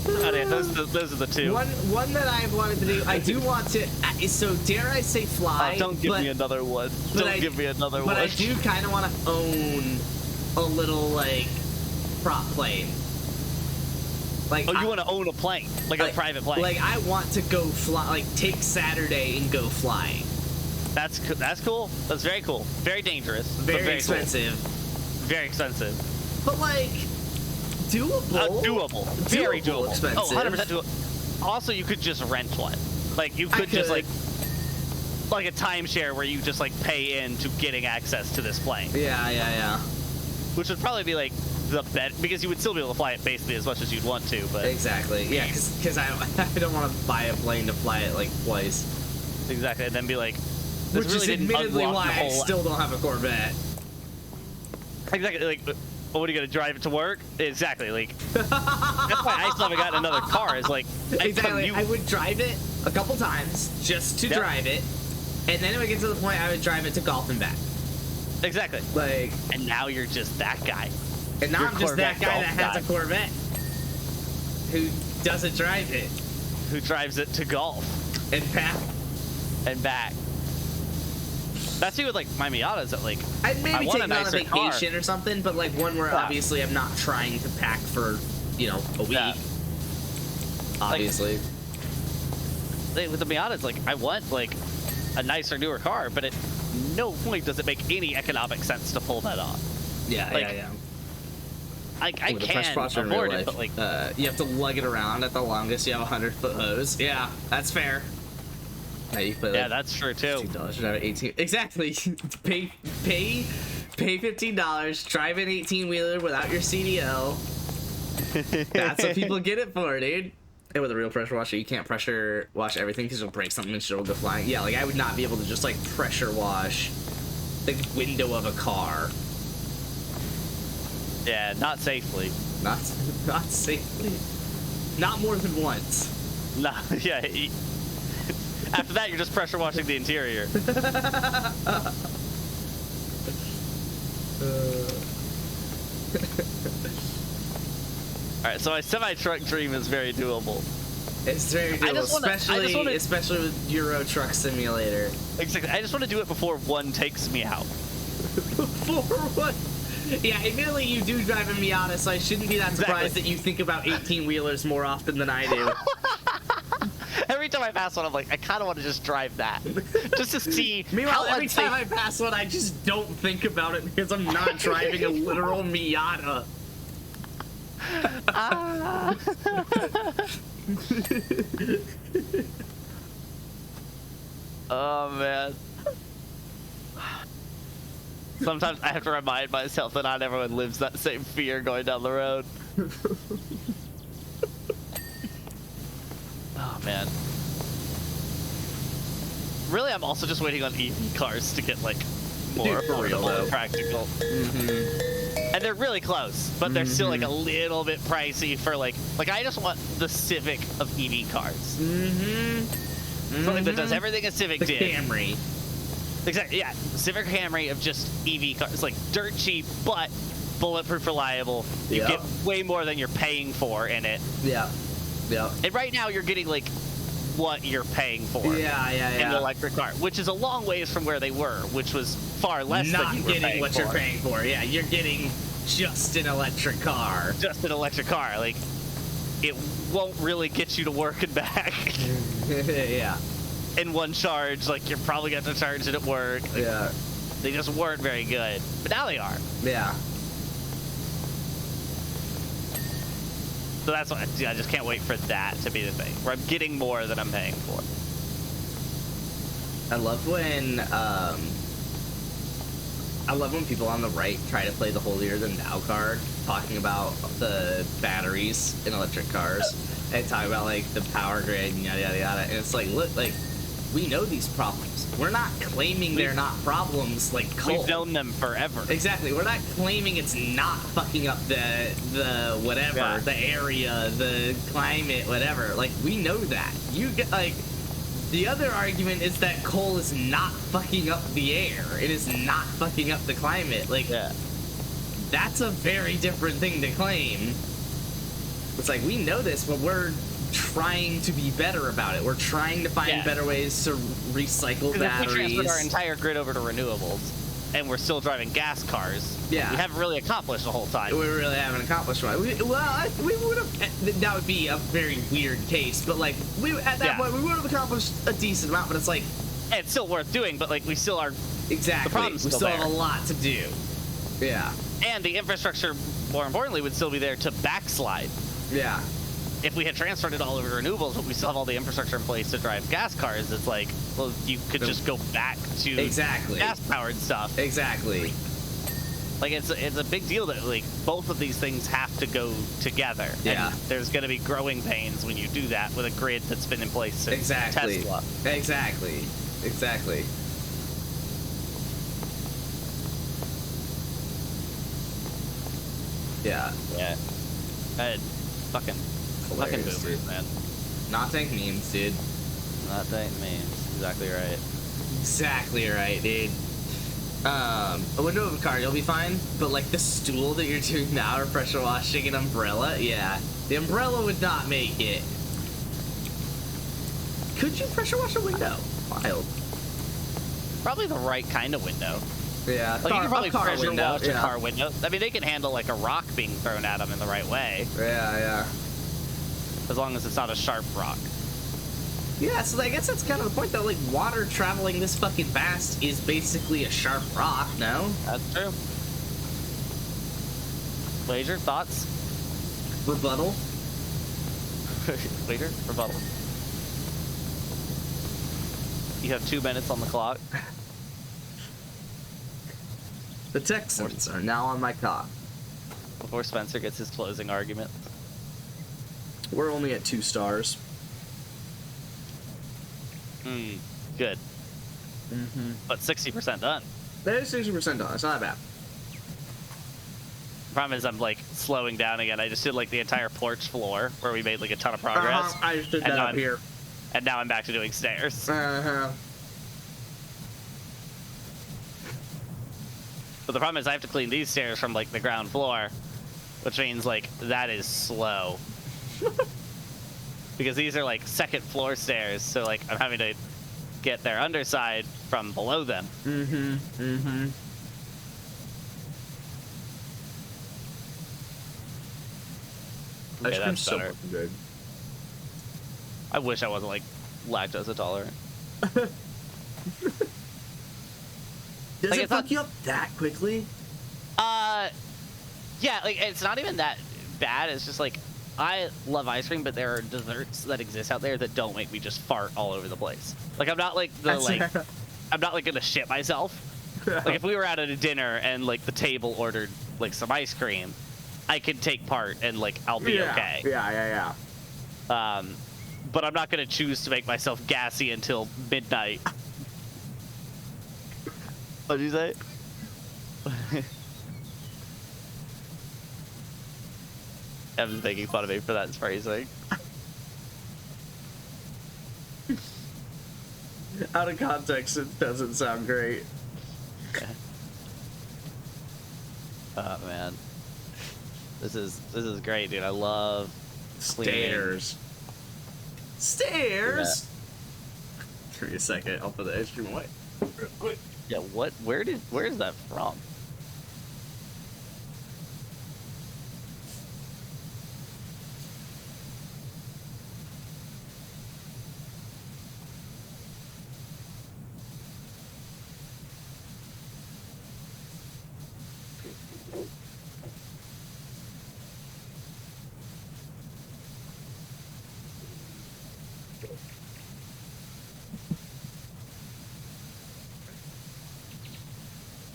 Oh, yeah, those are the two. One that I've wanted to do, I do want to, so dare I say fly? Don't give me another one. Don't give me another one. But I do kind of want to own a little, like, prop plane. Like, you want to own a plane? Like a private plane? Like, I want to go fly, like, take Saturday and go flying. That's cool. That's very cool. Very dangerous. Very expensive. Cool. Very expensive. But, like, doable. Doable. Very doable. Expensive. Oh, 100% doable. Also, you could just rent one. Like, you could just, like a timeshare where you just, like, pay in to getting access to this plane. Yeah. Which would probably be, like, the bet, because you would still be able to fly it basically as much as you'd want to, but... Exactly. Yeah, because I don't want to buy a plane to fly it, like, twice. Exactly, and then be like... Which is admittedly why I still don't have a Corvette. Exactly, like... What are you gonna drive it to work? Exactly, like that's why I still haven't gotten another car. Is like I would drive it a couple times just to drive it, and then it would get to the point I would drive it to golf and back. Exactly. Like, and now you're just that guy. And now I'm just that guy that has a Corvette who doesn't drive it, who drives it to golf and back and back. That's me with like my Miatas that like I'd maybe take it on a vacation or something, but like one where obviously I'm not trying to pack for, you know, a week. Yeah. Obviously. Like, with the Miatas, like I want like a nicer, newer car, but at no point does it make any economic sense to pull that off. Yeah, like, yeah. I can afford it, but like you have to lug it around at the longest. You have a 100-foot hose. Yeah, that's fair. Yeah, you put, like, that's true too. $15 drive an 18. Exactly. pay $15. Drive an 18-wheeler without your CDL. That's what people get it for, dude. And with a real pressure washer, you can't pressure wash everything because you'll break something and shit will go flying. Yeah, like I would not be able to just like pressure wash the window of a car. Yeah, not safely. Not safely. Not more than once. No, yeah. After that, you're just pressure washing the interior. Alright, so my semi-truck dream is very doable. It's very doable, especially with Euro Truck Simulator. Exactly. I just want to do it before one takes me out. Before one? Yeah, admittedly, you do drive a Miata, so I shouldn't be that surprised that you think about 18-wheelers more often than I do. Every every time I pass one, I'm like, I kind of want to just drive that, just to see. Meanwhile, every time I pass one, I just don't think about it because I'm not driving a literal Miata. Oh man. Sometimes I have to remind myself that not everyone lives that same fear going down the road. Oh man. Really, I'm also just waiting on EV cars to get like more affordable and practical. And they're really close, but they're still like a little bit pricey for like I just want the Civic of EV cars. Something that does everything a Civic did. The Camry. Exactly, yeah. Civic Camry of just EV cars. It's like dirt cheap, but bulletproof, reliable. You get way more than you're paying for in it. Yeah. Yeah. And right now you're getting like what you're paying for. Yeah. In an electric car, which is a long ways from where they were, which was far less than you were paying for. Not getting what you're paying for. Yeah, you're getting just an electric car. Just an electric car. Like, it won't really get you to work and back. Yeah. In one charge, like you're probably going to charge it at work. Like, yeah. They just weren't very good, but now they are. Yeah. So that's what I just can't wait for that to be the thing, where I'm getting more than I'm paying for. I love when people on the right try to play the holier than thou card, talking about the batteries in electric cars and talking about like the power grid and yada yada yada. And it's like, look, like we know these problems. We're not claiming they're not problems like coal. We've known them forever. Exactly. We're not claiming it's not fucking up the whatever, the area, the climate, whatever. Like we know that. You get like. The other argument is that coal is not fucking up the air. It is not fucking up the climate. Like, that's a very different thing to claim. It's like, we know this, but we're trying to be better about it. We're trying to find better ways to recycle batteries. If we transferred our entire grid over to renewables, and we're still driving gas cars, we haven't really accomplished the whole time. We really haven't accomplished much. We would have. That would be a very weird case, but like at that point we would have accomplished a decent amount. But it's like it's still worth doing. But like we still are. Exactly. The problem's we still have a lot to do. Yeah. And the infrastructure, more importantly, would still be there to backslide. Yeah. If we had transferred it all over to renewables, but we still have all the infrastructure in place to drive gas cars, it's like, well, you could just go back to gas-powered stuff. Exactly. Like, it's a big deal that, like, both of these things have to go together. Yeah. And there's going to be growing pains when you do that with a grid that's been in place since Tesla. Exactly. Exactly. Yeah. Yeah. Fucking boomers, dude. Man. Not tank memes, dude. Not tank memes. Exactly right. Exactly right, dude. A window of a car, you'll be fine. But like the stool that you're doing now, or pressure washing an umbrella, yeah. The umbrella would not make it. Could you pressure wash a window? Wild. Probably the right kind of window. Yeah, like you can probably pressure wash a yeah. car window. I mean, they can handle like a rock being thrown at them in the right way. Yeah, yeah. As long as it's not a sharp rock. Yeah, so I guess that's kind of the point, though. Like, water traveling this fucking fast is basically a sharp rock, no? That's true. Laser, thoughts? Rebuttal? Laser, rebuttal. You have 2 minutes on the clock. The Texans are now on my cock. Before Spencer gets his closing argument. We're only at 2 stars. Good. But 60% done. That is 60% done. It's not bad. The problem is I'm like slowing down again. I just did like the entire porch floor where we made like a ton of progress. I just did that up here. And now I'm back to doing stairs. But the problem is I have to clean these stairs from like the ground floor, which means like that is slow. Because these are like second floor stairs, so like I'm having to get their underside from below them. Okay, that's better. Good. I wish I wasn't like lactose intolerant. Does it fuck you up that quickly? Yeah, like it's not even that bad. It's just like I love ice cream, but there are desserts that exist out there that don't make me just fart all over the place. Like I'm not like I'm not like gonna shit myself. Like if we were out at a dinner and like the table ordered like some ice cream, I could take part and like I'll be okay. Yeah. But I'm not gonna choose to make myself gassy until midnight. What'd you say? Evan's making fun of me for that phrasing. Out of context, it doesn't sound great. Oh man, this is great, dude. I love stairs. Cleaning. Stairs. Yeah. Give me a second. I'll put the ice cream away real quick. Yeah. What? Where is that from?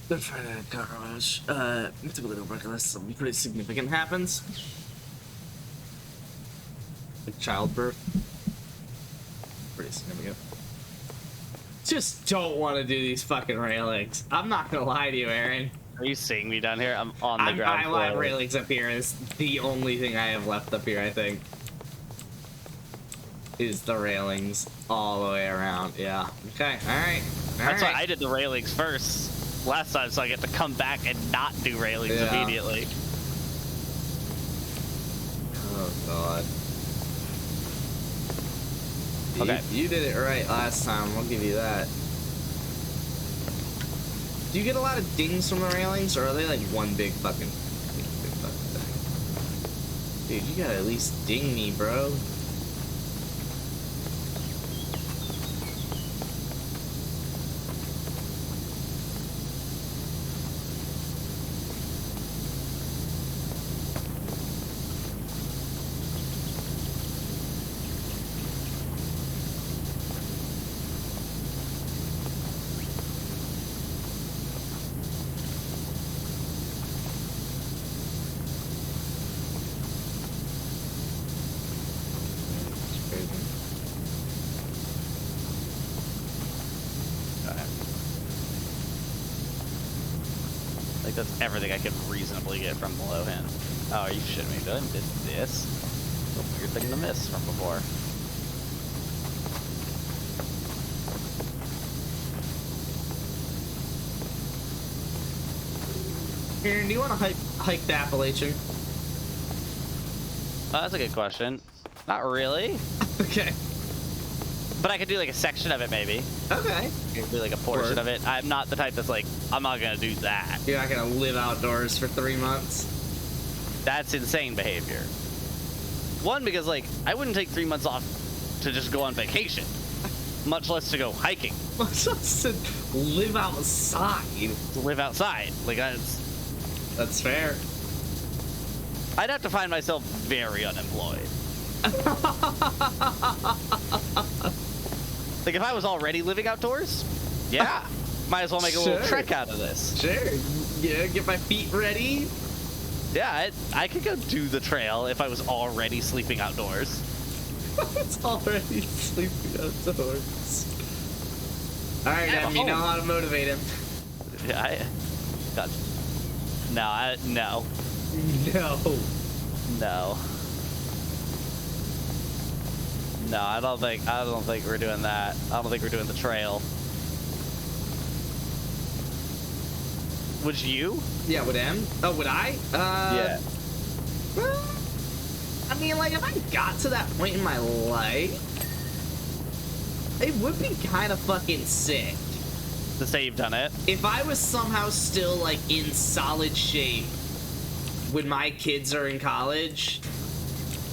Good Friday night garage. Typically don't recognize something pretty significant happens. Like childbirth. Pretty significant. Just don't want to do these fucking railings. I'm not gonna lie to you, Aaron. Are you seeing me down here? I'm on the ground floor. I have railings up here. It's the only thing I have left up here, I think. Is the railings all the way around. Yeah. Okay. Alright. That's why I did the railings first last time, so I get to come back and not do railings immediately. Oh god. Okay. You did it right last time, I'll give you that. Do you get a lot of dings from the railings, or are they like one big fucking thing? Dude, you gotta at least ding me, bro. That's everything I could reasonably get from below him. Oh, are you shitting me? Did I miss this? It's a weird thing to miss from before. Aaron, do you want to hike the Appalachian? That's a good question. Not really. Okay. But I could do like a section of it, maybe. Okay. I could do like a portion of it. I'm not the type that's like, I'm not gonna do that. You're not gonna live outdoors for 3 months? That's insane behavior. One, because like, I wouldn't take 3 months off to just go on vacation. Much less to go hiking. Much less to live outside. To live outside. Like, that's fair. I'd have to find myself very unemployed. Like, if I was already living outdoors, yeah, might as well make a little trek out of this. Sure. Yeah, get my feet ready. Yeah, I could go do the trail if I was already sleeping outdoors. It's already sleeping outdoors. Alright, Evan, you know how to motivate him. Yeah, God. No, no. No. No. No, I don't think we're doing that. I don't think we're doing the trail. Would you? Yeah, would M? Oh, would I? Yeah. Well, I mean, like, if I got to that point in my life, it would be kind of fucking sick. To say you've done it? If I was somehow still, like, in solid shape when my kids are in college.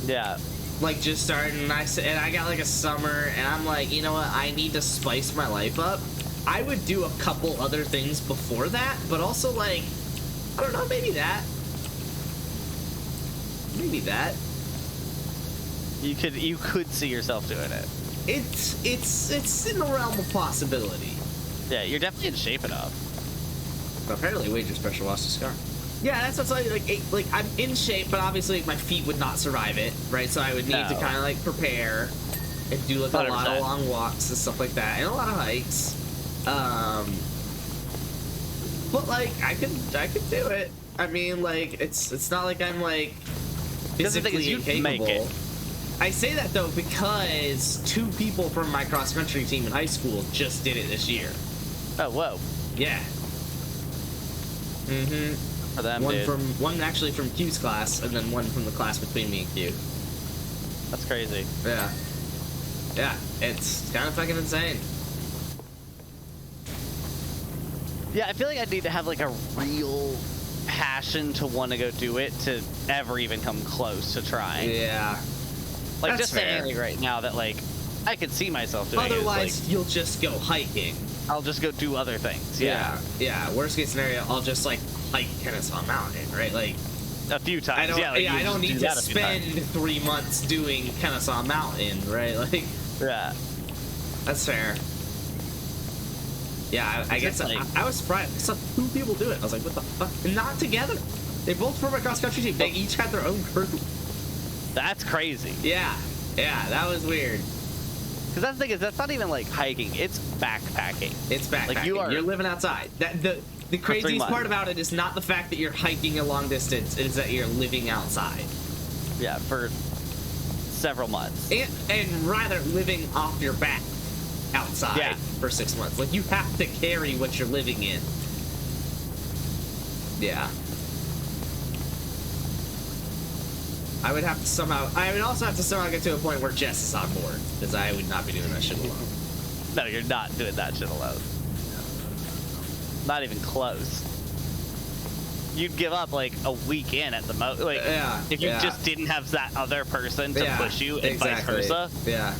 Yeah. like just starting, and I got like a summer, and I'm like, you know what? I need to spice my life up. I would do a couple other things before that, but also like, I don't know, maybe that. Maybe that. You could see yourself doing it. It's in the realm of possibility. Yeah, you're definitely in shape enough. Apparently, wager special lost a scar. Yeah, that's what's like I'm in shape, but obviously my feet would not survive it, right? So I would need to kind of like prepare and do like 100%. A lot of long walks and stuff like that, and a lot of hikes. But like I could do it. I mean, like it's not like I'm like physically incapable. I say that though because 2 people from my cross country team in high school just did it this year. Oh, whoa. Yeah. Mm-hmm. For them, one actually from Q's class, and then one from the class between me and Q. That's crazy. Yeah. Yeah, it's kind of fucking insane. Yeah, I feel like I need to have like a real passion to want to go do it to ever even come close to trying. Yeah. Like, that's just saying like right now that like I could see myself doing Otherwise, it. Like, you'll just go hiking. I'll just go do other things. Yeah. Worst case scenario, I'll just like hike Kennesaw Mountain, right? Like a few times. I don't need to spend 3 months doing Kennesaw Mountain, right? Like. Yeah. That's fair. Yeah, I guess like, I was surprised. I saw 2 people do it. I was like, what the fuck? And not together. They both from a cross country team. They each had their own crew. That's crazy. Yeah, that was weird. Because that's the thing is, that's not even like hiking. It's backpacking. It's backpacking. Like you're living outside. The craziest part about it is not the fact that you're hiking a long distance. It is that you're living outside. Yeah, for several months. And rather living off your back outside for 6 months. Like you have to carry what you're living in. Yeah. I would also have to somehow get to a point where Jess is on board, because I would not be doing that shit alone. No, you're not doing that shit alone. Not even close. You'd give up like a week in at the most. Like, if you just didn't have that other person to push you and vice versa. Yeah.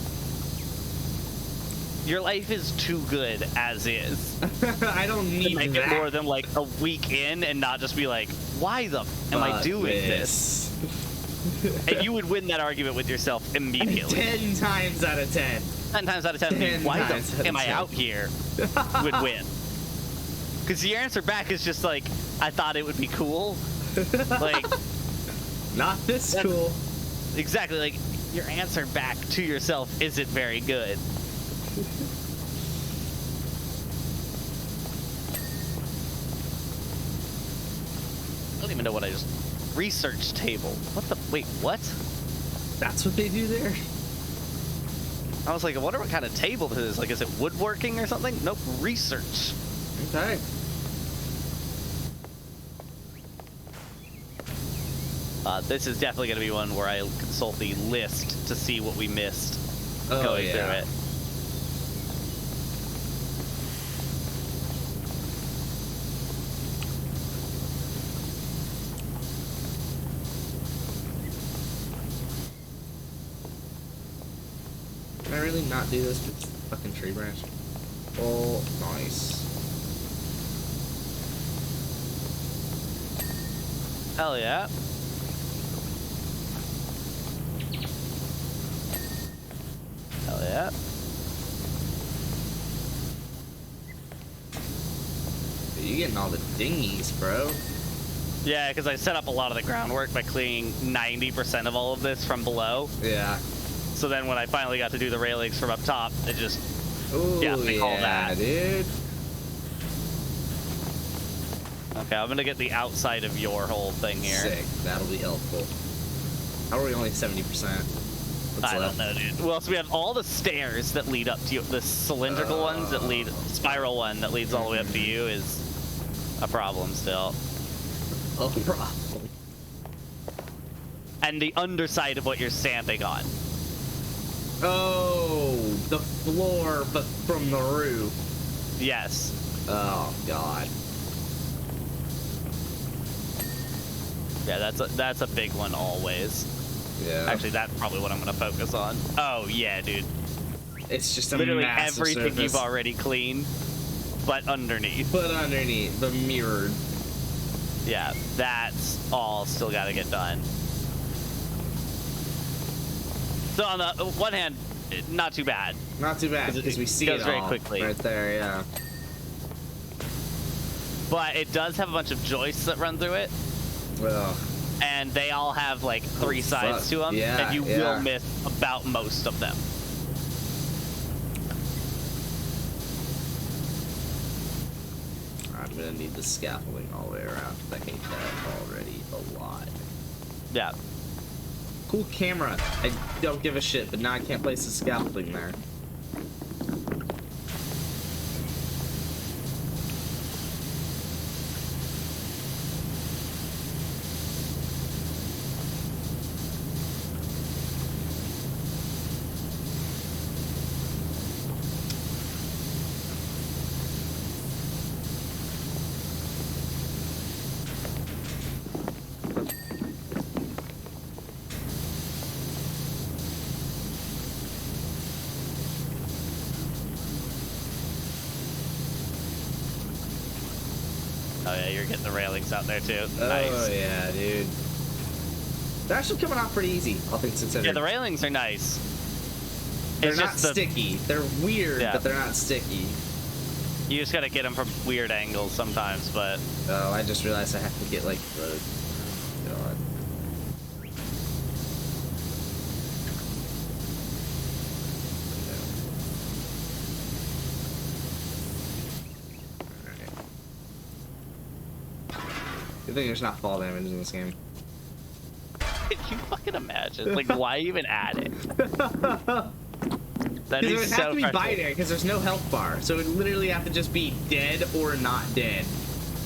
Your life is too good as is. I don't need to make it more than like a week in and not just be like, why the f am I doing this? And you would win that argument with yourself immediately. 10 times out of 10. 10 times out of 10. Why the f am I out here? Would win. Because your answer back is just like, I thought it would be cool. Like, not this cool. Exactly. Like, your answer back to yourself isn't very good. I don't even know what I just... Research table. What the... Wait, what? That's what they do there? I was like, I wonder what kind of table this is. Like, is it woodworking or something? Nope, research. Okay. This is definitely going to be one where I consult the list to see what we missed going through it. Can I really not do this with fucking tree branch? Oh, nice. Hell yeah. Hell yeah. Dude, you're getting all the dinghies, bro. Yeah, because I set up a lot of the groundwork by cleaning 90% of all of this from below. Yeah. So then when I finally got to do the railings from up top, it just... Ooh, they call that. Dude. Okay, I'm gonna get the outside of your whole thing here. Sick. That'll be helpful. How are we only 70%? I don't know, dude. Well, so we have all the stairs that lead up to you. The cylindrical ones that lead... Spiral one that leads all the way up to you is a problem still. A problem. And the underside of what you're standing on. Oh, the floor, but from the roof. Yes. Oh, God. Yeah, that's a big one always. Yeah. Actually, that's probably what I'm gonna focus on. Oh yeah, dude. It's just a literally massive everything surface. you've already cleaned, but underneath. But underneath, the mirrored. Yeah, that's all still got to get done. So on the one hand, not too bad. Not too bad because we see it goes very all quickly. right there. Yeah. But it does have a bunch of joists that run through it. Well. And they all have like 3 sides to them, yeah, and you will miss about most of them. I'm gonna need the scaffolding all the way around. I hate that already a lot. Yeah. Cool camera. I don't give a shit, but now I can't place the scaffolding there. Oh yeah, you're getting the railings out there too. Oh Nice. yeah, dude. They're actually coming off pretty easy, all things considered. Yeah, the railings are nice. They're it's not just sticky. They're weird, but they're not sticky. You just gotta get them from weird angles sometimes, but... Oh, I just realized I have to get, like, the... Oh, God. Good thing there's not fall damage in this game. Can you fucking imagine? Like, why even add it? That It is would so have to be frustrating. binary because there's no health bar, so it would literally have to just be dead or not dead.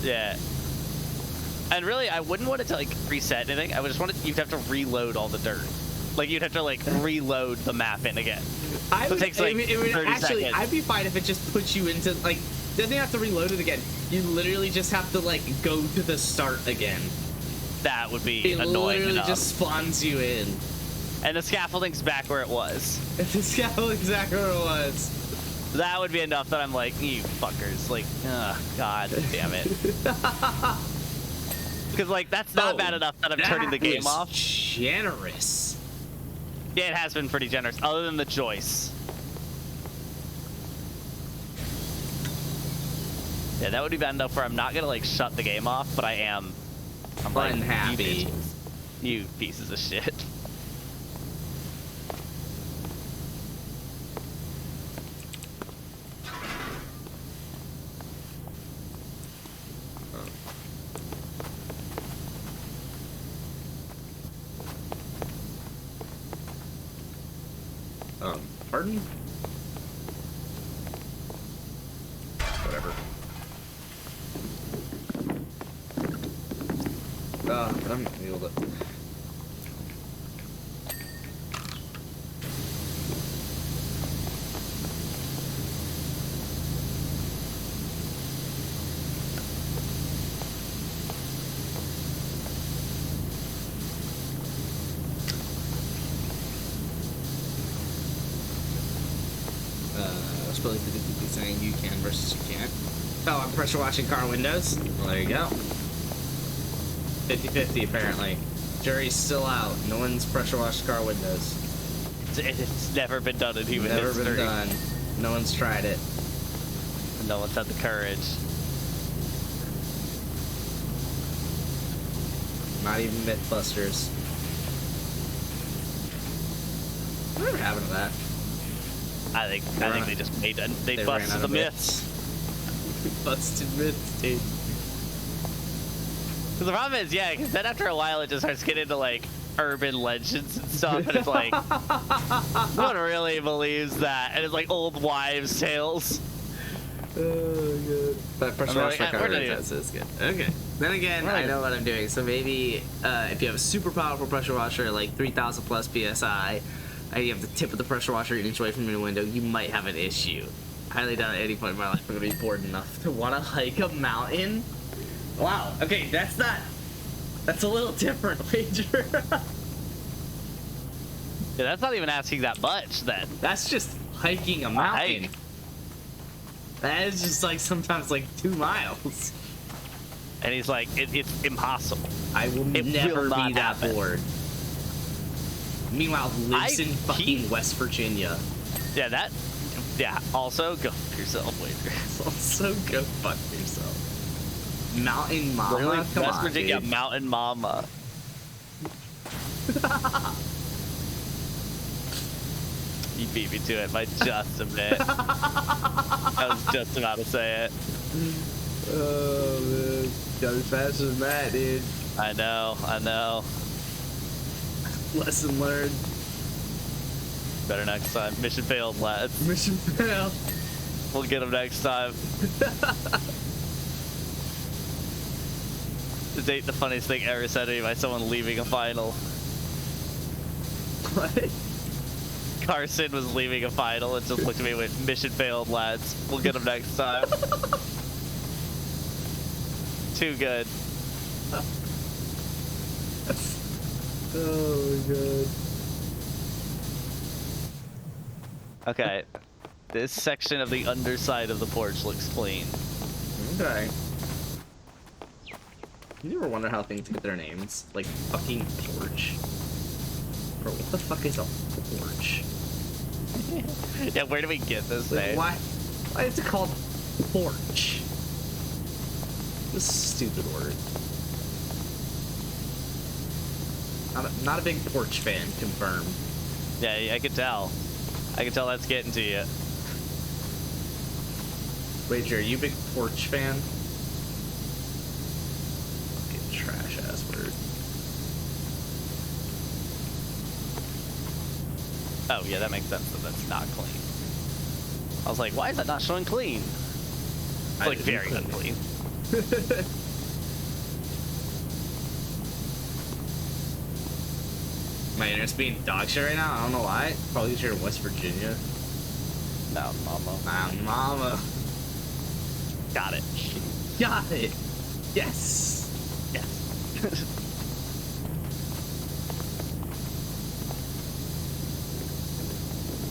Yeah. And really, I wouldn't want it to like reset anything. I would just want it. You'd have to reload all the dirt. Like you'd have to like reload the map in again. So it takes like it would 30 actually. seconds. I'd be fine if it just puts you into like. Doesn't have to reload it again. You literally just have to like go to the start again. That would be It annoying literally enough. just spawns you in. And the scaffolding's back where it was. It's exactly what it was. That would be enough that I'm like, you fuckers. Like, god damn it. Because like that's not bad enough that I'm turning the game off. Generous. Yeah, it has been pretty generous, other than the joists. Yeah, that would be bad enough where I'm not gonna like shut the game off, but I am. I'm like, unhappy. You pieces of shit. Pardon? Whatever. I'm able to. I was probably saying you can versus you can't. Oh, I'm pressure washing car windows. Well, there you go. 50-50 apparently. Jury's still out. No one's pressure washed car windows. It's never been done in human history. Never been done. No one's tried it. No one's had the courage. Not even Mythbusters. Whatever happened to that? I think they just made they ran busted out the of myths. Busted myths, dude. The problem is, yeah, because then after a while it just starts getting into like urban legends and stuff, and it's like, no one really believes that, and it's like old wives' tales. Oh god. But pressure like, washer car we're not windows is good. Okay. Then again, I know what I'm doing. So maybe if you have a super powerful pressure washer, like 3,000 plus psi, and you have the tip of the pressure washer an inch away from your window, you might have an issue. I highly doubt at any point in my life I'm gonna be bored enough to want to hike a mountain. Wow. Okay, that's a little different, Pager. Yeah, that's not even asking that much then. That's just hiking a mountain. That is just like sometimes like 2 miles. And he's like, it's impossible. I will never be that bored. Meanwhile, lives in fucking West Virginia. Yeah, also, go fuck yourself, Wager. Also, go fuck yourself. Mountain Mama? Really? Come West on, Virginia, dude. Mountain Mama. You beat me to it by just a bit. I was just about to say it. Oh, man. Gotta be faster than that, dude. I know. Lesson learned. Better next time. Mission failed, lads. Mission failed. We'll get them next time. This ain't the funniest thing ever said to me by someone leaving a final. What? Carson was leaving a final and just looked at me with mission failed, lads. We'll get them next time. Too good. Oh my god. Okay. This section of the underside of the porch looks clean. Okay. You ever wonder how things get their names? Like fucking porch. Bro, what the fuck is a porch? Yeah, where do we get this name? Why is it called porch? This stupid word. Not a big porch fan, confirmed. Yeah, I could tell. I can tell that's getting to you. Wait, are you a big porch fan? Fucking trash ass word. Oh, yeah, that makes sense that that's not clean. I was like, why is that not showing clean? It's like very unclean. My internet's being dog shit right now. I don't know why. Probably because you're in West Virginia. Mountain Mama. Mountain Mama. Got it. Got it. Yes. Yes.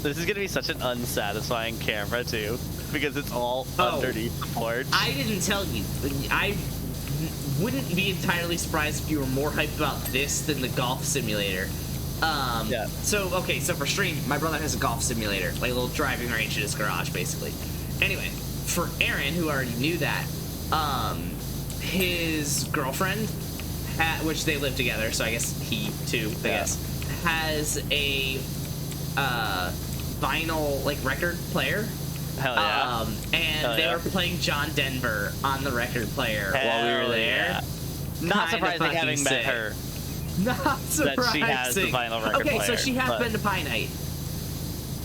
This is gonna be such an unsatisfying camera too, because it's all underneath the porch. I didn't tell you. I wouldn't be entirely surprised if you were more hyped about this than the golf simulator. Yeah. So for stream, my brother has a golf simulator, like a little driving range in his garage, basically. Anyway, for Aaron, who already knew that, his girlfriend, which they live together, so I guess he too, I guess, has a vinyl like record player. Hell yeah. And they were playing John Denver on the record player while we were there. Yeah. Not surprising having met her. Not surprising. That she has the vinyl record player. Okay, so she has been to Pie Night.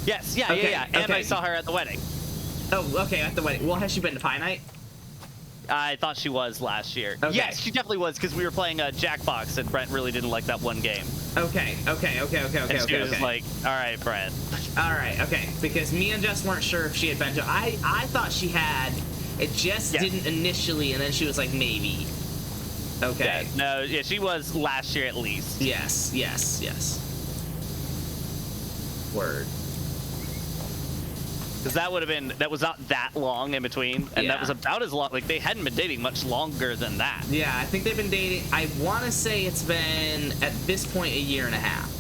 Yes, yeah. And I saw her at the wedding. Oh, okay, at the wedding. Well, has she been to Pie Night? I thought she was last year. Okay. Yes, she definitely was, because we were playing Jackbox, and Brent really didn't like that one game. Okay. And she was like, all right, Brent. All right, okay. Because me and Jess weren't sure if she had been to. I thought she had. It just didn't initially, and then she was like, maybe. Okay. Yeah, no, yeah, she was last year at least. Yes. Word. Because that was not that long in between, and that was about as long. Like, they hadn't been dating much longer than that. Yeah, I think they've been dating. I want to say it's been at this point 1.5 years.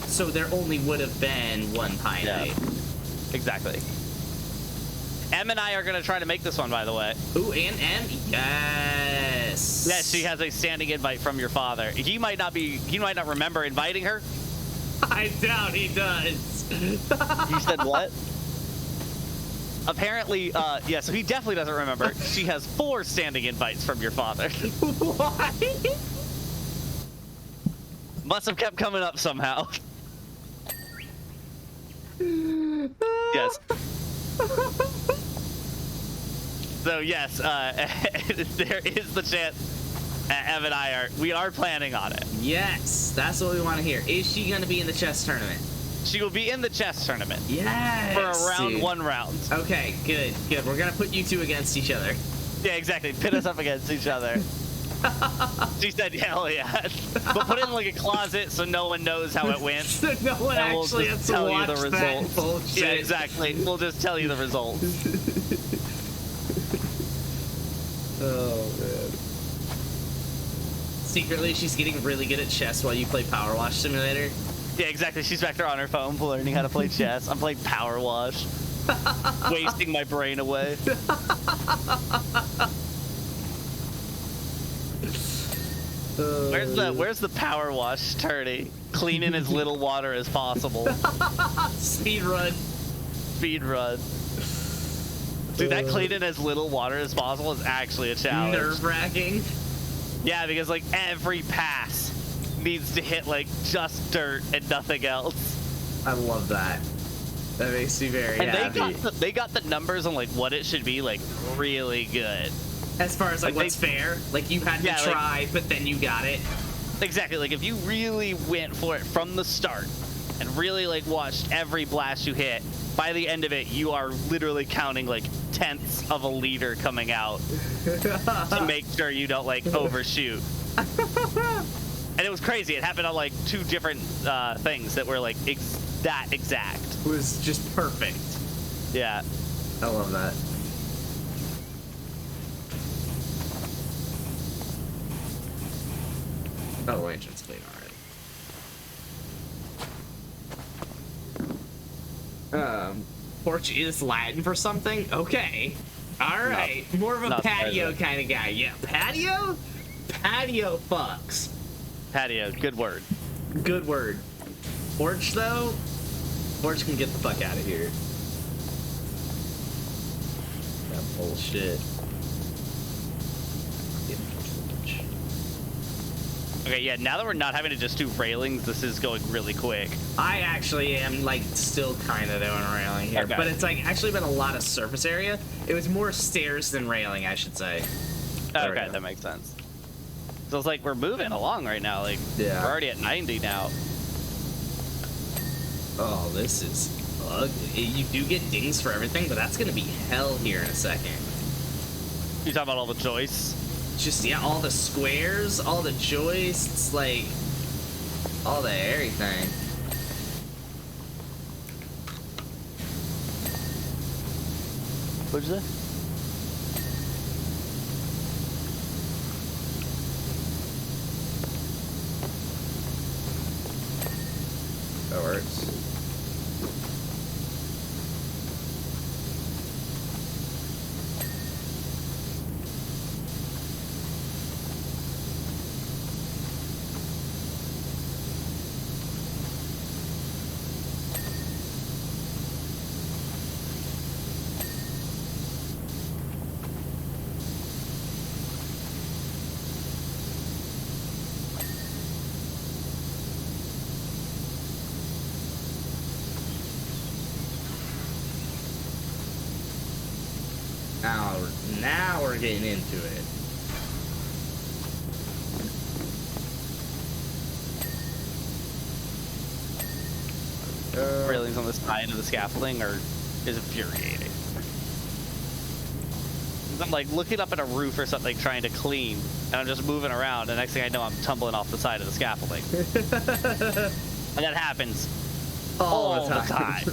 So there only would have been one Pie Night. Exactly. Em and I are gonna try to make this one, by the way. Ooh, and yes. Yes, she has a standing invite from your father. He might not remember inviting her. I doubt he does. You said what? Apparently, yeah, so he definitely doesn't remember. She has 4 standing invites from your father. What? Must have kept coming up somehow. Yes. So yes, there is the chance Ev and I are planning on it. Yes, that's what we want to hear. Is she going to be in the chess tournament? She will be in the chess tournament. Yes. For around 1 round. Okay, good. We're going to put you two against each other. Yeah, exactly. Pit us up against each other. She said, hell yeah. But put it in like a closet so no one knows how it went. So no one actually has to watch the that results. bullshit. Yeah, exactly. We'll just tell you the results. Oh, man. Secretly, she's getting really good at chess while you play Power Wash Simulator. Yeah, exactly. She's back there on her phone learning how to play chess. I'm playing Power Wash. Wasting my brain away. Where's the Power Wash tourney? Cleaning as little water as possible. Speed run. Speed run. Dude, that cleaning as little water as possible is actually a challenge. Nerve-wracking. Yeah, because like every pass needs to hit like just dirt and nothing else. I love that. That makes me very happy. They got the numbers on like what it should be like really good. As far as like what's fair, like you had to try, but then you got it. Exactly. Like if you really went for it from the start and really like watched every blast you hit, by the end of it, you are literally counting like tenths of a liter coming out to make sure you don't like overshoot. And it was crazy. It happened on like 2 different things that were like that exact. It was just perfect. Yeah. I love that. Oh, the engine's clean already. Portuguese is Latin for something? Okay. Alright. More of a patio kind of guy. Yeah, patio? Patio fucks. Patio, good word. Good word. Porch, though? Porch can get the fuck out of here. That bullshit. Okay, yeah, now that we're not having to just do railings, this is going really quick. I actually am, like, still kind of doing railing here. Okay. But it's, like, actually been a lot of surface area. It was more stairs than railing, I should say. Okay, that makes sense. So it's like we're moving along right now. Like, we're already at 90 now. Oh, this is ugly. You do get dings for everything, but that's going to be hell here in a second. You talking about all the joists? Just, yeah, all the squares, all the joists, like, all the everything. What'd you say? That works. Now we're getting into it. Railings on the side of the scaffolding is infuriating. I'm like looking up at a roof or something trying to clean, and I'm just moving around, and next thing I know I'm tumbling off the side of the scaffolding. And that happens all the time.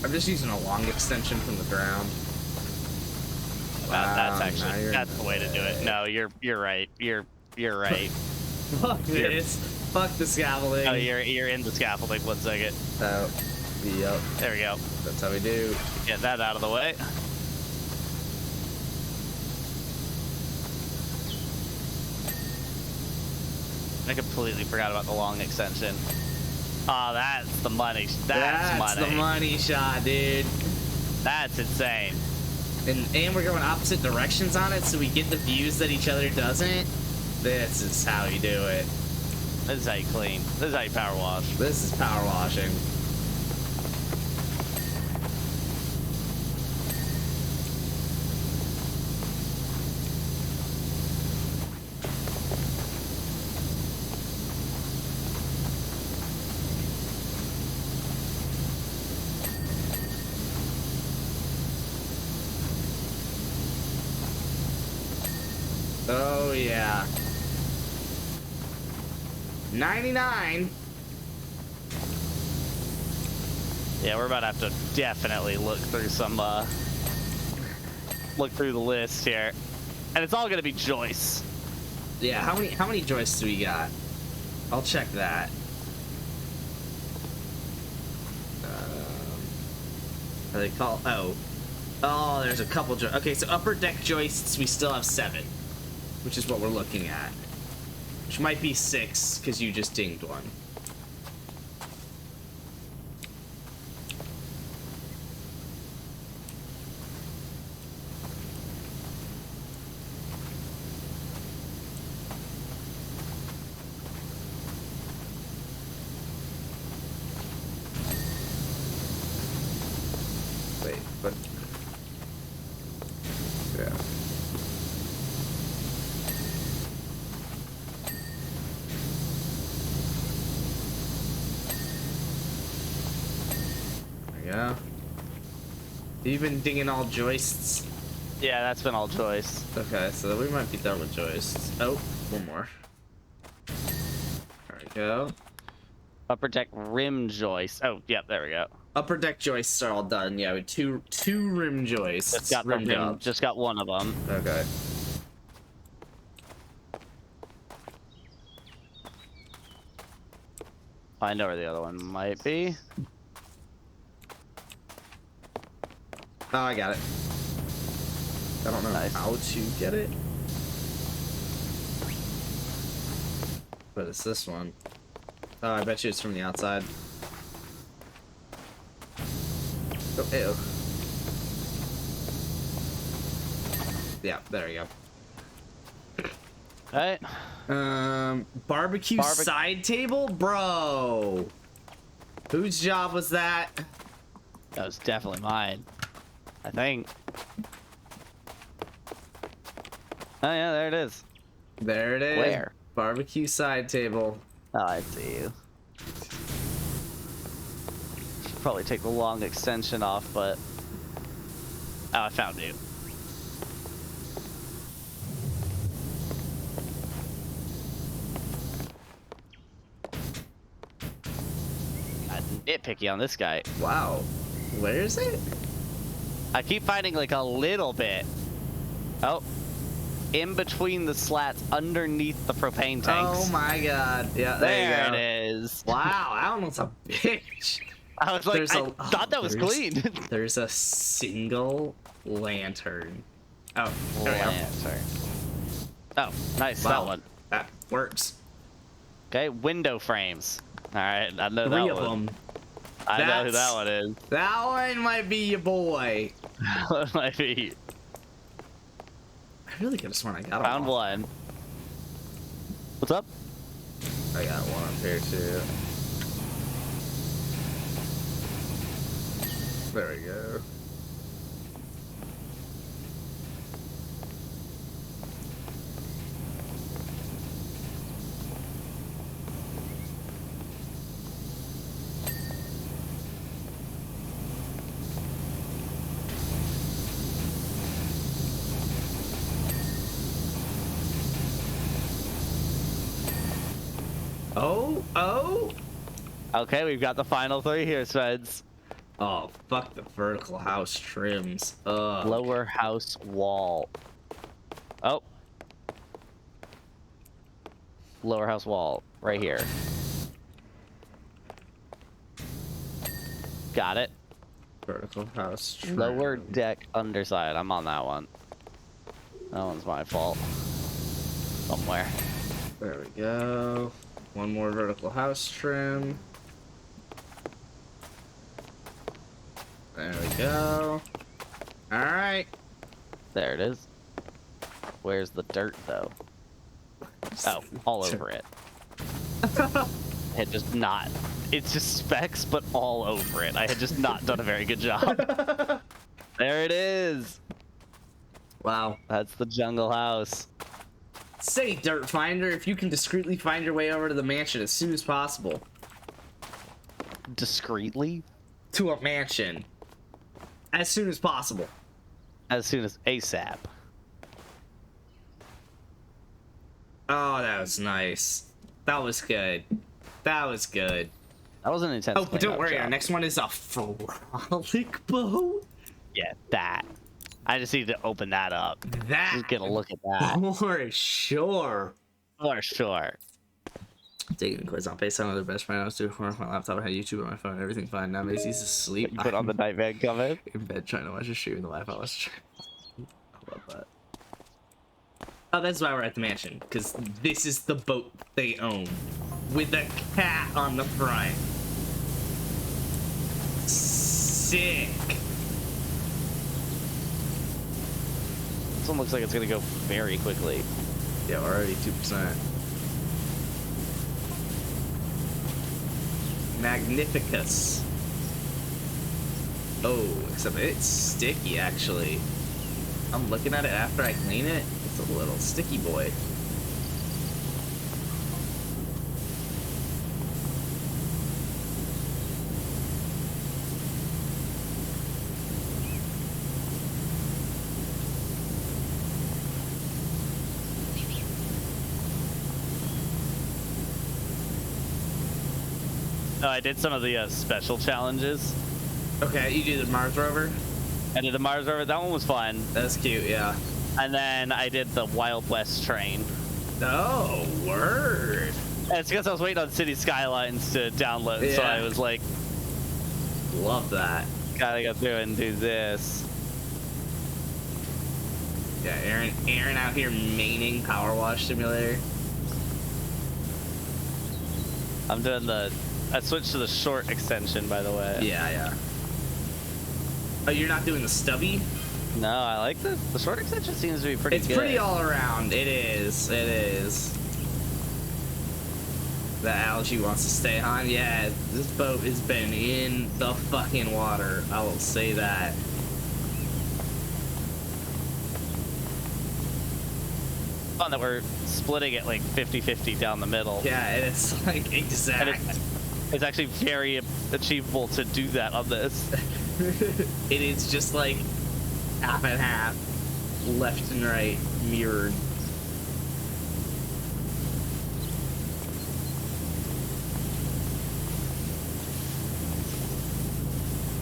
I'm just using a long extension from the ground. That's the way to do it. No, you're right. You're right. Fuck this. Fuck the scaffolding. Oh, you're in the scaffolding. 1 second. Oh, yep. There we go. That's how we do. Get that out of the way. I completely forgot about the long extension. Oh, that's the money. That's the money shot, dude. That's insane. And we're going opposite directions on it, so we get the views that each other doesn't. This is how you do it. This is how you clean. This is how you power wash. This is power washing. Oh, yeah. 99. Yeah, we're about to have to definitely look through some, look through the list here. And it's all gonna be Joyce. Yeah, how many joists do we got? I'll check that. Are they called? Oh, there's a couple okay, so upper deck joists, we still have 7, which is what we're looking at. Which might be 6, because you just dinged one. Wait, but... Yeah. There we go. You've been dinging all joists? Yeah, that's been all Joyce. Okay, so we might be done with joists. Oh, one more. There we go. Upper deck rim Joyce. Oh, yep, there we go. Upper deck joists are all done. Yeah, with two rim joists. Just got the rim, just got one of them. Okay. I know where the other one might be. Oh, I got it. I don't know Nice. how to get it. But it's this one. Oh, I bet you it's from the outside. Oh, ew. Yeah, there we go. Alright. Barbecue side table? Bro! Whose job was that? That was definitely mine. I think. Oh yeah, there it is. There it is. Where? Barbecue side table. Oh, I see you. Should probably take the long extension off, but... Oh, I found you. I'm nitpicky on this guy. Wow. Where is it? I keep finding like a little bit. Oh. In between the slats underneath the propane tanks. Oh my god. Yeah, there you go. it is. Wow, that one was a bitch. I was like, I thought that was clean. There's a single lantern. Oh, there we go. Lantern. Oh, nice. Wow. That one. That works. Okay, window frames. All right, I know 3 that of one. them. I know who that one is. That one might be your boy. That might be. I really could have sworn I got Found one. What's up? I got one up here too. There we go. Oh! Okay, we've got the final 3 here, Sveds. Oh, fuck the vertical house trims. Ugh. Lower house wall. Oh. Lower house wall, right here. Got it. Vertical house trim. Lower deck underside. I'm on that one. That one's my fault. Somewhere. There we go. One more vertical house trim. There we go. Alright. There it is. Where's the dirt, though? Oh, all over it. It just not. It's just specks, but all over it. I had just not done a very good job. There it is. Wow. That's the jungle house. Say, Dirt Finder, if you can discreetly find your way over to the mansion as soon as possible. Discreetly? To a mansion. As soon as possible. As soon as ASAP. Oh, that was nice. That was good. That was good. That was an intense. Oh, but don't worry. Our next one is a frolic bow. Yeah, that. I just need to open that up. That. Just get a look at that. For sure. For sure. Taking a quiz on FaceTime with the best friend. I was doing homework on my laptop. I had YouTube on my phone. Everything fine. Now Macy's asleep. You put on the nightman comment. In bed trying to watch a stream. The Wi-Fi was. I love that. Oh, that's why we're at the mansion, because this is the boat they own, with a cat on the front. Sick. This one looks like it's gonna go very quickly. Yeah, already 2%. Magnificus. Oh, except it's sticky, actually. I'm looking at it after I clean it. It's a little sticky boy. I did some of the special challenges. Okay, you do the Mars rover? I did the Mars rover. That one was fun. That's cute, yeah. And then I did the Wild West train. Oh, word. It's because I was waiting on City Skylines to download, Yeah. so I was like, Love that. gotta go through and do this. Yeah, Aaron out here maining Power Wash Simulator. I'm doing the... I switched to the short extension, by the way. Yeah, yeah. Oh, you're not doing the stubby? No, I like the short extension seems to be pretty good. It's pretty all around. It is. It is. The algae wants to stay on. Yeah, this boat has been in the fucking water. I will say that. Fun that we're splitting it like 50-50 down the middle. Yeah, and it's like exact. And it's actually very achievable to do that on this. It is just like half and half, left and right, mirrored.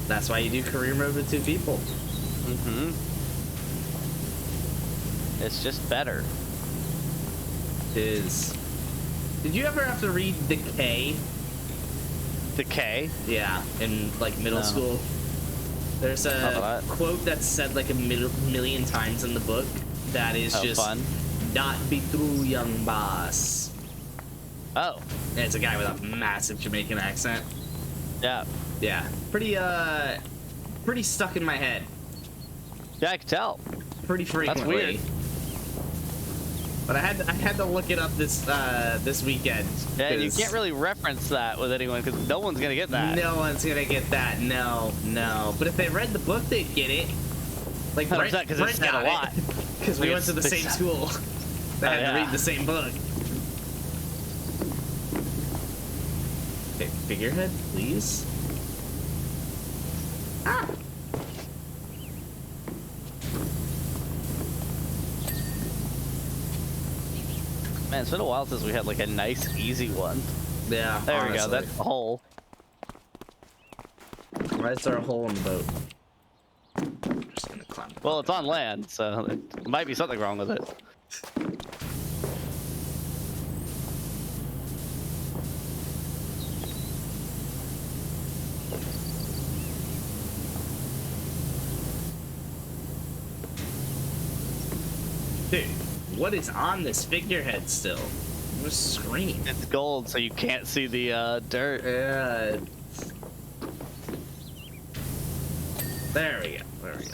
That's why you do career mode with 2 people. Mm-hmm. It's just better. It is. Did you ever have to read Decay? Decay? Yeah, in like middle No. school. There's a quote that's said like a million times in the book that is just fun. "Not be true, young boss." Oh. And it's a guy with a massive Jamaican accent. Yeah. Yeah, pretty stuck in my head. Yeah, I can tell. Pretty frequently. That's weird. But I had to look it up this weekend. Yeah, and you can't really reference that with anyone because no one's gonna get that. No one's gonna get that. No. But if they read the book, they'd get it. Like Brent got a lot. Because we went to the same school. They had to read the same book. Okay, figurehead, please. Ah. Man, it's been a while since we had like a nice, easy one. Yeah, there honestly. we go. That's the hole. Why is there a hole in the boat? I'm just gonna climb. Well, it's on land, so there might be something wrong with it. Dude, what is on this figurehead still? I'm just scream. It's gold, so you can't see the dirt. Yeah. There we go. There we go.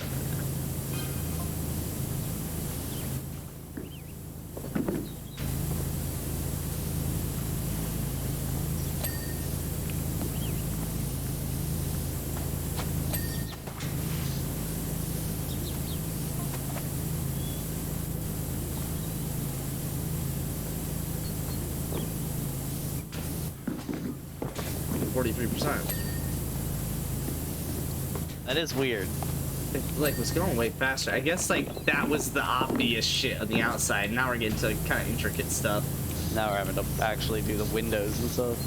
43%. That is weird. It, like, was going way faster. I guess, like, that was the obvious shit on the outside. Now we're getting to, like, kind of intricate stuff. Now we're having to actually do the windows and stuff.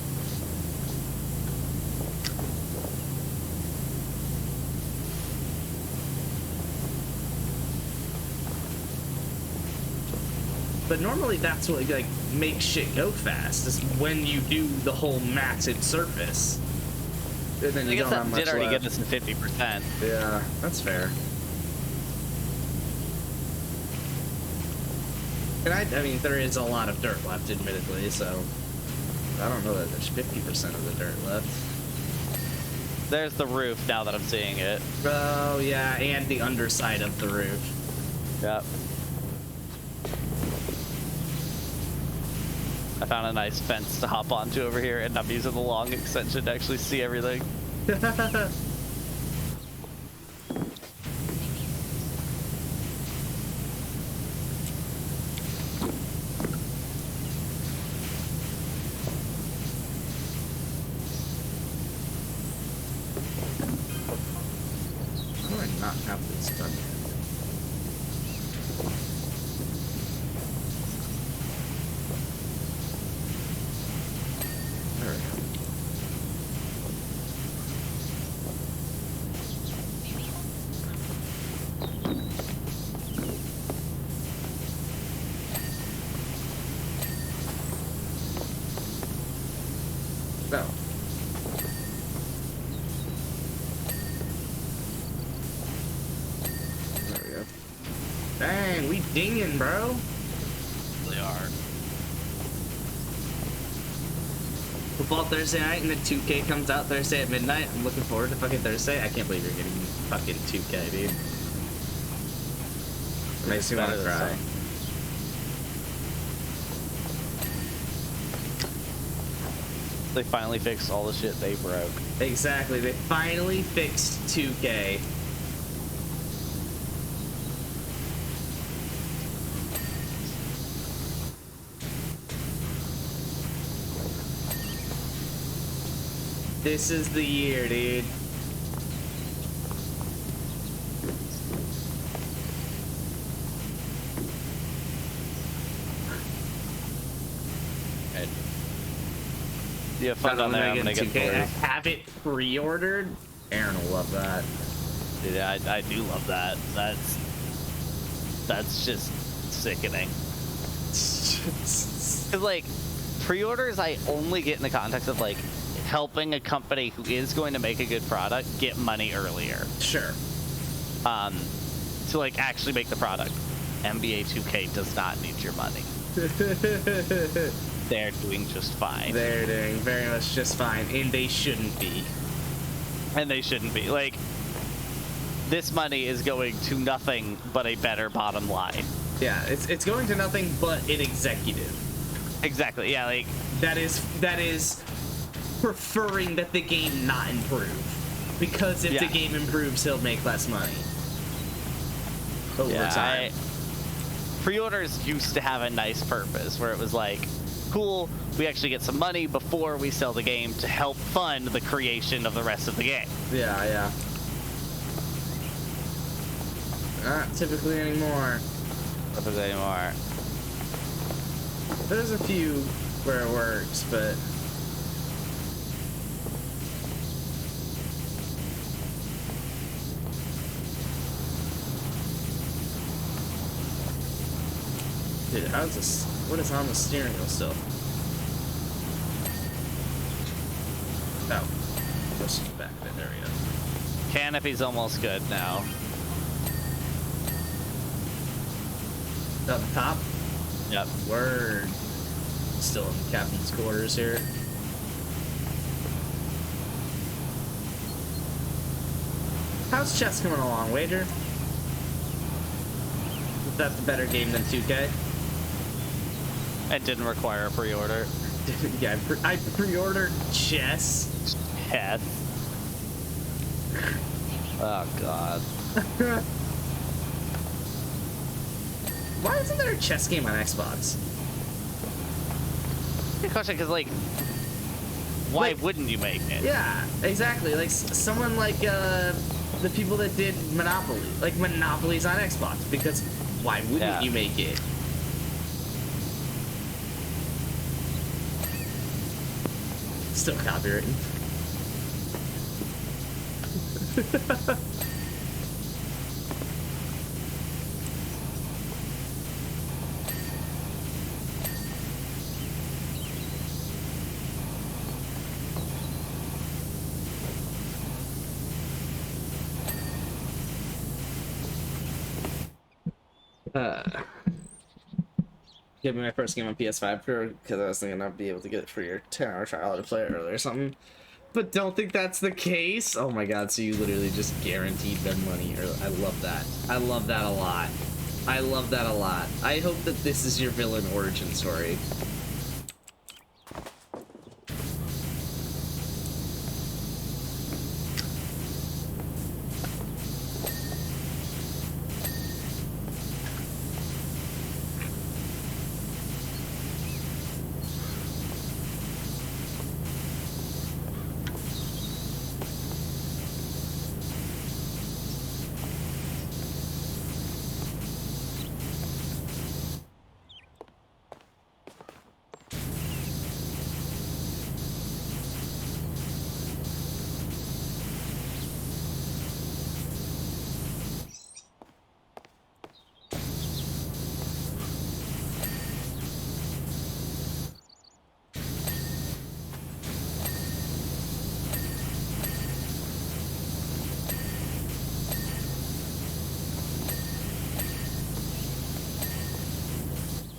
But normally that's what, like, makes shit go fast, is when you do the whole maxed surface. And then you I guess don't have that did much already left. get us to 50%. Yeah, that's fair. And I mean, there is a lot of dirt left, admittedly, so I don't know that there's 50% of the dirt left. There's the roof now that I'm seeing it. Oh, yeah, and the underside of the roof. Yep. I found a nice fence to hop onto over here, and I'm using the long extension to actually see everything. How do I not have this done? There we go. No. There we go. Dang, we dinging, bro. They are. Football Thursday night and then 2K comes out Thursday at midnight. I'm looking forward to fucking Thursday. I can't believe you're getting fucking 2K, dude. It makes me want to cry. They finally fixed all the shit they broke. Exactly, they finally fixed 2K. This is the year, dude. You have fun down there. I'm gonna get 2K. I bored. have it pre-ordered. Aaron will love that. Dude, I do love that. That's just sickening. Cause like pre-orders, I only get in the context of like helping a company who is going to make a good product get money earlier. Sure. To like actually make the product. NBA 2K does not need your money. They're doing just fine. They're doing very much just fine, and they shouldn't be. And they shouldn't be. Like, this money is going to nothing but a better bottom line. Yeah, it's going to nothing but an executive. Exactly, yeah, like... That is preferring that the game not improve. Because if the game improves, he'll make less money. Over time. Pre-orders used to have a nice purpose, where it was like, cool, we actually get some money before we sell the game to help fund the creation of the rest of the game. Yeah, yeah. Not typically anymore. Not typically anymore. There's a few where it works, but... Dude, how's this? What is on the steering wheel still? Oh. Push it back there. There we go. Canopy's almost good now. Up top? Yep. Word. Still in the captain's quarters here. How's chess coming along, Wager? Is that the better game than 2K? It didn't require a pre-order. Yeah, I pre-ordered chess. Yes. Oh, God. Why isn't there a chess game on Xbox? Good question, because, like, why Like, wouldn't you make it? Yeah, exactly. Like, someone like, the people that did Monopoly. Like, Monopoly's on Xbox, because why wouldn't you make it? Still copywritten. Give me my first game on PS5 because I was thinking I'd be able to get it for your 10-hour trial to play it early or something. But don't think that's the case. Oh my god, so you literally just guaranteed them money. I love that. I love that a lot. I love that a lot. I hope that this is your villain origin story.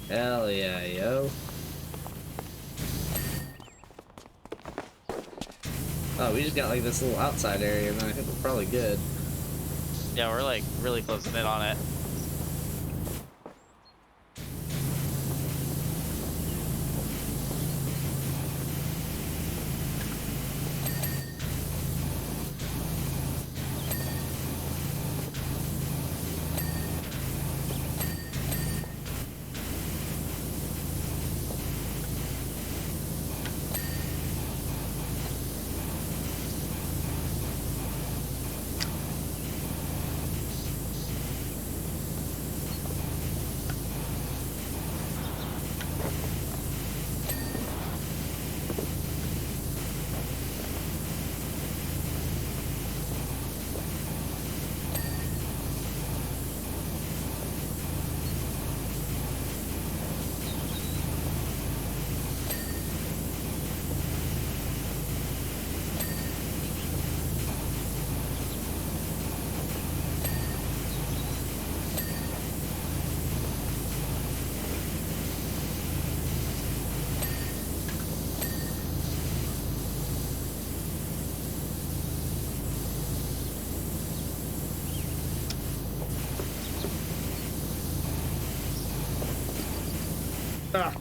Hell yeah, yo. Oh, we just got like this little outside area, and I think we're probably good. Yeah, we're like really closing in on it. Ah.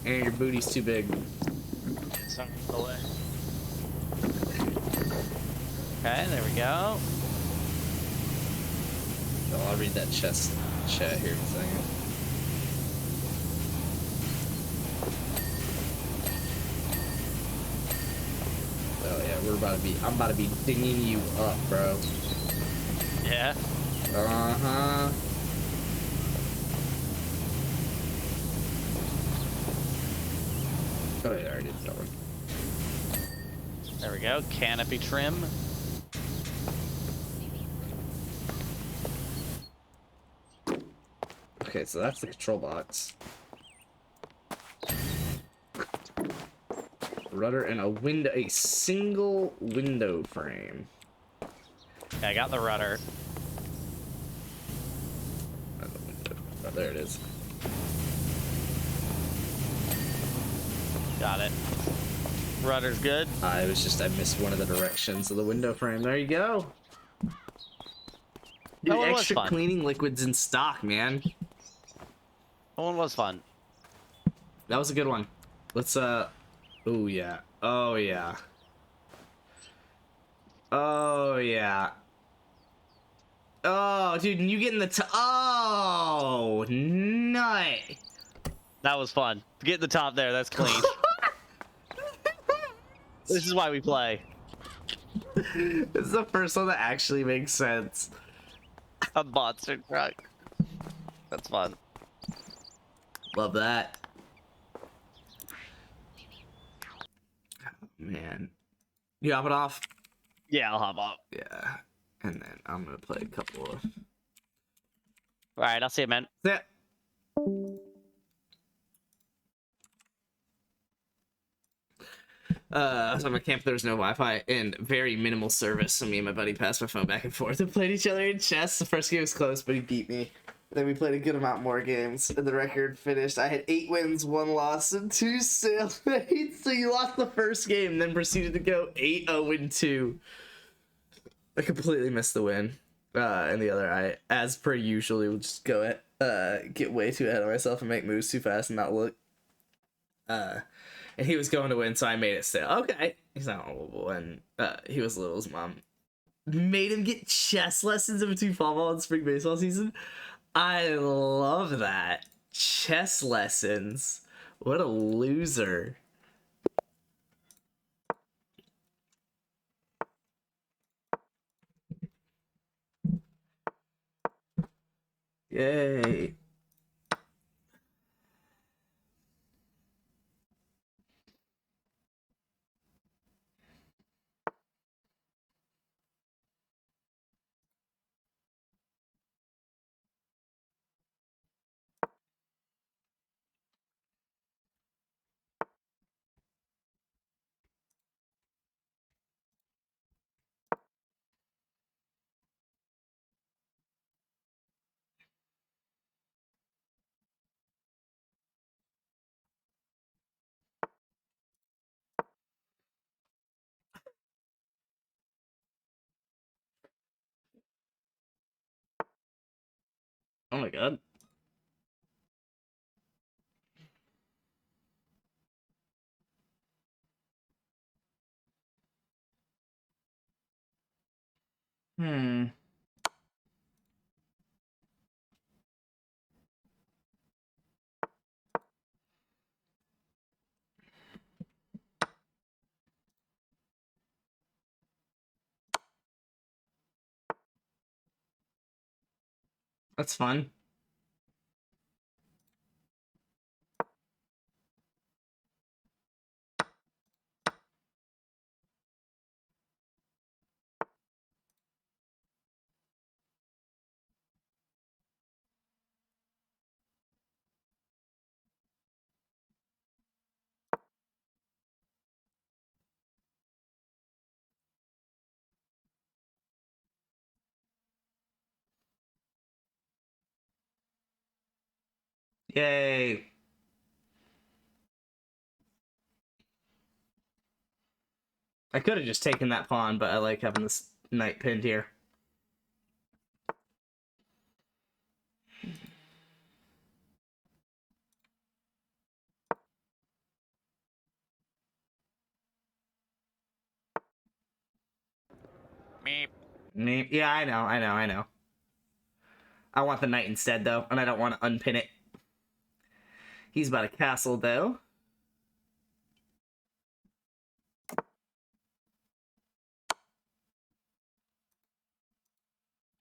And your booty's too big. Okay, there we go. Oh, I'll read that chat here in a second. Oh yeah, I'm about to be dinging you up, bro. Yeah. Uh-huh. Oh yeah, I already did that one. There we go, canopy trim. Okay, so that's the control box. Rudder and a single window frame. Yeah, I got the rudder. Oh, there it is. Got it. Rudder's good. I missed one of the directions of the window frame. There you go. Dude, that extra cleaning liquids in stock, man. That one was fun. That was a good one. Let's oh yeah. Oh yeah. Oh yeah. Oh, dude, and you get in the oh nut. That was fun. Get in the top there, that's clean. This is why we play. This is the first one that actually makes sense. A monster truck. That's fun. Love that. Man. You hop it off? Yeah, I'll hop off. Yeah. And then I'm gonna play a couple of... Alright, I'll see you, man. Yeah. So I'm at camp, there's no Wi-Fi and very minimal service, so me and my buddy passed my phone back and forth and played each other in chess. The first game was close, but he beat me. Then we played a good amount more games, and the record finished. I had 8 wins, 1 loss, and 2 stalemates. So you lost the first game, then proceeded to go 8-0-2. I completely missed the win. And the other, I, as per usual, will just go get way too ahead of myself and make moves too fast and not look. And he was going to win, so I made it stale. Okay. He's not horrible, and he was little. His mom made him get chess lessons in between fall ball and spring baseball season. I love that. Chess lessons. What a loser. Yay. Oh my god. Hmm. That's fun. Yay. I could have just taken that pawn, but I like having this knight pinned here. Meep. Meep. Yeah, I know. I want the knight instead, though, and I don't want to unpin it. He's about a castle, though.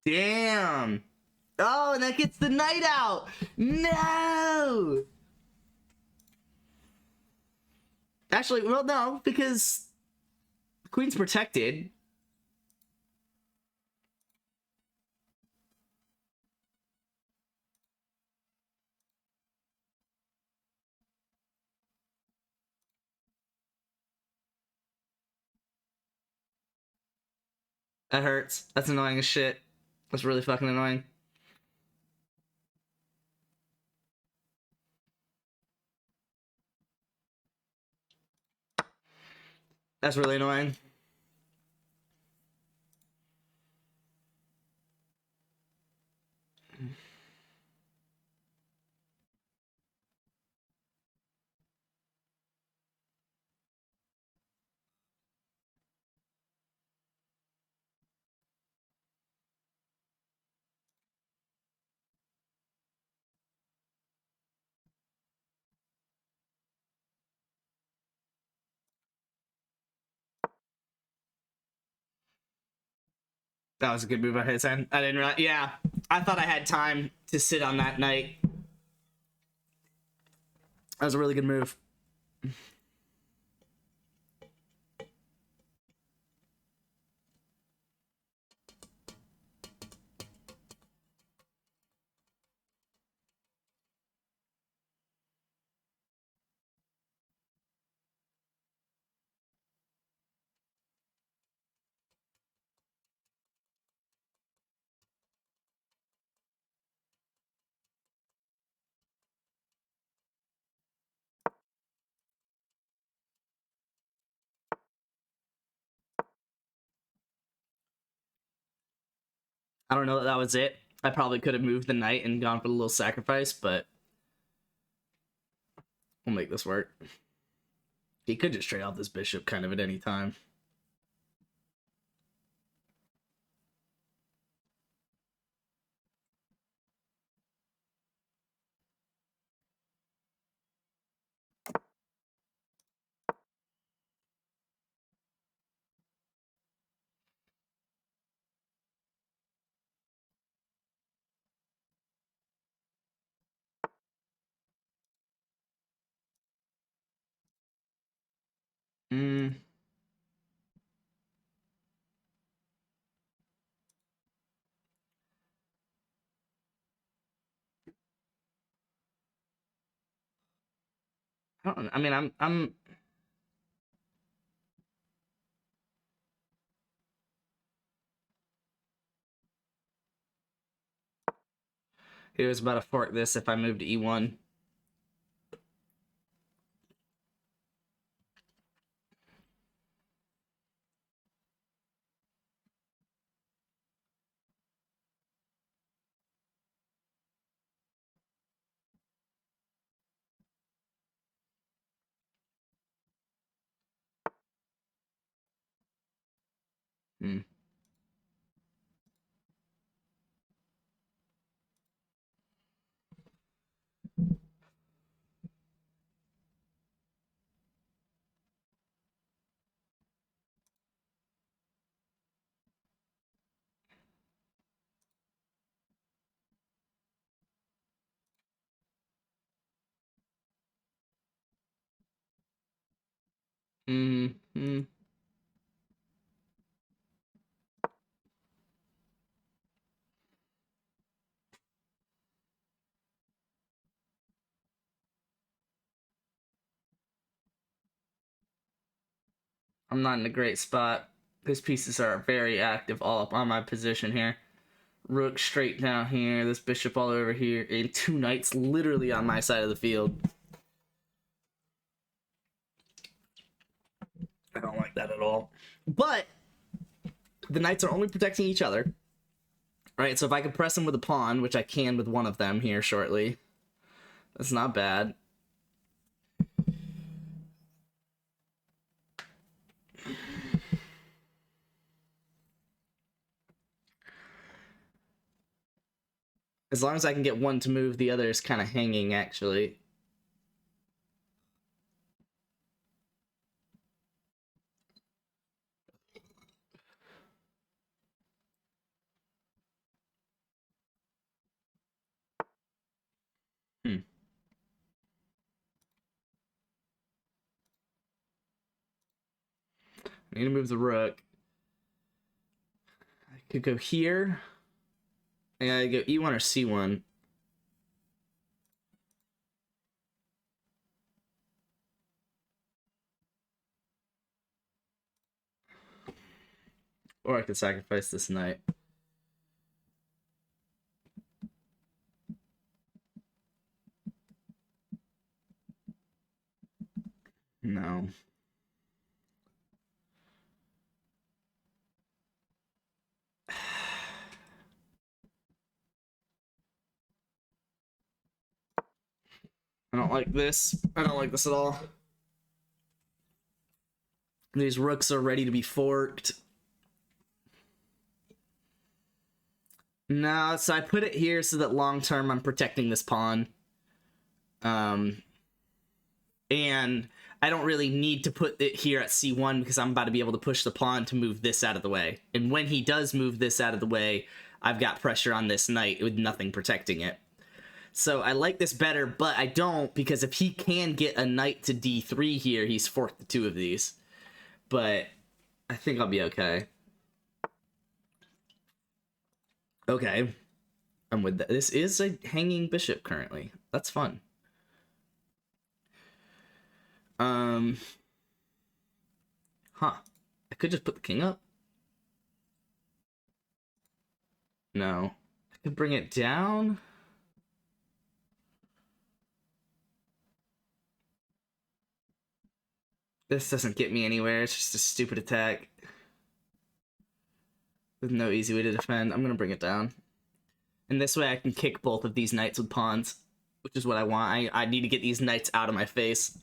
Damn. Oh, and that gets the knight out. No. Actually, well, no, because the queen's protected. That hurts. That's annoying as shit. That's really fucking annoying. That's really annoying. That was a good move by his end. I didn't realize. Yeah, I thought I had time to sit on that knight. That was a really good move. I don't know that was it. I probably could have moved the knight and gone for a little sacrifice, but we'll make this work. He could just trade out this bishop kind of at any time. Hmm. I mean, I'm he was about to fork this if I moved to E1. Hmm. Hmm. Hmm. I'm not in a great spot. His pieces are very active all up on my position here. Rook straight down here, this bishop all over here, and two knights literally on my side of the field. I don't like that at all. But the knights are only protecting each other. Right, so if I can press them with a pawn, which I can with one of them here shortly, that's not bad. As long as I can get one to move, the other is kind of hanging, actually. Hmm. I need to move the rook. I could go here. And I go E1 or C1. Or I could sacrifice this knight. No. I don't like this. I don't like this at all. These rooks are ready to be forked. No, so I put it here so that long term I'm protecting this pawn. And I don't really need to put it here at C1 because I'm about to be able to push the pawn to move this out of the way. And when he does move this out of the way, I've got pressure on this knight with nothing protecting it. So I like this better, but I don't, because if he can get a knight to D3 here, he's forked the two of these. But I think I'll be okay. Okay. I'm with that. This is a hanging bishop currently. That's fun. Huh. I could just put the king up. No. I could bring it down. This doesn't get me anywhere. It's just a stupid attack. With no easy way to defend. I'm gonna bring it down. And this way I can kick both of these knights with pawns, which is what I want. I need to get these knights out of my face.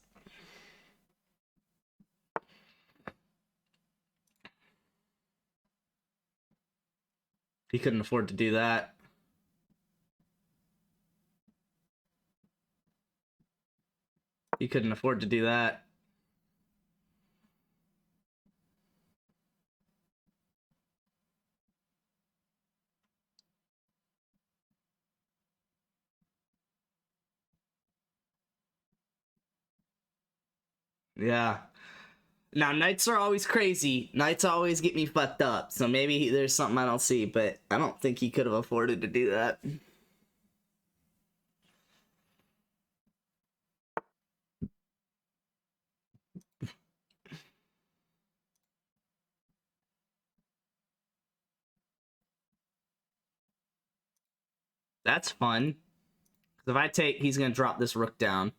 He couldn't afford to do that. He couldn't afford to do that. Yeah. Now, knights are always crazy. Knights always get me fucked up. So maybe there's something I don't see, but I don't think he could have afforded to do that. That's fun. If I take, he's going to drop this rook down.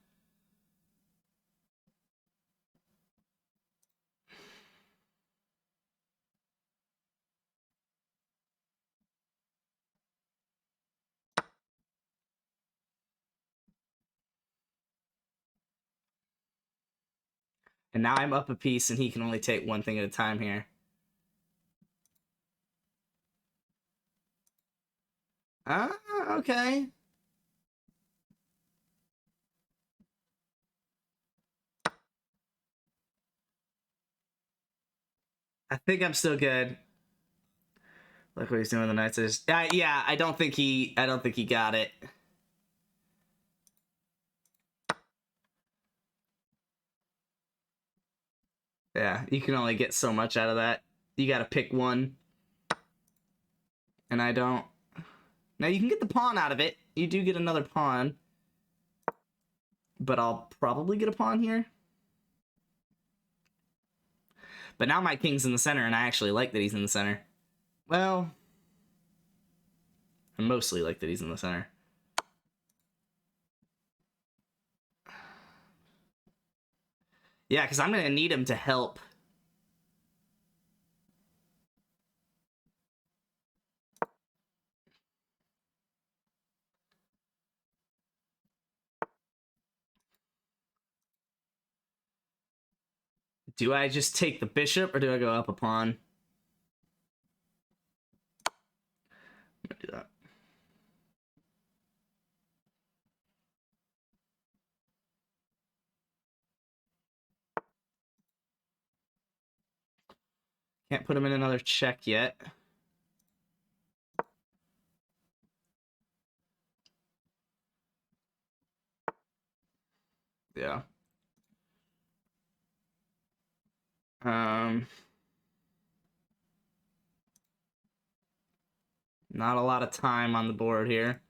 And now I'm up a piece, and he can only take one thing at a time here. Okay. I think I'm still good. Look what he's doing. The knights is. Yeah. I don't think he got it. Yeah, you can only get so much out of that. You got to pick one. And I don't. Now you can get the pawn out of it. You do get another pawn. But I'll probably get a pawn here. But now my king's in the center, and I actually like that he's in the center. Well, I mostly like that he's in the center. Yeah, because I'm going to need him to help. Do I just take the bishop, or do I go up a pawn? I'm going to do that. Can't put him in another check yet. Yeah. Not a lot of time on the board here.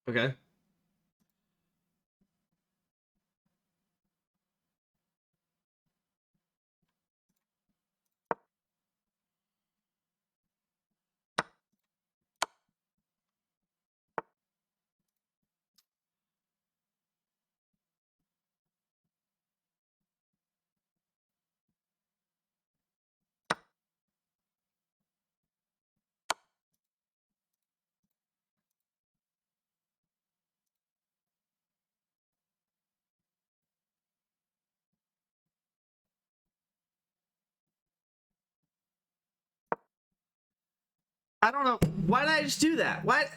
Okay. I don't know. Why did I just do that? What?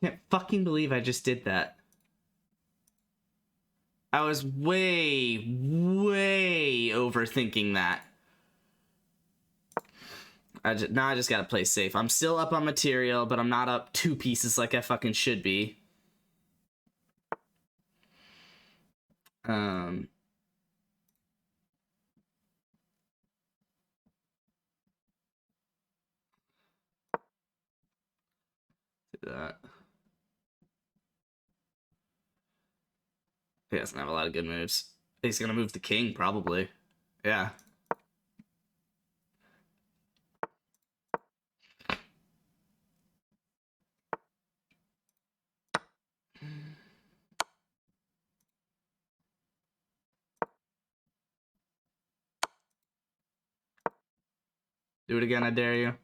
I can't fucking believe I just did that. I was way overthinking that. Now I just gotta play safe. I'm still up on material, but I'm not up 2 pieces like I fucking should be. Do that. He doesn't have a lot of good moves. He's gonna move the king, probably. Yeah. Do it again, I dare you.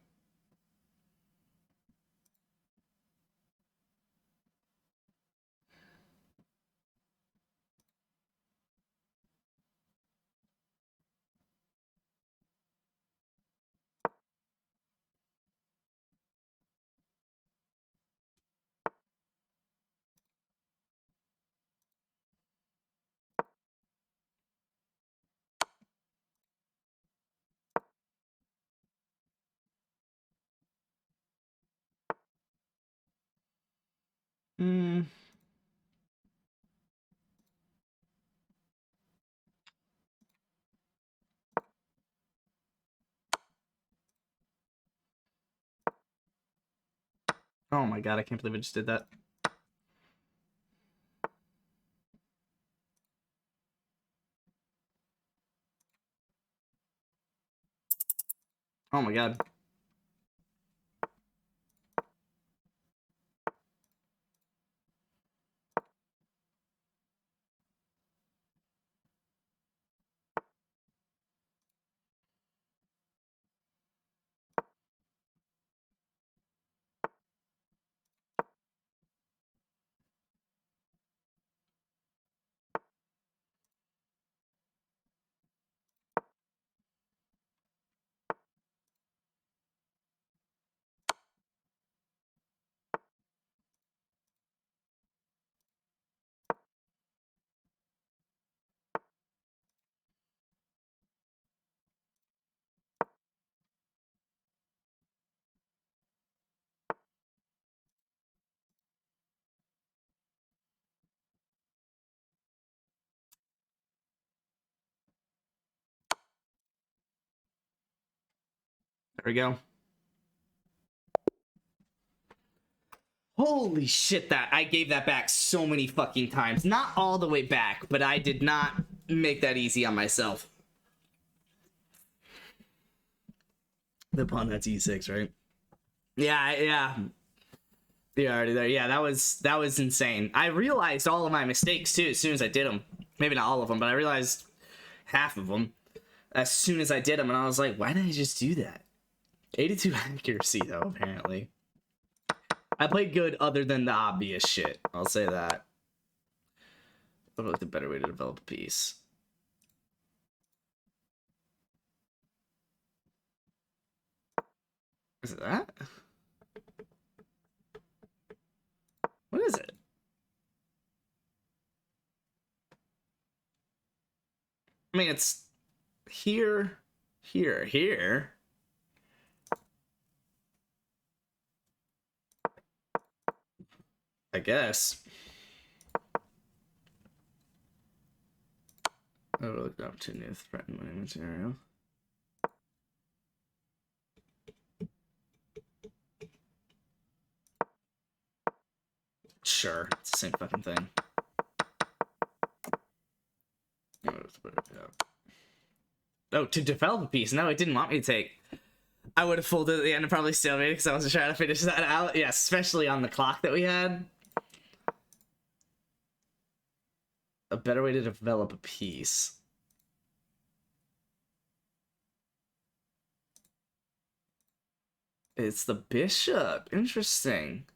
Hmm. Oh my god, I can't believe I just did that. Oh my god. There we go. Holy shit, that I gave that back so many fucking times. Not all the way back, but I did not make that easy on myself. The pawn, that's e6, right? Yeah. You're already there. Yeah, that was insane. I realized all of my mistakes too as soon as I did them. Maybe not all of them, but I realized half of them as soon as I did them, and I was like, why did I just do that? 82 accuracy though, apparently. I played good other than the obvious shit. I'll say that. What about the better way to develop a piece? Is it that? What is it? I mean, it's here, here. I guess. Overlooked opportunity to threaten my material. Sure, it's the same fucking thing. Oh, to develop a piece. No, it didn't want me to take. I would have folded at the end and probably stalemated because I was trying to finish that out. Yeah, especially on the clock that we had. A better way to develop a piece. It's the bishop. Interesting.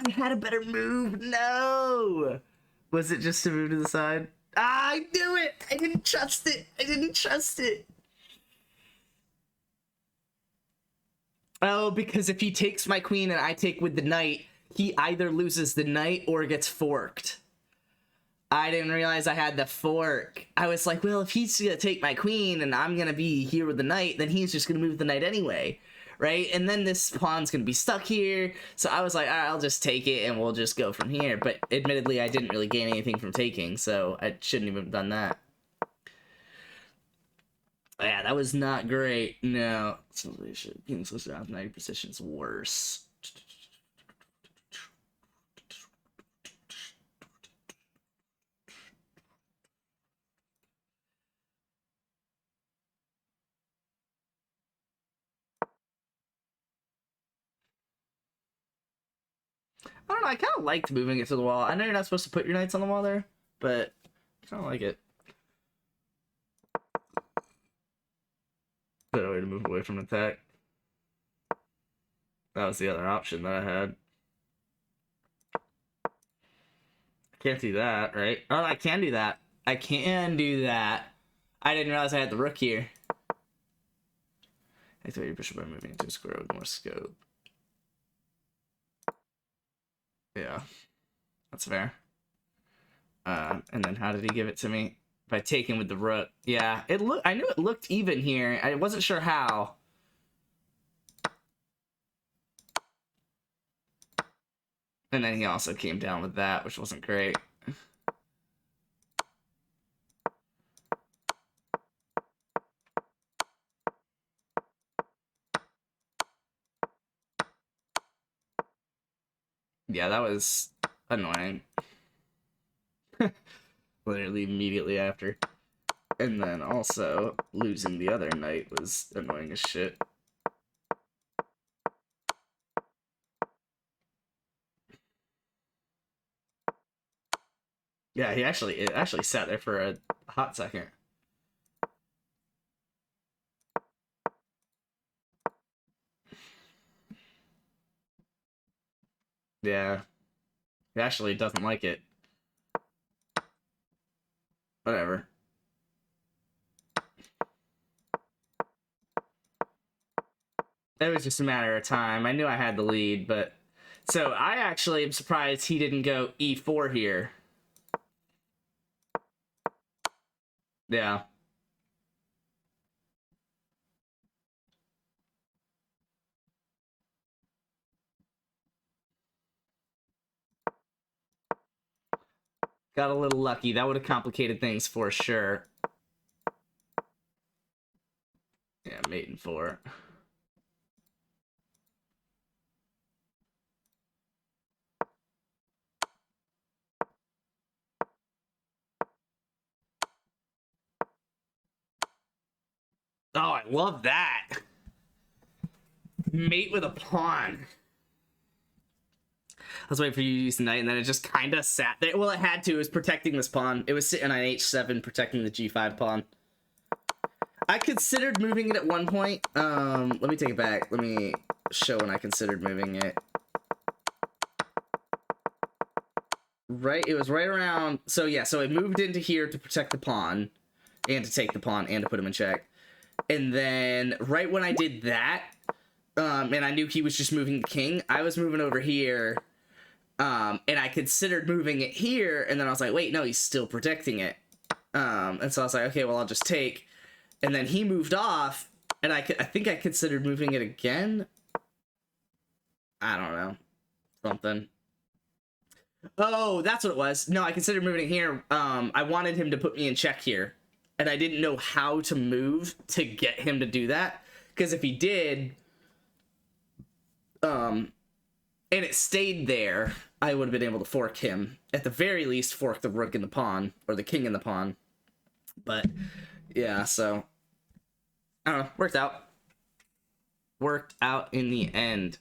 I had a better move. No. Was it just to move to the side? Ah, I knew it. I didn't trust it. I didn't trust it. Oh, because if he takes my queen and I take with the knight, he either loses the knight or gets forked. I didn't realize I had the fork. I was like, well, if he's gonna take my queen and I'm gonna be here with the knight, then he's just gonna move the knight anyway, right? And then this pawn's gonna be stuck here. So I was like, all right, I'll just take it and we'll just go from here. But admittedly, I didn't really gain anything from taking, so I shouldn't even have done that. Yeah, that was not great. No. Being supposed to have 90 positions worse. I don't know, I kind of liked moving it to the wall. I know you're not supposed to put your knights on the wall there, but I kind of like it. Better way to move away from attack. That was the other option that I had. I can't do that, right? Oh, I can do that. I can do that. I didn't realize I had the rook here. Activate your bishop by moving into a square with more scope. Yeah, that's fair. And then how did he give it to me? By taking with the rook. Yeah, I knew it looked even here. I wasn't sure how. And then he also came down with that, which wasn't great. Yeah, that was annoying. Literally immediately after. And then also, losing the other knight was annoying as shit. Yeah, it actually sat there for a hot second. Yeah. He actually doesn't like it. Whatever. It was just a matter of time. I knew I had the lead, but... So, I actually am surprised he didn't go e4 here. Yeah. Got a little lucky. That would have complicated things for sure. Yeah, mate in 4. Oh, I love that. Mate with a pawn. I was waiting for you to use the knight, and then it just kind of sat there. Well, it had to. It was protecting this pawn. It was sitting on h7, protecting the g5 pawn. I considered moving it at one point. Let me take it back. Let me show when I considered moving it. Right, it was right around... So, yeah, so it moved into here to protect the pawn, and to take the pawn, and to put him in check. And then, right when I did that, and I knew he was just moving the king, I was moving over here, and I considered moving it here, and then I was like, wait, no, he's still protecting it. And so I was like, okay, well, I'll just take. And then he moved off, and I think I considered moving it again. I don't know. Something. Oh, that's what it was. No, I considered moving it here. I wanted him to put me in check here, and I didn't know how to move to get him to do that. Because if he did, and it stayed there, I would have been able to fork him. At the very least, fork the rook in the pawn, or the king in the pawn. But, yeah, so, I don't know, worked out. Worked out in the end.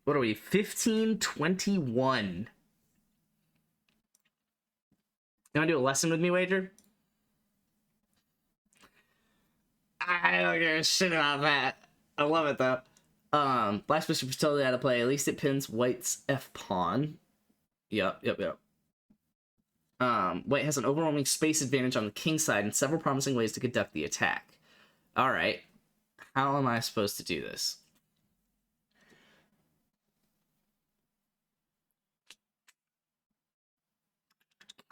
What are we, 15-21. You want to do a lesson with me, Wager? I don't give a shit about that. I love it, though. Black's bishop is totally out of play. At least it pins white's f-pawn. Yep. White has an overwhelming space advantage on the king side and several promising ways to conduct the attack. All right. How am I supposed to do this?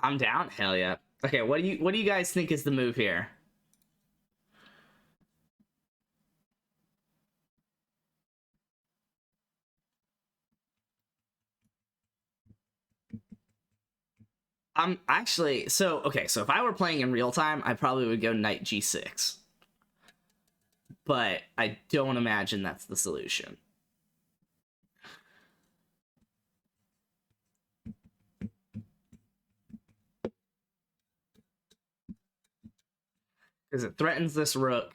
I'm down. Hell yeah. Okay, what do you guys think is the move here? I'm actually so if I were playing in real time, I probably would go knight g6. But I don't imagine that's the solution. Because it threatens this rook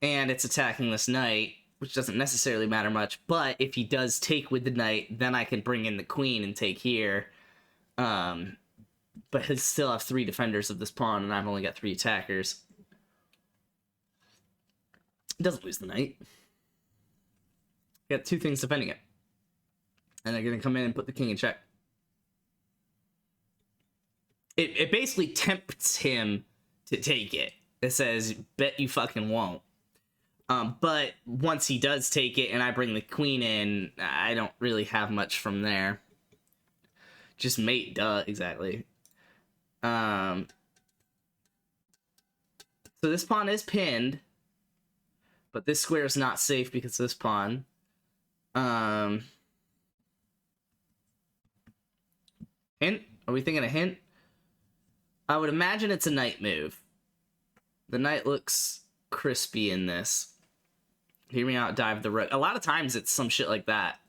and it's attacking this knight, which doesn't necessarily matter much. But if he does take with the knight, then I can bring in the queen and take here. But he'll still have 3 defenders of this pawn, and I've only got 3 attackers. It doesn't lose the knight. Got 2 things defending it. And they're going to come in and put the king in check. It basically tempts him to take it. It says, bet you fucking won't. But once he does take it and I bring the queen in, I don't really have much from there. Just mate, duh, exactly. So this pawn is pinned, but this square is not safe because of this pawn. Hint? Are we thinking a hint? I would imagine it's a knight move. The knight looks crispy in this. Hear me out, dive the rook. A lot of times it's some shit like that.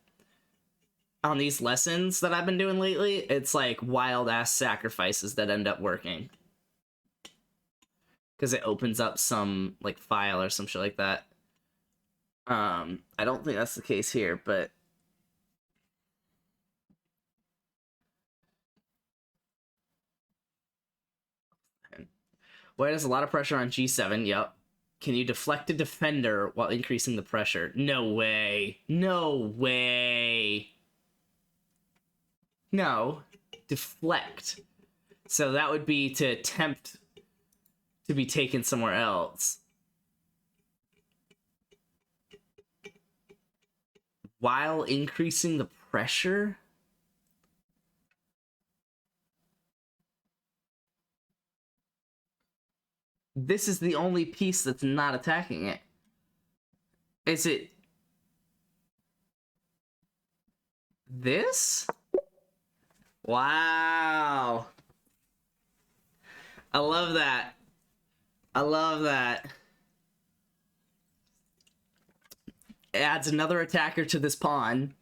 On these lessons that I've been doing lately, it's like wild-ass sacrifices that end up working. Because it opens up some, like, file or some shit like that. I don't think that's the case here, but... White has a lot of pressure on g7, yep. Can you deflect a defender while increasing the pressure? No way. No way. No. Deflect. So that would be to attempt to be taken somewhere else. While increasing the pressure? This is the only piece that's not attacking it. Is it this? Wow. I love that. I love that. It adds another attacker to this pawn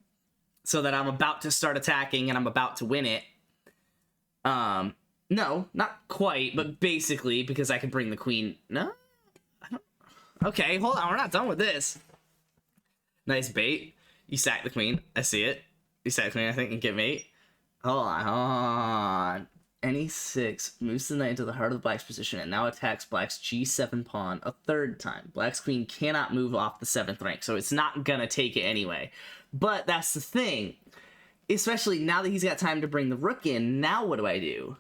so that I'm about to start attacking and I'm about to win it. No, not quite, but basically, because I can bring the queen. No? I don't... Okay, hold on. We're not done with this. Nice bait. You sack the queen. I see it. You sack the queen, I think, and get mate. Hold on. N6 moves the knight into the heart of the black's position and now attacks black's g7 pawn a 3rd time. Black's queen cannot move off the 7th rank, so it's not gonna take it anyway. But that's the thing. Especially now that he's got time to bring the rook in, now what do I do?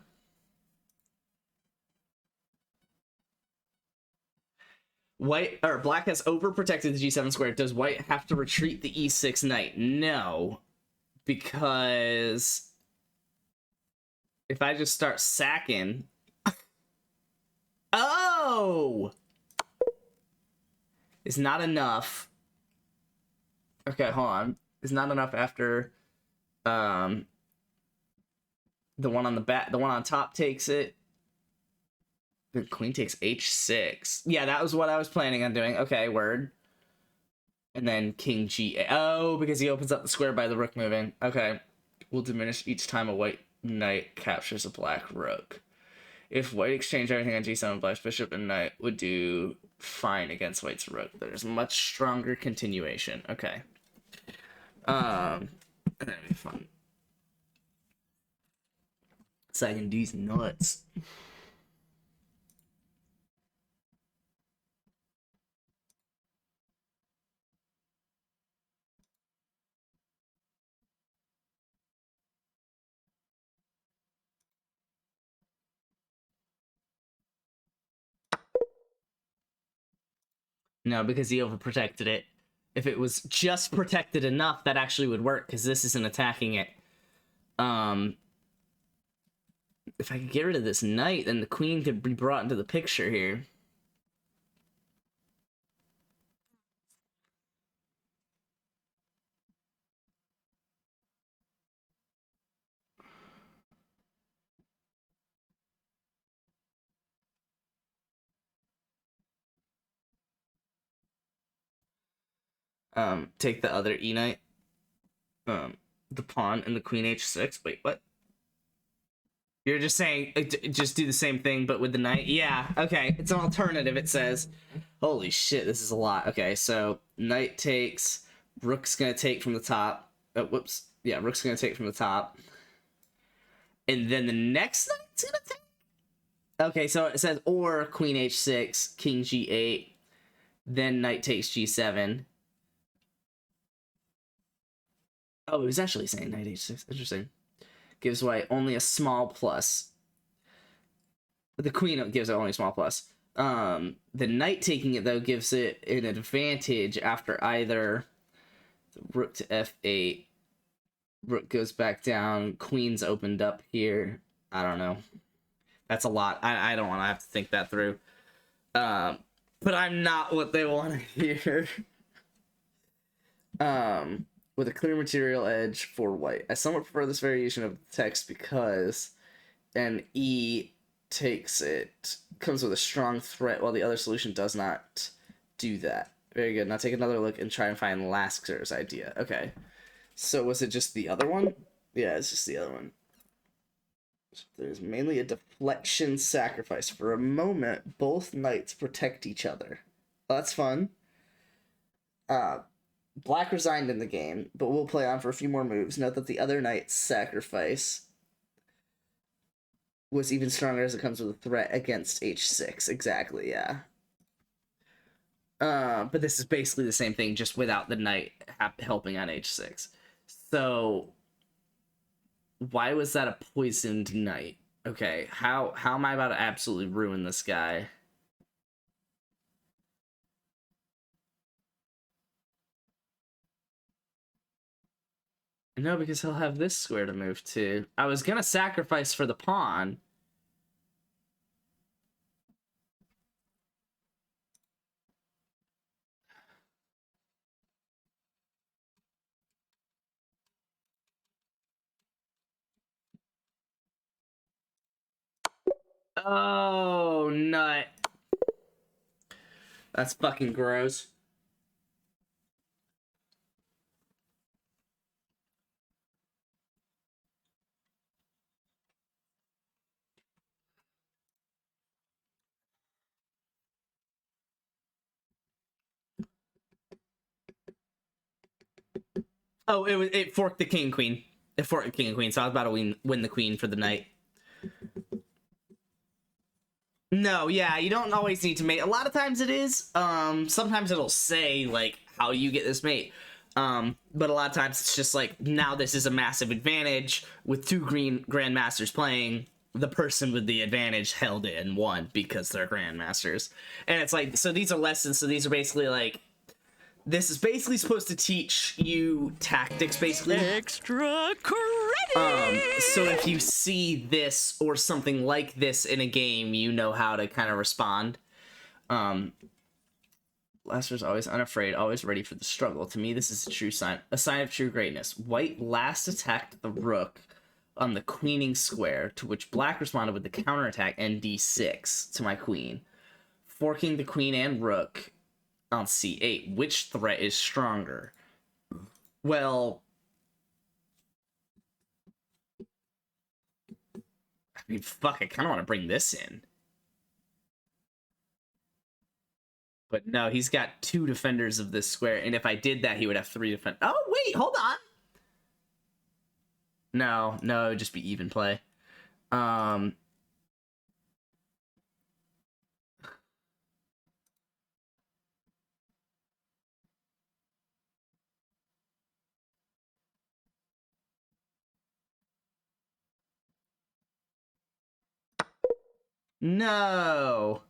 White or black has overprotected the g7 square. Does white have to retreat the e6 knight? No, because if I just start sacking, oh, it's not enough. Okay, hold on. It's not enough after the one on the back, the one on top takes it. The queen takes h6. Yeah, that was what I was planning on doing. Okay, word. And then king g8. Oh, because he opens up the square by the rook moving. Okay. Will diminish each time a white knight captures a black rook. If white exchange everything on g7, black's bishop and knight would do fine against white's rook. There's much stronger continuation. Okay. That'd be fun. Sagging these nuts. No, because he overprotected it. If it was just protected enough, that actually would work, because this isn't attacking it. If I could get rid of this knight, then the queen could be brought into the picture here. Take the other e knight. The pawn and the queen h6. Wait, what? You're just saying just do the same thing but with the knight? Yeah, okay. It's an alternative, it says. Holy shit, this is a lot. Okay, so knight takes, rook's gonna take from the top. Oh, whoops. Yeah, rook's gonna take from the top. And then the next knight's gonna take? Okay, so it says or queen h6, king g8, then knight takes g7. Oh, it was actually saying knight h6. Interesting. Gives white only a small plus. The queen gives it only a small plus. The knight taking it, though, gives it an advantage after either rook to f8. Rook goes back down. Queen's opened up here. I don't know. That's a lot. I don't want to have to think that through. But I'm not what they want to hear. With a clear material edge for white. I somewhat prefer this variation of the text because an E takes it, comes with a strong threat while the other solution does not do that. Very good. Now take another look and try and find Lasker's idea. Okay. So was it just the other one? Yeah, it's just the other one. So there's mainly a deflection sacrifice. For a moment, both knights protect each other. Well, that's fun. Black resigned in the game, but we'll play on for a few more moves. Note that the other knight's sacrifice was even stronger as it comes with a threat against h6. Exactly, yeah. But this is basically the same thing, just without the knight helping on h6. So, why was that a poisoned knight? Okay, how am I about to absolutely ruin this guy? No, because he'll have this square to move to. I was gonna sacrifice for the pawn. Oh, nut. That's fucking gross. Oh, it forked the king queen. It forked the king and queen, so I was about to win the queen for the knight. No, yeah, you don't always need to mate. A lot of times it is. Sometimes it'll say like how you get this mate. But a lot of times it's just like now this is a massive advantage with two green grandmasters playing. The person with the advantage held it and won because they're grandmasters. And it's like, so these are lessons. So these are basically like, this is basically supposed to teach you tactics, basically. Extra credit! So if you see this or something like this in a game, you know how to kind of respond. Laster's always unafraid, always ready for the struggle. To me, this is a sign of true greatness. White last attacked the rook on the queening square, to which black responded with the counterattack and d6 to my queen, forking the queen and rook on c8. Which threat is stronger? Well, I mean, fuck, I kind of want to bring this in. But no, he's got two defenders of this square, and if I did that, he would have three defend. Oh, wait, hold on. No, it would just be even play. No.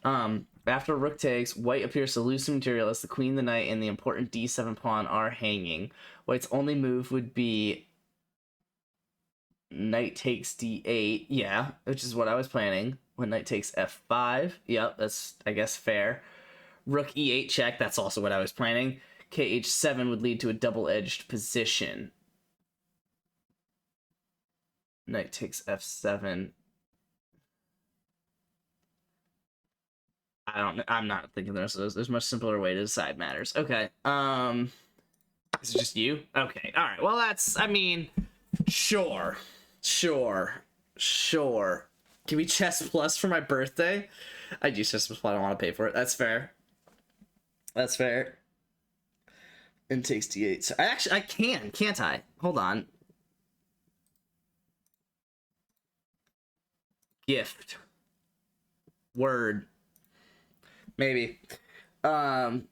After rook takes, white appears to lose some material as the queen, the knight, and the important d7 pawn are hanging. White's only move would be knight takes d8. Yeah, which is what I was planning. When knight takes f5. Yep, that's, I guess, fair. Rook e8 check. That's also what I was planning. Kh7 would lead to a double-edged position. Knight takes f7. I'm not thinking there's a much simpler way to decide matters. Okay. Is it just you? Okay. All right. Well, that's, I mean, sure. Can we chess plus for my birthday? I do chess plus, but I don't want to pay for it. That's fair. And takes d8. So I can, can't I? Hold on. Gift. Word. Maybe. And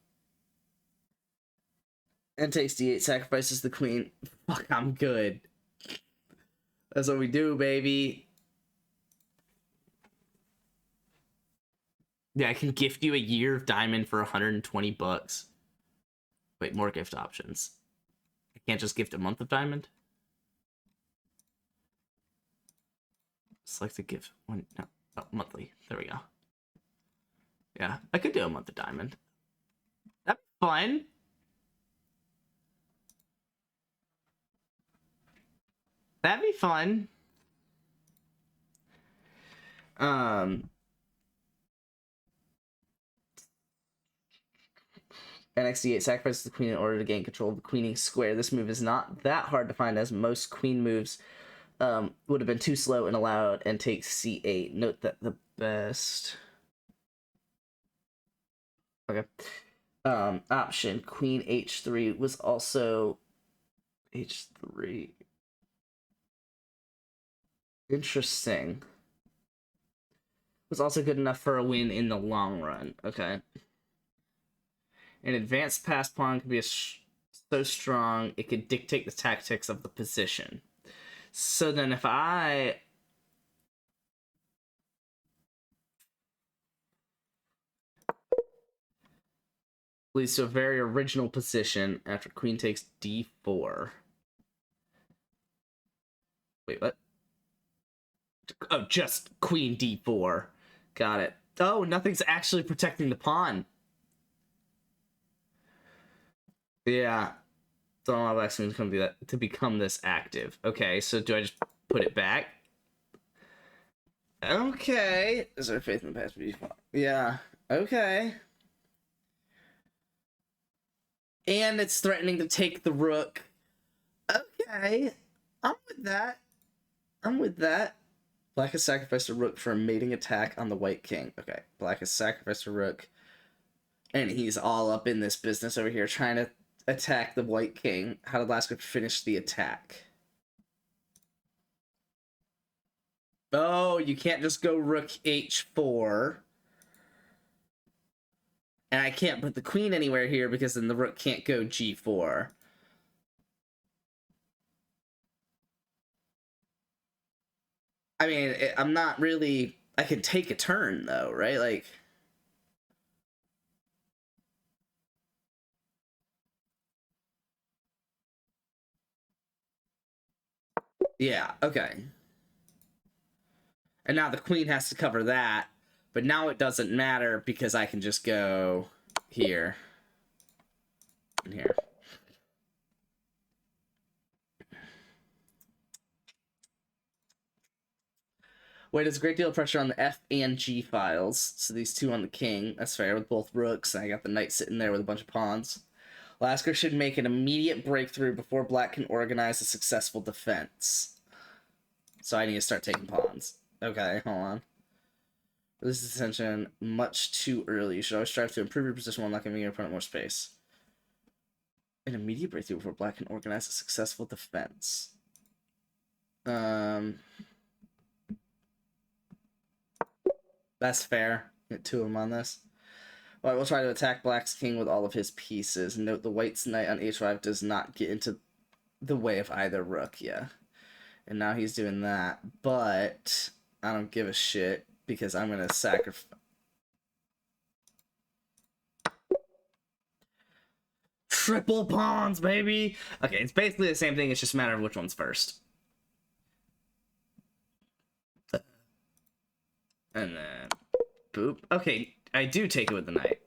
takes d8, sacrifices the queen. Fuck, I'm good. That's what we do, baby. Yeah, I can gift you a year of diamond for 120 bucks. Wait, more gift options. I can't just gift a month of diamond? Select the gift. One, no, oh, monthly. There we go. Yeah, I could do a month of diamond. That'd be fun. That'd be fun. NXD8 sacrifices the queen in order to gain control of the queening square. This move is not that hard to find, as most queen moves would have been too slow and allowed, and takes c8. Note that the best... Okay. Option, queen h3 was also... h3. Interesting. Was also good enough for a win in the long run. Okay. An advanced pass pawn can be so strong it could dictate the tactics of the position. So then if I... leads to a very original position after queen takes d4. Wait, what? Oh, just queen d4. Got it. Oh, nothing's actually protecting the pawn. Yeah. Don't allow black's queen to become this active. Okay, so do I just put it back? Okay. Is there faith in the past? Yeah. Okay. And it's threatening to take the rook. Okay. I'm with that. Black has sacrificed a rook for a mating attack on the white king. Okay. Black has sacrificed a rook. And he's all up in this business over here trying to attack the white king. How did Lasker finish the attack? Oh, you can't just go rook h4. And I can't put the queen anywhere here because then the rook can't go g4. I mean, I'm not really... I can take a turn, though, right? Like... yeah, okay. And now the queen has to cover that. But now it doesn't matter because I can just go here. And here. Wait, there's a great deal of pressure on the F and G files. So these two on the king. That's fair, with both rooks. And I got the knight sitting there with a bunch of pawns. Lasker should make an immediate breakthrough before black can organize a successful defense. So I need to start taking pawns. Okay, hold on. This is attention much too early. You should always strive to improve your position while not giving your opponent more space. An immediate breakthrough before black can organize a successful defense. That's fair. Get two of them on this. Well, I will try to attack black's king with all of his pieces. Note the white's knight on h5 does not get into the way of either rook. Yeah. And now he's doing that. But I don't give a shit because I'm going to sacrifice. triple pawns, baby. Okay, it's basically the same thing. It's just a matter of which one's first. And then, boop. Okay, I do take it with the knight.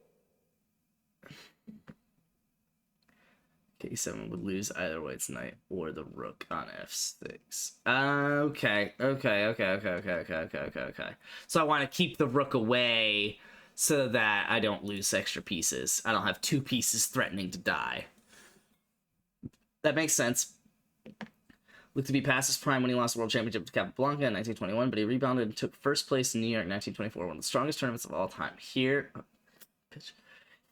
K7 would lose either white's knight or the rook on f6. Okay. So I want to keep the rook away so that I don't lose extra pieces. I don't have 2 pieces threatening to die. That makes sense. Looked to be past his prime when he lost the World Championship to Capablanca in 1921, but he rebounded and took first place in New York in 1924, one of the strongest tournaments of all time. Here,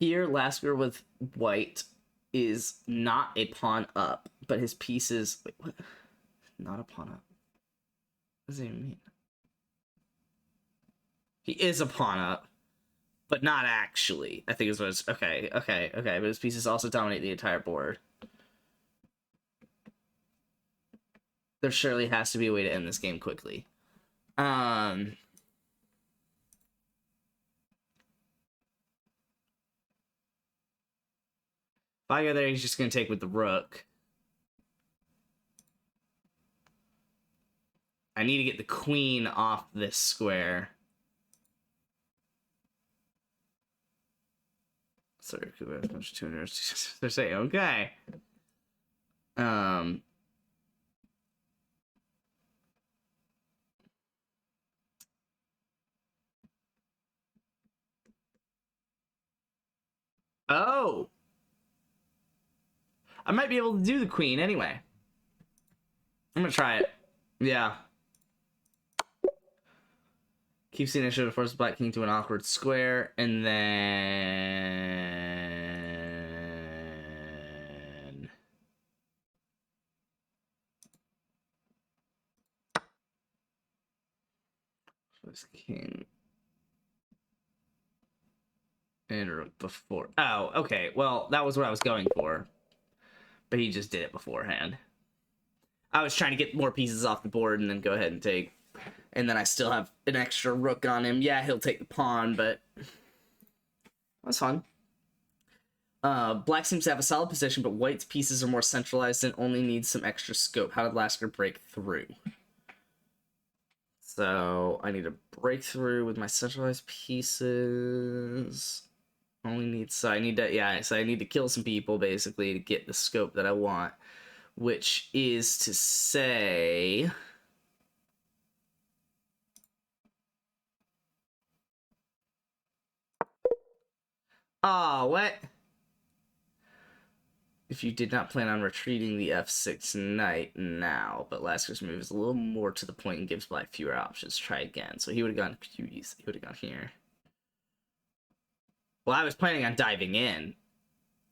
Lasker with white is not a pawn up, but his pieces... Wait, what? Not a pawn up. What does it even mean? He is a pawn up, but not actually. I think is what it's... Okay. But his pieces also dominate the entire board. There surely has to be a way to end this game quickly. If I go there, he's just going to take with the rook. I need to get the queen off this square. Sorry, they're saying, okay. Oh! I might be able to do the queen anyway. I'm gonna try it. Yeah. Keep seeing initiative to force Black King to an awkward square, and then... Force King... And rook before... Oh, okay. Well, that was what I was going for. But he just did it beforehand. I was trying to get more pieces off the board and then go ahead and take... And then I still have an extra rook on him. Yeah, he'll take the pawn, but... That's fun. Black seems to have a solid position, but white's pieces are more centralized and only need some extra scope. How did Lasker break through? So, I need to break through with my centralized pieces... Only need, so I need to, yeah, so I need to kill some people, basically, to get the scope that I want. Which is to say... Ah, what? If you did not plan on retreating the f6 knight now, but Lasker's move is a little more to the point and gives Black fewer options. Try again. So he would have gone Q's. He would have gone here. Well, I was planning on diving in.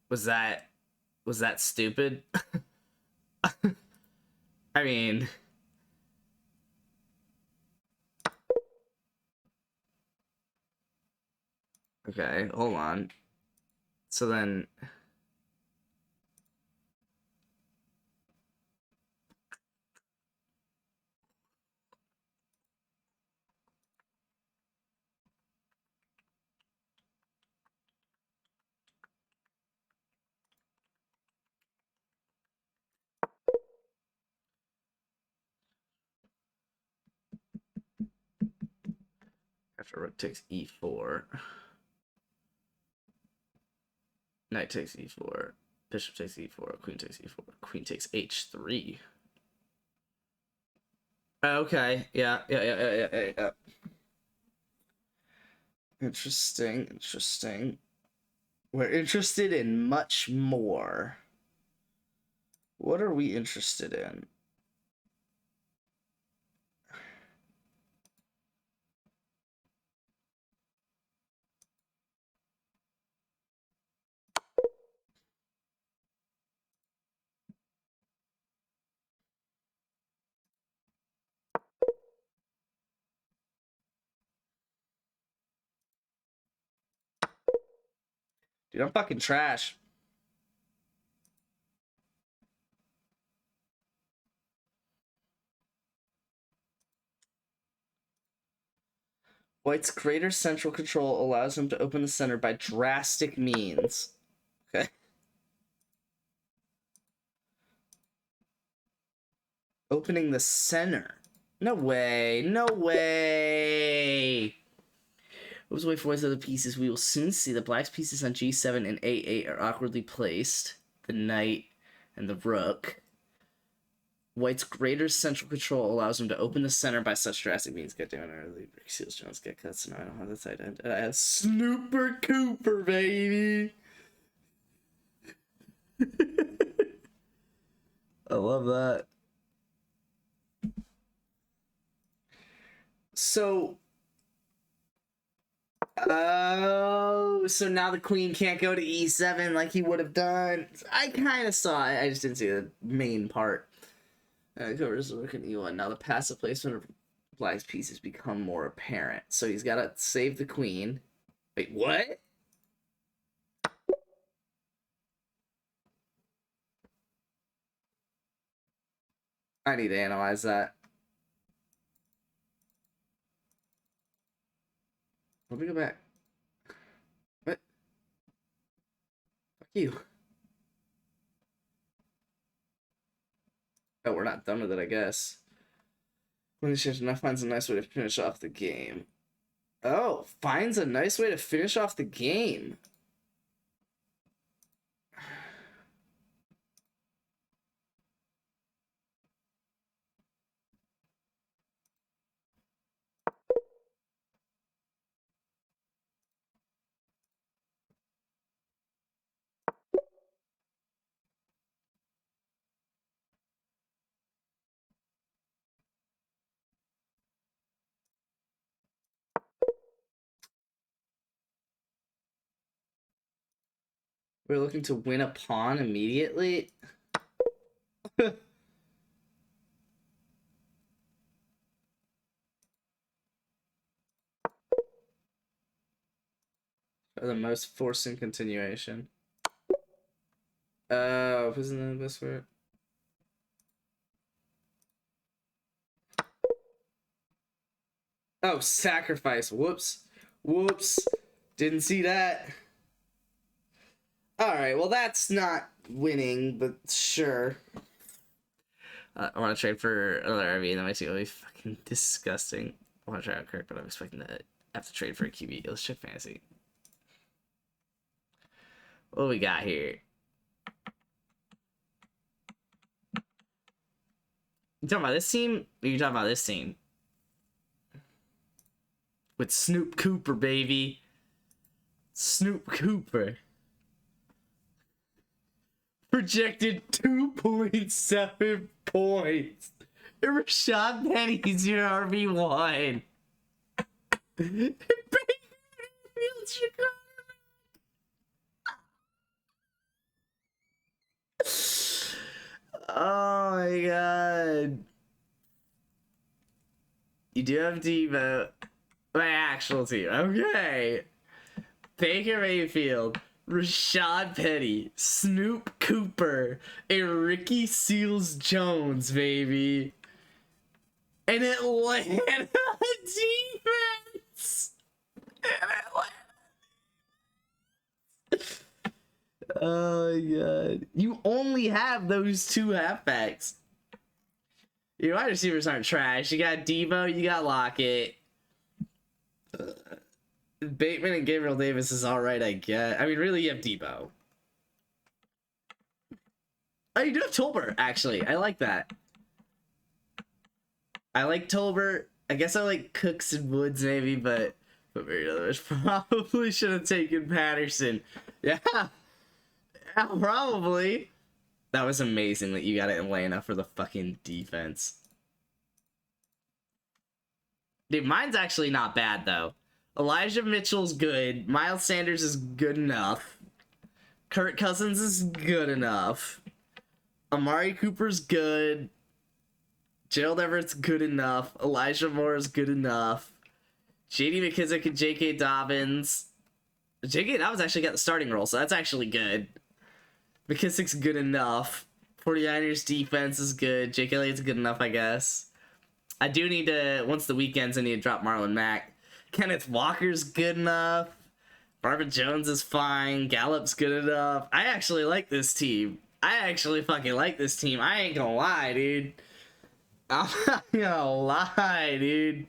Was that stupid? I mean... Okay, hold on. So then... After rook takes e4. Knight takes e4. Bishop takes e4. Queen takes e4. Queen takes h3. Okay. Yeah. Interesting. We're interested in much more. What are we interested in? Dude, I'm fucking trash. White's greater central control allows him to open the center by drastic means. Okay. Opening the center. No way. No way. Let's wait for the pieces. We will soon see the black's pieces on G7 and A8 are awkwardly placed. The knight and the rook. White's greater central control allows him to open the center by such drastic means. God damn it, early Rick Seals Jones get cuts, so now I don't have the tight end. And I have Snooper Cooper, baby. I love that. So, so now the queen can't go to E7 like he would have done. I kind of saw it. I just didn't see the main part. Covers the rook and E1. Now the passive placement of black's pieces become more apparent. So he's got to save the queen. Wait, what? I need to analyze that. Let me go back. What? Fuck you. Oh, we're not done with it, I guess. When the shift enough finds a nice way to finish off the game. Oh, finds a nice way to finish off the game. We're looking to win a pawn immediately. Are the most forcing continuation. Isn't that the best word? Oh, sacrifice. Whoops. Whoops. Didn't see that. Alright, well that's not winning, but sure. I want to trade for another RV, that makes it really fucking disgusting. I want to try out Kirk, but I'm expecting to have to trade for a QB. Let's check fantasy. What do we got here? You talking about this team? Or you talking about this team? With Snoop Cooper, baby. Snoop Cooper. Projected 2.7 points. Rashad Penny's your RB1. Oh my god. You do have Devo. My actual team. Okay. Baker Mayfield. Rashad Penny, Snoop Cooper, and Ricky Seals Jones, baby. And Atlanta defense. And Atlanta. Oh my god. You only have those two halfbacks. Your wide receivers aren't trash. You got Devo, you got Lockett. Bateman and Gabriel Davis is alright, I guess. I mean, really, you have Debo. Oh, you do have Tolbert, actually. I like that. I like Tolbert. I guess I like Cooks and Woods, maybe, but very others probably should have taken Patterson. Yeah. Yeah, probably. That was amazing that you got Atlanta for the fucking defense. Dude, mine's actually not bad, though. Elijah Mitchell's good. Miles Sanders is good enough. Kirk Cousins is good enough. Amari Cooper's good. Gerald Everett's good enough. Elijah Moore is good enough. J.D. McKissick and J.K. Dobbins. J.K. Dobbins actually got the starting role, so that's actually good. McKissick's good enough. 49ers defense is good. Jake Elliott's good enough, I guess. I do need to, once the weekends, I need to drop Marlon Mack. Kenneth Walker's good enough. Marvin Jones is fine. Gallup's good enough. I actually like this team. I actually fucking like this team. I ain't gonna lie, dude. I'm not gonna lie, dude.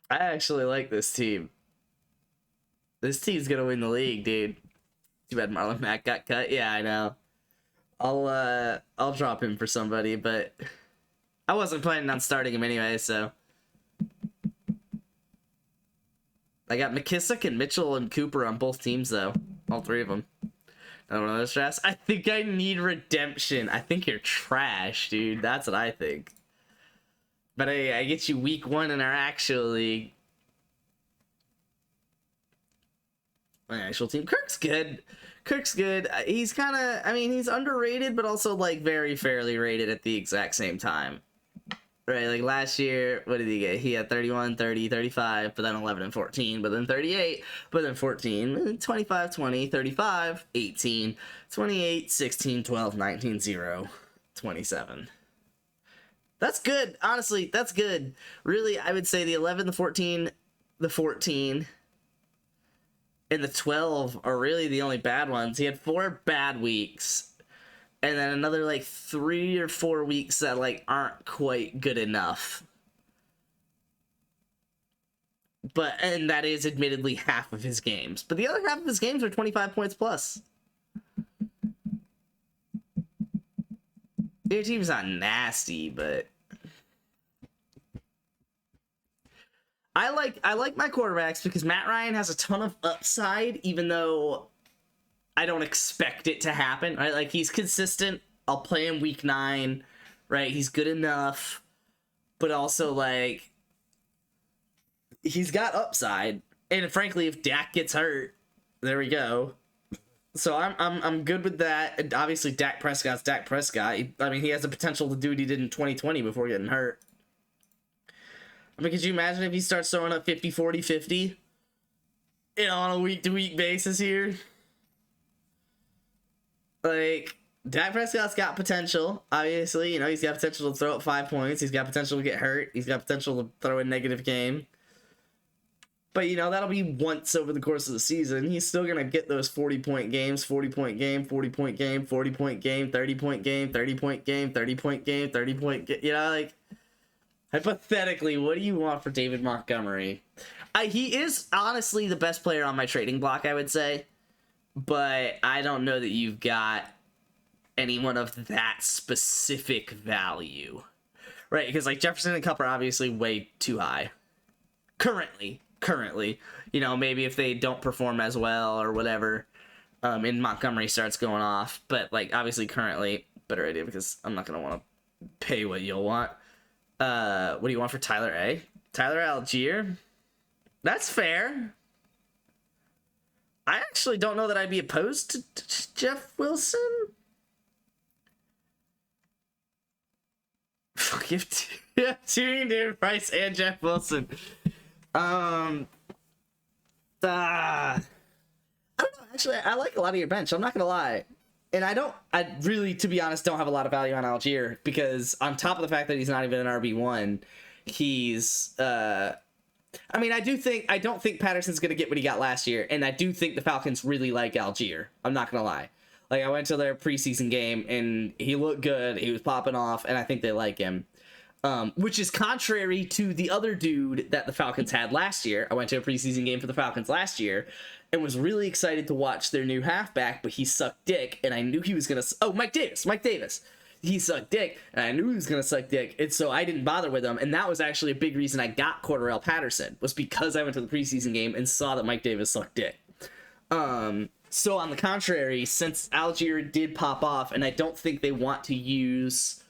I actually like this team. This team's gonna win the league, dude. Too bad Marlon Mack got cut. Yeah, I know. I'll drop him for somebody, but I wasn't planning on starting him anyway, so. I got McKissick and Mitchell and Cooper on both teams, though. All three of them. I don't know, stress. I think I need redemption. I think you're trash, dude. That's what I think. But I get you week 1 in our actual league. My actual team. Kirk's good. Kirk's good. He's kind of, I mean, he's underrated, but also, like, very fairly rated at the exact same time. Right, like last year, what did he get? He had 31, 30, 35, but then 11 and 14, but then 38, but then 14, 25, 20, 35, 18, 28, 16, 12, 19, 0, 27. That's good. Honestly, that's good. Really, I would say the 11, the 14, the 14, and the 12 are really the only bad ones. He had 4 bad weeks. And then another, like, 3 or 4 weeks that, like, aren't quite good enough. And that is admittedly half of his games. But the other half of his games are 25 points plus. Your team's not nasty, but... I like my quarterbacks because Matt Ryan has a ton of upside, even though... I don't expect it to happen, right? Like, he's consistent. I'll play him week 9, right? He's good enough, but also, like, he's got upside. And frankly, if Dak gets hurt, there we go. So I'm good with that. And obviously, Dak Prescott's Dak Prescott. I mean, he has the potential to do what he did in 2020 before getting hurt. I mean, could you imagine if he starts throwing up 50, 40, 50 on a week-to-week basis here? Like, Dak Prescott's got potential, obviously. You know, he's got potential to throw up 5 points. He's got potential to get hurt. He's got potential to throw a negative game. But, you know, that'll be once over the course of the season. He's still going to get those 40-point games, 40-point game, 40-point game, 40-point game, 30-point game, 30-point game, 30-point game, 30-point game. You know, like, hypothetically, what do you want for David Montgomery? He is, honestly, the best player on my trading block, I would say. But I don't know that you've got anyone of that specific value. Right, because, like, Jefferson and Kupp are obviously way too high. Currently. You know, maybe if they don't perform as well or whatever, and Montgomery starts going off. But, like, obviously currently, better idea because I'm not going to want to pay what you'll want. What do you want for Tyler A? Tyler Algier? That's fair. I actually don't know that I'd be opposed to Jeff Wilson. Fuck you, Tyrion David Price and Jeff Wilson. I don't know. Actually, I like a lot of your bench. I'm not gonna lie, and I really, to be honest, don't have a lot of value on Algier because on top of the fact that he's not even an RB1, he's I mean, I don't think Patterson's going to get what he got last year, and I do think the Falcons really like Algier. I'm not going to lie. Like, I went to their preseason game, and he looked good. He was popping off, and I think they like him. Which is contrary to the other dude that the Falcons had last year. I went to a preseason game for the Falcons last year, and was really excited to watch their new halfback, but he sucked dick, and I knew he was going to... Oh, Mike Davis. He sucked dick, and I knew he was going to suck dick, and so I didn't bother with him, and that was actually a big reason I got Cordarrelle Patterson, was because I went to the preseason game and saw that Mike Davis sucked dick. So on the contrary, since Algier did pop off, and I don't think they want to use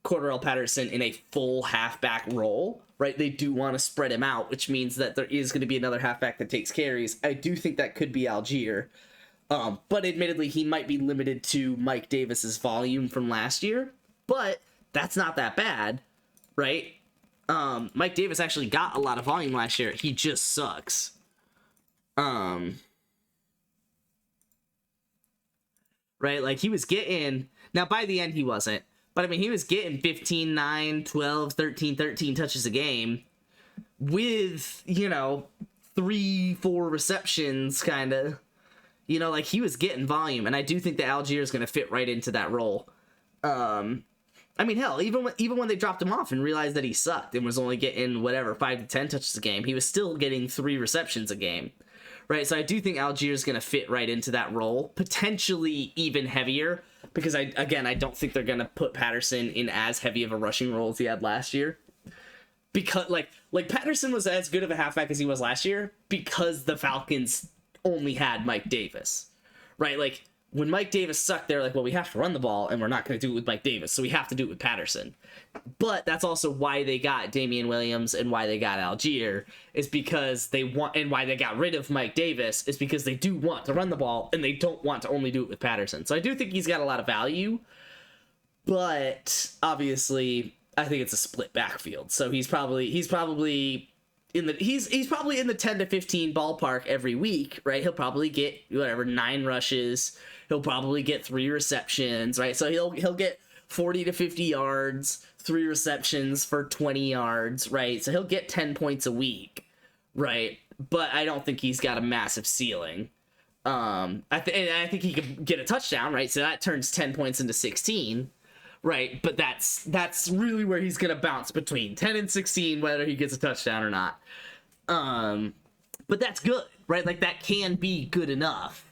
Cordarrelle Patterson in a full halfback role, right? They do want to spread him out, which means that there is going to be another halfback that takes carries. I do think that could be Algier. But admittedly, he might be limited to Mike Davis's volume from last year, but that's not that bad, right? Mike Davis actually got a lot of volume last year. He just sucks. Right? Like, he was getting... Now, by the end, he wasn't. But, I mean, he was getting 15, 9, 12, 13 touches a game with, you know, 3-4 receptions, kind of. You know, like, he was getting volume, and I do think that Algier is going to fit right into that role. I mean, hell, even when they dropped him off and realized that he sucked and was only getting, whatever, 5 to 10 touches a game, he was still getting 3 receptions a game, right? So I do think Algier is going to fit right into that role, potentially even heavier, because, I don't think they're going to put Patterson in as heavy of a rushing role as he had last year. Because, like Patterson was as good of a halfback as he was last year because the Falcons only had Mike Davis, right? Like, when Mike Davis sucked, they're like, well, we have to run the ball, and we're not going to do it with Mike Davis, so we have to do it with Patterson. But that's also why they got Damian Williams and why they got Algier, is because they want, and why they got rid of Mike Davis, is because they do want to run the ball, and they don't want to only do it with Patterson. So I do think he's got a lot of value, but obviously, I think it's a split backfield. So he's probably in the 10 to 15 ballpark every week, right? He'll probably get, whatever, 9 rushes. He'll probably get 3 receptions, right? So he'll get 40 to 50 yards, 3 receptions for 20 yards, right? So he'll get 10 points a week, right? But I don't think he's got a massive ceiling. I think he could get a touchdown, right? So that turns 10 points into 16, right? But that's really where he's gonna bounce between 10 and 16, whether he gets a touchdown or not. But that's good, right? Like, that can be good enough.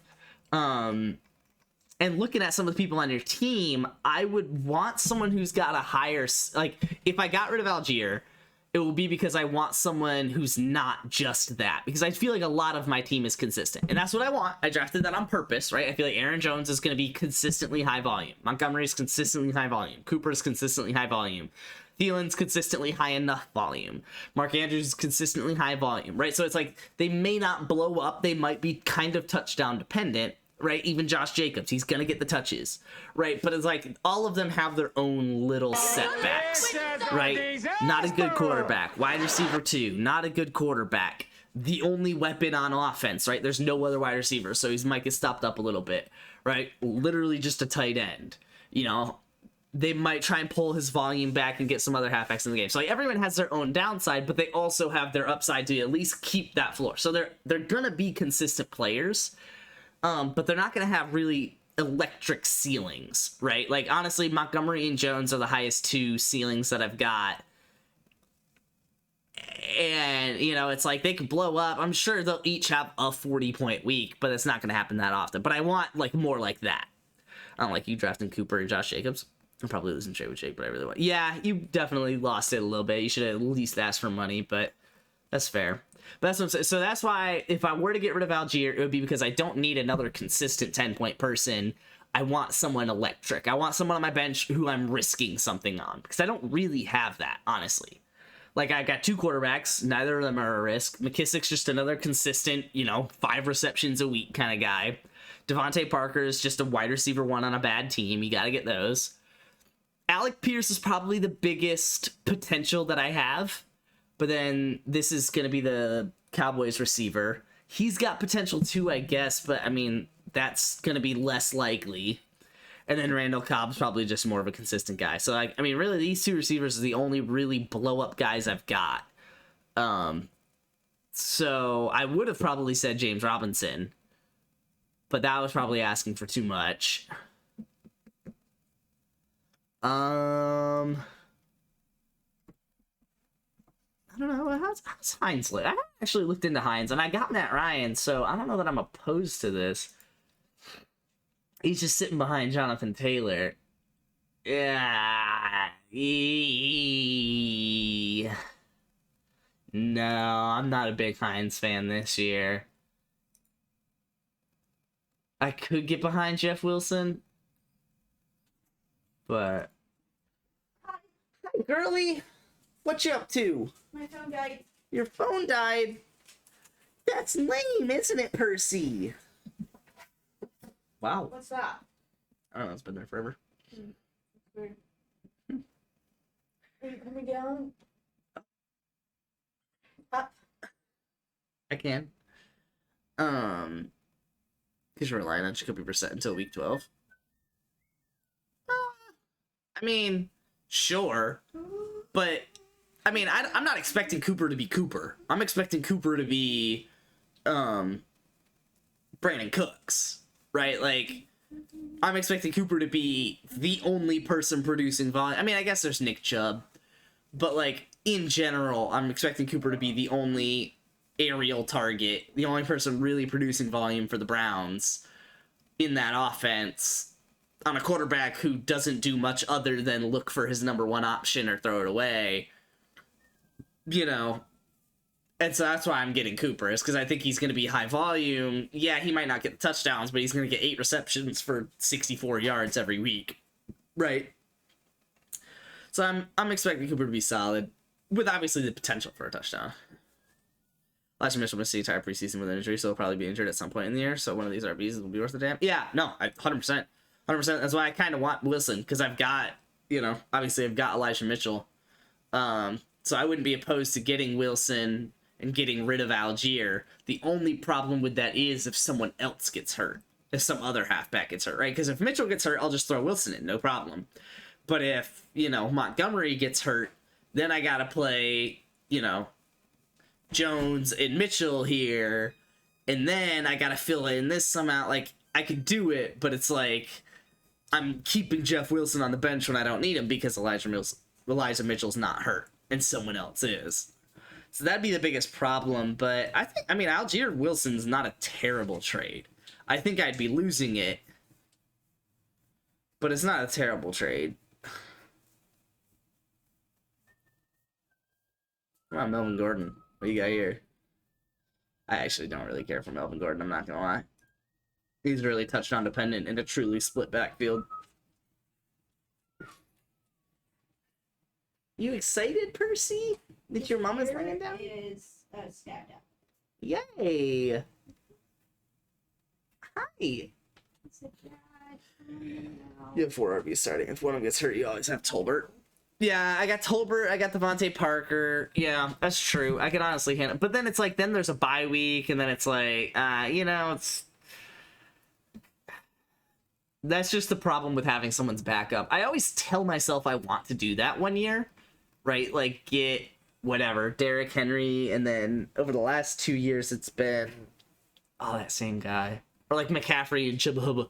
And looking at some of the people on your team, I would want someone who's got a higher, like, if I got rid of Algier, it will be because I want someone who's not just that, because I feel like a lot of my team is consistent, and that's what I want. I drafted that on purpose, right? I feel like Aaron Jones is going to be consistently high volume. Montgomery's consistently high volume. Cooper's consistently high volume. Thielen's consistently high enough volume. Mark Andrews is consistently high volume, right? So it's like, they may not blow up. They might be kind of touchdown dependent, right? Even Josh Jacobs, he's going to get the touches, right? But it's like, all of them have their own little setbacks, right? Not a good quarterback. Wide receiver 2, not a good quarterback. The only weapon on offense, right? There's no other wide receiver, so he might get stopped up a little bit, right? Literally just a tight end. You know, they might try and pull his volume back and get some other halfbacks in the game. So, like, everyone has their own downside, but they also have their upside to at least keep that floor. So they're going to be consistent players. But they're not going to have really electric ceilings, right? Like, honestly, Montgomery and Jones are the highest 2 ceilings that I've got. And, you know, it's like, they could blow up. I'm sure they'll each have a 40-point week, but it's not going to happen that often. But I want, like, more like that. I don't like you drafting Cooper and Josh Jacobs. I'm probably losing trade with Jake, but I really want. Yeah, you definitely lost it a little bit. You should have at least asked for money, but that's fair. But that's what I'm saying. So that's why, if I were to get rid of Algier, it would be because I don't need another consistent 10-point person. I want someone electric. I want someone on my bench who I'm risking something on, because I don't really have that, honestly. Like, I got 2 quarterbacks. Neither of them are a risk. McKissick's just another consistent, 5 receptions a week kind of guy. Devontae Parker is just a wide receiver 1 on a bad team. You got to get those. Alec Pierce is probably the biggest potential that I have. But then this is going to be the Cowboys receiver. He's got potential too, I guess, but I mean, that's going to be less likely. And then Randall Cobb's probably just more of a consistent guy. So, like, I mean, really, these 2 receivers are the only really blow-up guys I've got. So I would have probably said James Robinson, but that was probably asking for too much. I don't know, how's Hines look? I haven't actually looked into Hines, and I got Matt Ryan, so I don't know that I'm opposed to this. He's just sitting behind Jonathan Taylor. Yeah. No, I'm not a big Hines fan this year. I could get behind Jeff Wilson, but... Hi, girly. What you up to? My phone died. Your phone died? That's lame, isn't it, Percy? Wow. What's that? I don't know, it's been there forever. Weird. Are you coming down? Up. I can. Because you're relying on Jacoby Brissett until week 12. I mean, sure. But, I mean, I'm not expecting Cooper to be Cooper. I'm expecting Cooper to be, Brandon Cooks, right? Like, I'm expecting Cooper to be the only person producing volume. I mean, I guess there's Nick Chubb, but like in general, I'm expecting Cooper to be the only aerial target, the only person really producing volume for the Browns in that offense on a quarterback who doesn't do much other than look for his number one option or throw it away, you know. And so that's why I'm getting Cooper, is because I think he's going to be high volume. Yeah, he might not get the touchdowns, but he's going to get 8 receptions for 64 yards every week, right? So I'm expecting Cooper to be solid, with obviously the potential for a touchdown. Elijah Mitchell missed the entire preseason with an injury, so he'll probably be injured at some point in the year. So one of these RBs will be worth a damn. Yeah, no, 100%. 100%. That's why I kind of want Wilson, because I've got, you know, obviously I've got Elijah Mitchell. So I wouldn't be opposed to getting Wilson and getting rid of Algier. The only problem with that is if someone else gets hurt, if some other halfback gets hurt, right? Because if Mitchell gets hurt, I'll just throw Wilson in, no problem. But if, you know, Montgomery gets hurt, then I gotta play, you know, Jones and Mitchell here, and then I gotta fill in this somehow. Like, I could do it, but it's like I'm keeping Jeff Wilson on the bench when I don't need him because Elijah Mitchell's not hurt and someone else is. So that'd be the biggest problem. But I mean, Algier Wilson's not a terrible trade. I think I'd be losing it, but it's not a terrible trade. Come on, Melvin Gordon. What you got here? I actually don't really care for Melvin Gordon, I'm not gonna lie. He's really touchdown dependent in a truly split backfield. You excited, Percy? That your mom is laying down? Is stabbed out. Yay! Hi! You have 4 RBs starting. If one of them gets hurt, you always have Tolbert. Yeah, I got Tolbert, I got Devontae Parker. Yeah, that's true. I could honestly handle. But then it's like, then there's a bye week, and then it's like, you know, it's. That's just the problem with having someone's backup. I always tell myself I want to do that one year, right? Like, get whatever, Derrick Henry, and then over the last 2 years, it's been, that same guy. Or like McCaffrey and Chubba Hubba.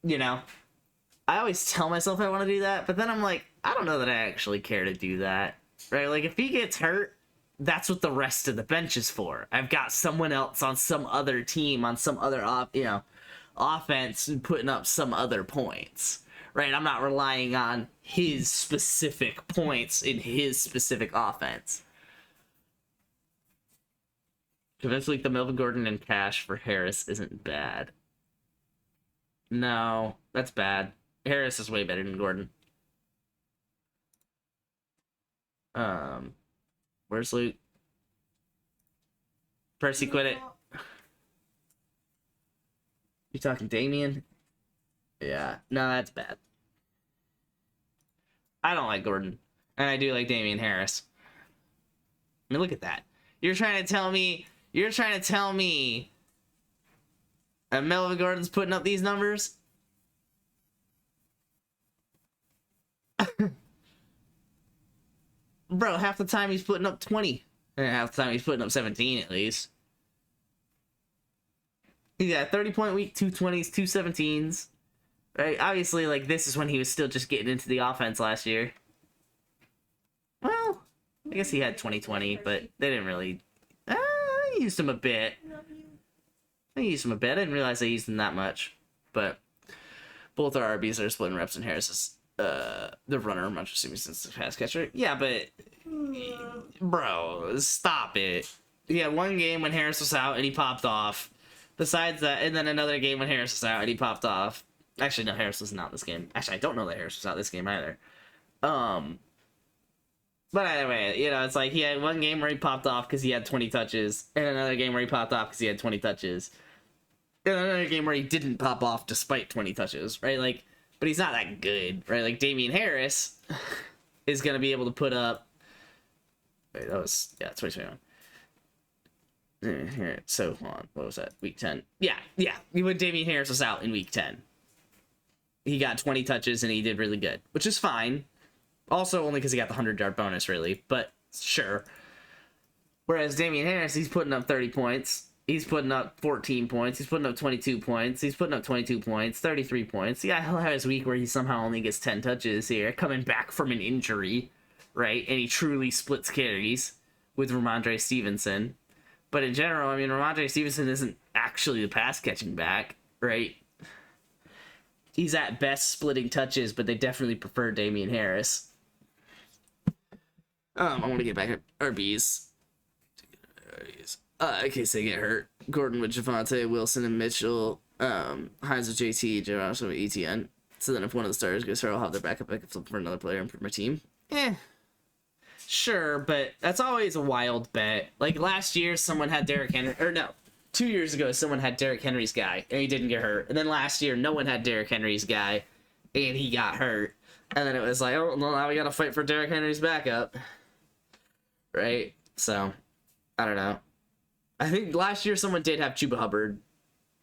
You know, I always tell myself I want to do that, but then I'm like, I don't know that I actually care to do that, right? Like, if he gets hurt, that's what the rest of the bench is for. I've got someone else on some other team, on some other, offense, and putting up some other points, right? I'm not relying on his specific points in his specific offense. Eventually, the Melvin Gordon and cash for Harris isn't bad. No, that's bad. Harris is way better than Gordon. Where's Luke? Percy, quit it. You talking Damien? Yeah. No, that's bad. I don't like Gordon. And I do like Damian Harris. I mean, look at that. You're trying to tell me that Melvin Gordon's putting up these numbers? Bro, half the time he's putting up 20. And half the time he's putting up 17 at least. He's got a 30-point week, 2 20s, 2 17s. Right? Obviously, like, this is when he was still just getting into the offense last year. Well, I guess he had 20-20, but they didn't really... I used him a bit. I didn't realize I used him that much. But both our RBs are splitting reps, and Harris is the runner, much assuming since the pass catcher. Yeah, but... Bro, stop it. He had one game when Harris was out, and he popped off. Besides that, and then another game when Harris was out and he popped off. Actually, no, Harris wasn't out this game. Actually, I don't know that Harris was out this game either. But anyway, you know, it's like he had one game where he popped off because he had 20 touches, and another game where he popped off because he had 20 touches, and another game where he didn't pop off despite 20 touches, right? Like, but he's not that good, right? Like, Damian Harris is going to be able to put up... Wait, that was... Yeah, 2021. Here, so hold on, what was that? Week 10. Yeah. When Damian Harris was out in week 10, he got 20 touches and he did really good, which is fine. Also, only because he got the 100-yard bonus, really. But sure. Whereas Damian Harris, he's putting up 30 points, He's putting up 14 points. He's putting up 22 points. He's putting up 22 points, 33 points. Yeah, he'll have his week where he somehow only gets 10 touches here, coming back from an injury, right? And he truly splits carries with Ramondre Stevenson. But in general, I mean, Ramondre Stevenson isn't actually the pass catching back, right? He's at best splitting touches, but they definitely prefer Damian Harris. I want to get back at RBs. In case they get hurt. Gordon with Javonte, Wilson and Mitchell, Hines with JT, Josh with ETN. So then if one of the starters goes hurt, I'll have their backup. I can flip for another player and improve my team. Sure, but that's always a wild bet. Like last year, someone had Derrick Henry, or no, 2 years ago, someone had Derrick Henry's guy, and he didn't get hurt. And then last year, no one had Derrick Henry's guy, and he got hurt. And then it was like, oh, well, now we gotta fight for Derrick Henry's backup. Right? So, I don't know. I think last year someone did have Chuba Hubbard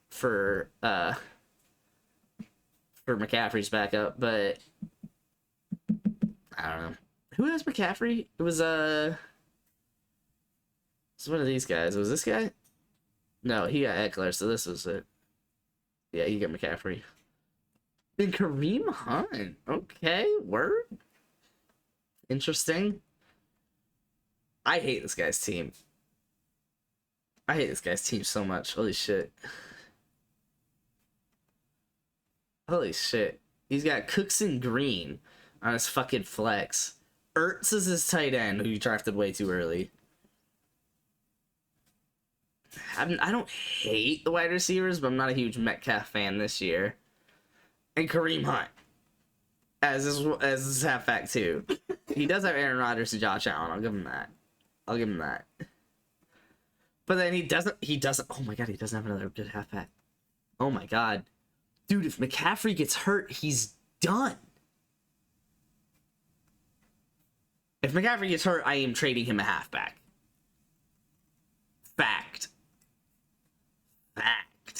for McCaffrey's backup, but I don't know. Who has McCaffrey? It was one of these guys. Was this guy? No, he got Eckler, so this was it. Yeah, he got McCaffrey. And Kareem Hunt. Okay, word. Interesting. I hate this guy's team. I hate this guy's team so much. Holy shit. Holy shit. He's got Cooks and Green on his fucking flex. Ertz is his tight end, who you drafted way too early. I don't hate the wide receivers, but I'm not a huge Metcalf fan this year. And Kareem Hunt as his halfback too. He does have Aaron Rodgers and Josh Allen. I'll give him that. But then he doesn't. Oh my god, he doesn't have another good halfback. Oh my god, dude! If McCaffrey gets hurt, he's done. If McCaffrey gets hurt, I am trading him a halfback. Fact. You have a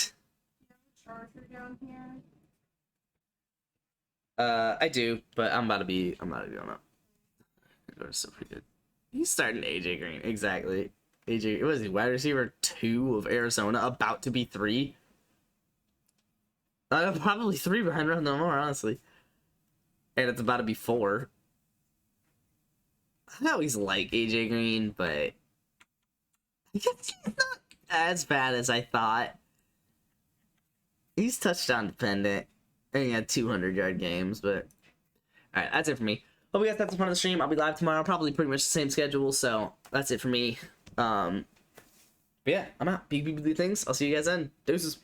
charger down here? I do, but I'm about to be on that. It's still pretty good. He's starting AJ Green, exactly. AJ, what is he? Wide receiver 2 of Arizona, about to be 3. Probably 3 behind Rondale Moore, honestly. And it's about to be 4. I always like AJ Green, but he's not as bad as I thought. He's touchdown dependent, and he had 200-yard games, but all right, that's it for me. Hope you guys got this part of the stream. I'll be live tomorrow, probably pretty much the same schedule, so that's it for me. But yeah, I'm out. Big things. I'll see you guys then. Deuces.